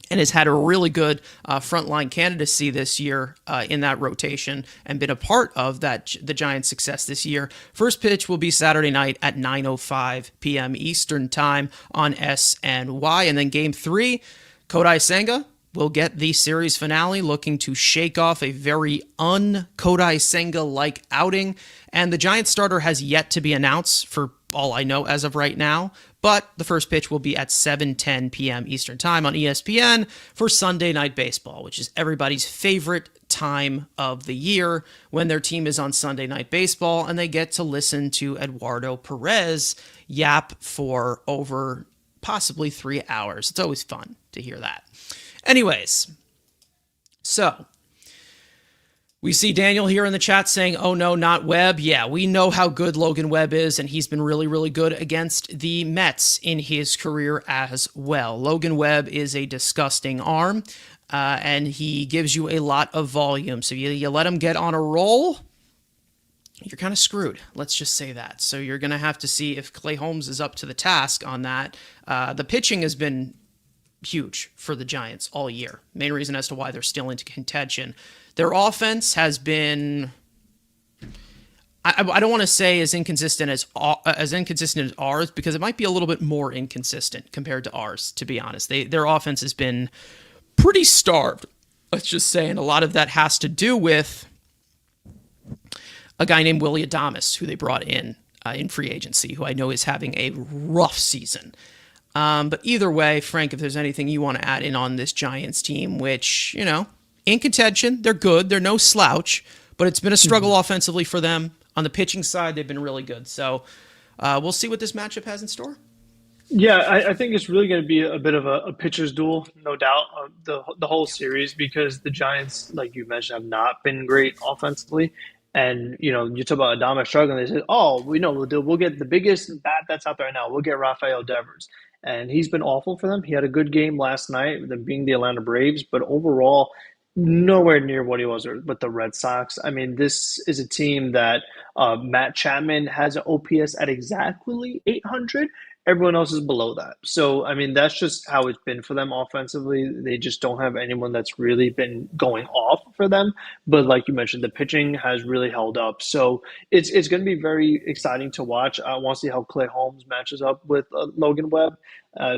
Speaker 1: and has had a really good frontline candidacy this year in that rotation and been a part of the Giants' success this year. First pitch will be Saturday night at 9:05 p.m. Eastern time on SNY. And then Game 3, Kodai Senga will get the series finale, looking to shake off a very un-Kodai Senga-like outing. And the Giants starter has yet to be announced for all I know as of right now. But the first pitch will be at 7:10 p.m. Eastern time on ESPN for Sunday Night Baseball, which is everybody's favorite time of the year when their team is on Sunday Night Baseball and they get to listen to Eduardo Perez yap for over possibly 3 hours. It's always fun to hear that. Anyways, so we see Daniel here in the chat saying, oh no, not Webb. Yeah, we know how good Logan Webb is, and he's been really, really good against the Mets in his career as well. Logan Webb is a disgusting arm, and he gives you a lot of volume. So you let him get on a roll, you're kind of screwed. Let's just say that. So you're going to have to see if Clay Holmes is up to the task on that. The pitching has been huge for the Giants all year. Main reason as to why they're still into contention. Their offense has been, I don't want to say as inconsistent as ours, because it might be a little bit more inconsistent compared to ours, to be honest. Their offense has been pretty starved, let's just say, and a lot of that has to do with a guy named Willy Adames, who they brought in free agency, who I know is having a rough season. But either way, Frank, if there's anything you want to add in on this Giants team, which, in contention, they're good. They're no slouch, but it's been a struggle offensively for them. On the pitching side, they've been really good. So we'll see what this matchup has in store.
Speaker 2: Yeah, I think it's really going to be a bit of a pitcher's duel, no doubt, the whole series, because the Giants, like you mentioned, have not been great offensively. And, you talk about Adames struggling. They said, oh, we know we'll get the biggest bat that's out there now. We'll get Rafael Devers. And he's been awful for them. He had a good game last night, them being the Atlanta Braves, but overall, nowhere near what he was with the Red Sox. I mean, this is a team that Matt Chapman has an OPS at exactly 800. Everyone else is below that. So, I mean, that's just how it's been for them offensively. They just don't have anyone that's really been going off for them. But like you mentioned, the pitching has really held up. So it's going to be very exciting to watch. I want to see how Clay Holmes matches up with Logan Webb.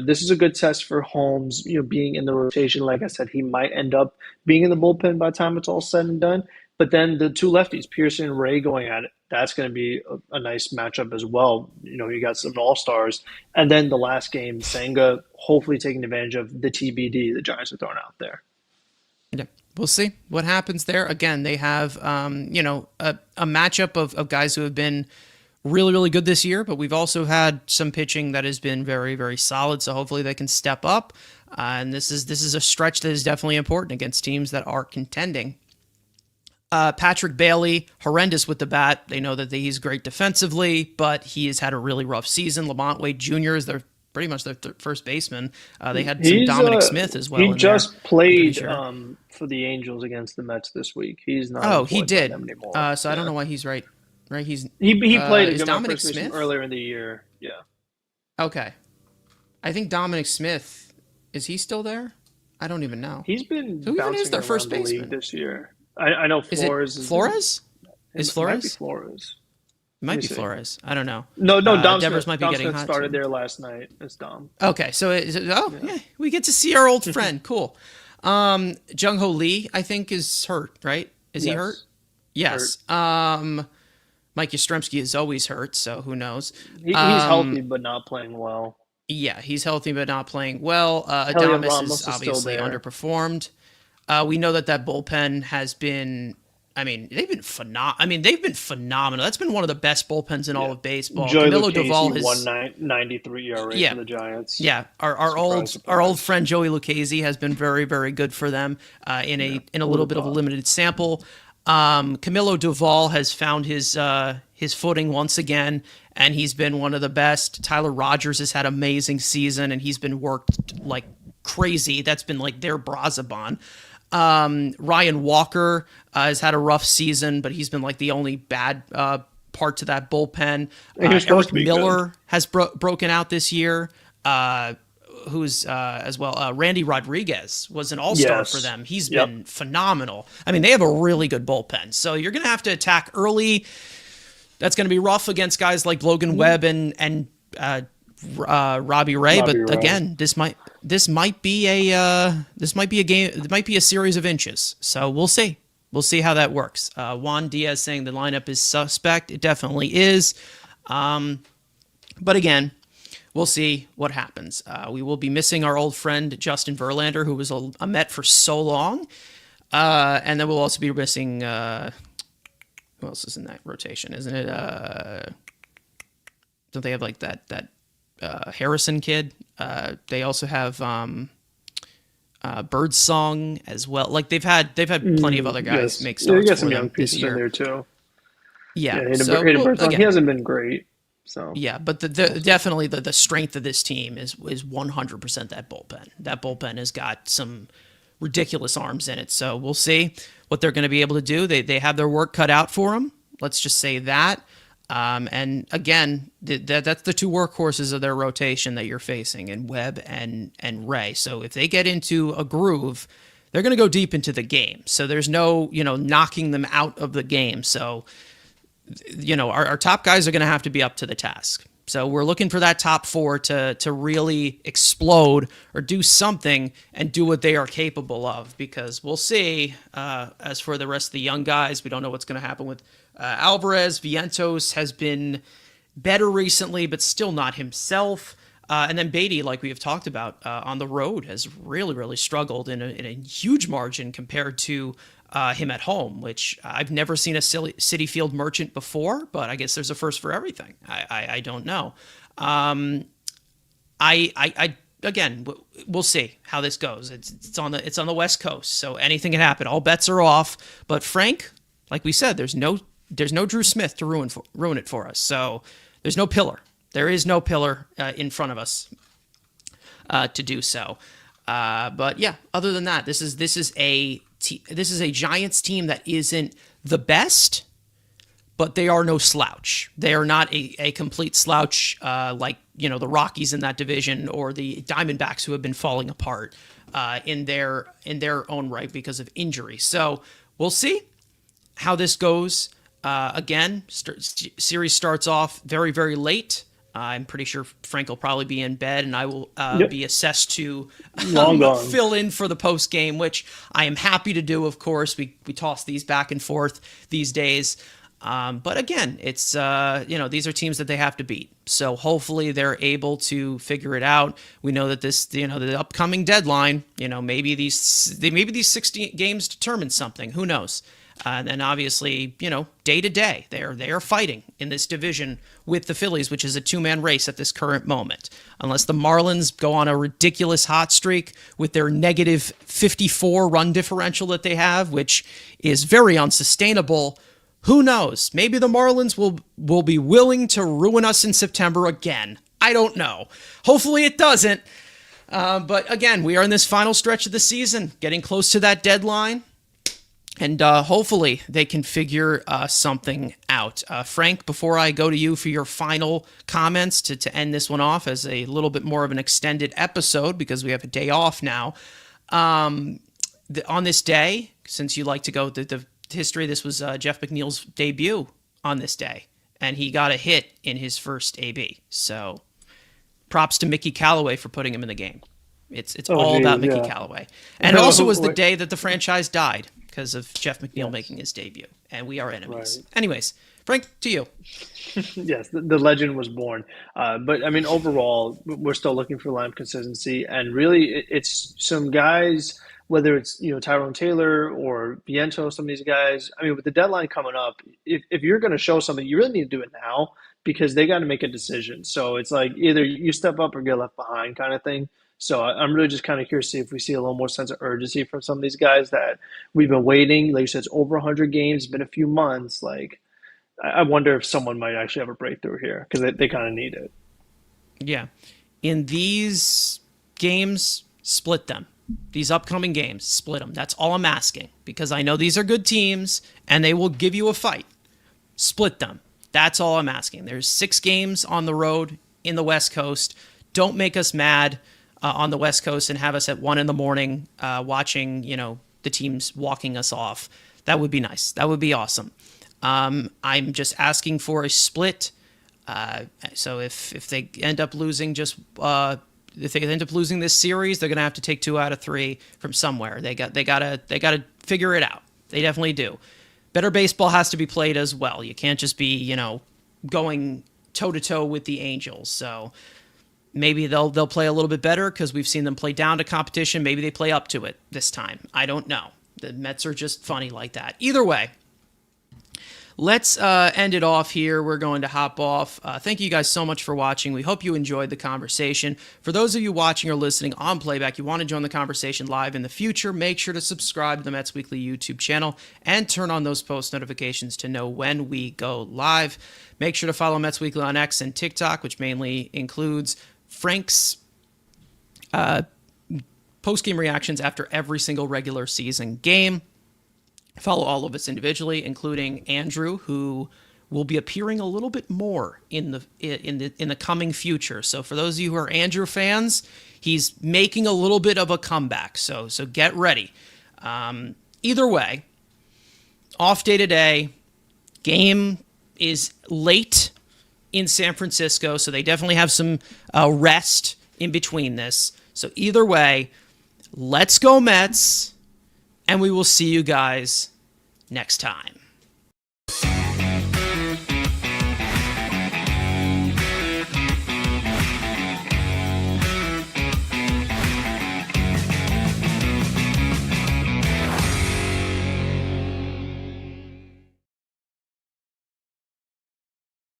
Speaker 2: This is a good test for Holmes, being in the rotation. Like I said, he might end up being in the bullpen by the time it's all said and done. But then the two lefties, Pearson and Ray, going at it, that's going to be a nice matchup as well. You got some all-stars. And then the last game, Senga hopefully taking advantage of the TBD the Giants are throwing out there.
Speaker 1: Yeah, we'll see what happens there. Again, they have, a matchup of guys who have been really, really good this year, but we've also had some pitching that has been very, very solid. So hopefully they can step up. And this is a stretch that is definitely important against teams that are contending. Patrick Bailey, horrendous with the bat. They know that he's great defensively, but he has had a really rough season. Lamont Wade Jr. is pretty much their first baseman. They had some Dominic Smith as well.
Speaker 2: He just played for the Angels against the Mets this week. He's not.
Speaker 1: Oh, he did. So I don't know why he's right. Right,
Speaker 2: he played against
Speaker 1: Dominic Smith
Speaker 2: earlier in the year. Yeah.
Speaker 1: Okay, I think Dominic Smith, is he still there? I don't even know.
Speaker 2: He's been
Speaker 1: who even is their first baseman
Speaker 2: this year? I know Flores.
Speaker 1: Is it Flores? Is Flores?
Speaker 2: It might be Flores.
Speaker 1: It might be Flores. I don't know.
Speaker 2: No, Dom
Speaker 1: Devers
Speaker 2: Smith,
Speaker 1: might be
Speaker 2: Dom
Speaker 1: getting
Speaker 2: Smith
Speaker 1: hot
Speaker 2: started
Speaker 1: too.
Speaker 2: there last night. It's Dom.
Speaker 1: Okay, so yeah, we get to see our old friend. Cool. Jung Ho Lee, I think, is hurt, right? Is he hurt? Yes. Hurt. Mike Yastrzemski is always hurt, so who knows?
Speaker 2: He's healthy but not playing well.
Speaker 1: Yeah, he's healthy but not playing well. Adames is obviously underperformed. We know that bullpen has been. I mean, they've been phenomenal. That's been one of the best bullpens in all of baseball.
Speaker 2: Joey Lucchesi has 1.93 ERA for the Giants.
Speaker 1: Yeah, our old friend Joey Lucchesi has been very, very good for them in a little bit of a limited sample. Camilo Doval has found his footing once again, and he's been one of the best. Tyler Rogers has had an amazing season, and he's been worked like crazy. That's been like their Brazaban. Ryan Walker has had a rough season, but he's been like the only bad part to that bullpen. Eric Miller has broken out this year. Who's as well. Randy Rodriguez was an all-star for them. He's been phenomenal. I mean, they have a really good bullpen. So you're going to have to attack early. That's going to be rough against guys like Logan Webb and Robbie Ray. Again, this might be a game. It might be a series of inches. So we'll see. We'll see how that works. Juan Diaz saying the lineup is suspect. It definitely is. But again, we'll see what happens. We will be missing our old friend Justin Verlander, who was a Met for so long. And then we'll also be missing who else is in that rotation? Isn't it don't they have like that Harrison kid. They also have Birdsong as well. Like they've had plenty of other guys
Speaker 2: Yes,
Speaker 1: make
Speaker 2: yeah, you
Speaker 1: starts
Speaker 2: got
Speaker 1: for
Speaker 2: some young
Speaker 1: them this
Speaker 2: pieces in
Speaker 1: year.
Speaker 2: there too.
Speaker 1: Yeah.
Speaker 2: Yeah,
Speaker 1: So
Speaker 2: Hayden
Speaker 1: well,
Speaker 2: Birdsong, he
Speaker 1: again,
Speaker 2: hasn't been great, so
Speaker 1: yeah, but
Speaker 2: we'll see.
Speaker 1: definitely the strength of this team is 100% that bullpen. That bullpen has got some ridiculous arms in it. So we'll see what they're going to be able to do. They have their work cut out for them. Let's just say that. And again, that's the two workhorses of their rotation that you're facing, in Webb and Ray. So if they get into a groove, they're going to go deep into the game. So there's no knocking them out of the game. So our top guys are going to have to be up to the task. So we're looking for that top four to really explode or do something and do what they are capable of, because we'll see. As for the rest of the young guys, we don't know what's going to happen with Alvarez. Vientos has been better recently, but still not himself. And then Baty, like we have talked about, on the road has really, really struggled in a huge margin compared to him at home, which I've never seen a City Field merchant before, but I guess there's a first for everything. I don't know. I again, we'll see how this goes. It's on the West Coast, so anything can happen. All bets are off. But Frank, like we said, there's no Drew Smith to ruin it for us. So there's no pillar. There is no pillar in front of us to do so. But yeah, other than that, this is a Giants team that isn't the best, but they are no slouch. They are not a complete slouch like the Rockies in that division, or the Diamondbacks, who have been falling apart in their own right because of injury. So we'll see how this goes. Again, series starts off very, very late. I'm pretty sure Frank will probably be in bed, and I will be assessed to
Speaker 2: Long gone.
Speaker 1: fill in for the post game, which I am happy to do. Of course, we toss these back and forth these days. But again, it's these are teams that they have to beat. So hopefully they're able to figure it out. We know that the upcoming deadline, maybe these 60 games determine something. Who knows? And obviously, day to day, they are fighting in this division with the Phillies, which is a two-man race at this current moment. Unless the Marlins go on a ridiculous hot streak with their negative 54 run differential that they have, which is very unsustainable. Who knows? Maybe the Marlins will be willing to ruin us in September again. I don't know. Hopefully it doesn't. But again, we are in this final stretch of the season, getting close to that deadline. And hopefully they can figure something out. Frank, before I go to you for your final comments to end this one off as a little bit more of an extended episode, because we have a day off now, on this day, since you like to go the history, this was Jeff McNeil's debut on this day, and he got a hit in his first AB. So props to Mickey Callaway for putting him in the game. It's all about Mickey Callaway. And it also was the day that the franchise died, because of Jeff McNeil making his debut, and we are enemies.
Speaker 2: Right.
Speaker 1: Anyways, Frank, to you.
Speaker 2: Yes, the legend was born. But I mean, overall, we're still looking for line consistency, and really, it's some guys, whether it's Tyrone Taylor or Viento, some of these guys. I mean, with the deadline coming up, if you're going to show something, you really need to do it now, because they got to make a decision. So it's like either you step up or get left behind, kind of thing. So I'm really just kind of curious to see if we see a little more sense of urgency from some of these guys that we've been waiting. Like you said, it's over 100 games, been a few months. Like, I wonder if someone might actually have a breakthrough here, because they kind of need it.
Speaker 1: Yeah. In these games, split them. These upcoming games, split them. That's all I'm asking, because I know these are good teams and they will give you a fight. Split them. That's all I'm asking. There's 6 games on the road in the West Coast. Don't make us mad on the West Coast and have us at 1 a.m. Watching, the teams walking us off. That would be nice. That would be awesome. I'm just asking for a split. So if they end up losing if they end up losing this series, they're gonna have to take 2 out of 3 from somewhere. They gotta figure it out. They definitely do. Better baseball has to be played as well. You can't just be going toe to toe with the Angels. So maybe they'll play a little bit better, because we've seen them play down to competition. Maybe they play up to it this time. I don't know. The Mets are just funny like that. Either way, let's end it off here. We're going to hop off. Thank you guys so much for watching. We hope you enjoyed the conversation. For those of you watching or listening on playback, you want to join the conversation live in the future, make sure to subscribe to the Mets Weekly YouTube channel and turn on those post notifications to know when we go live. Make sure to follow Mets Weekly on X and TikTok, which mainly includes Frank's post-game reactions after every single regular season game. Follow all of us individually, including Andrew, who will be appearing a little bit more in the coming future. So for those of you who are Andrew fans, he's making a little bit of a comeback. So get ready. Either way, off day today. Game is late in San Francisco, so they definitely have some rest in between this. So either way, let's go Mets, and we will see you guys next time.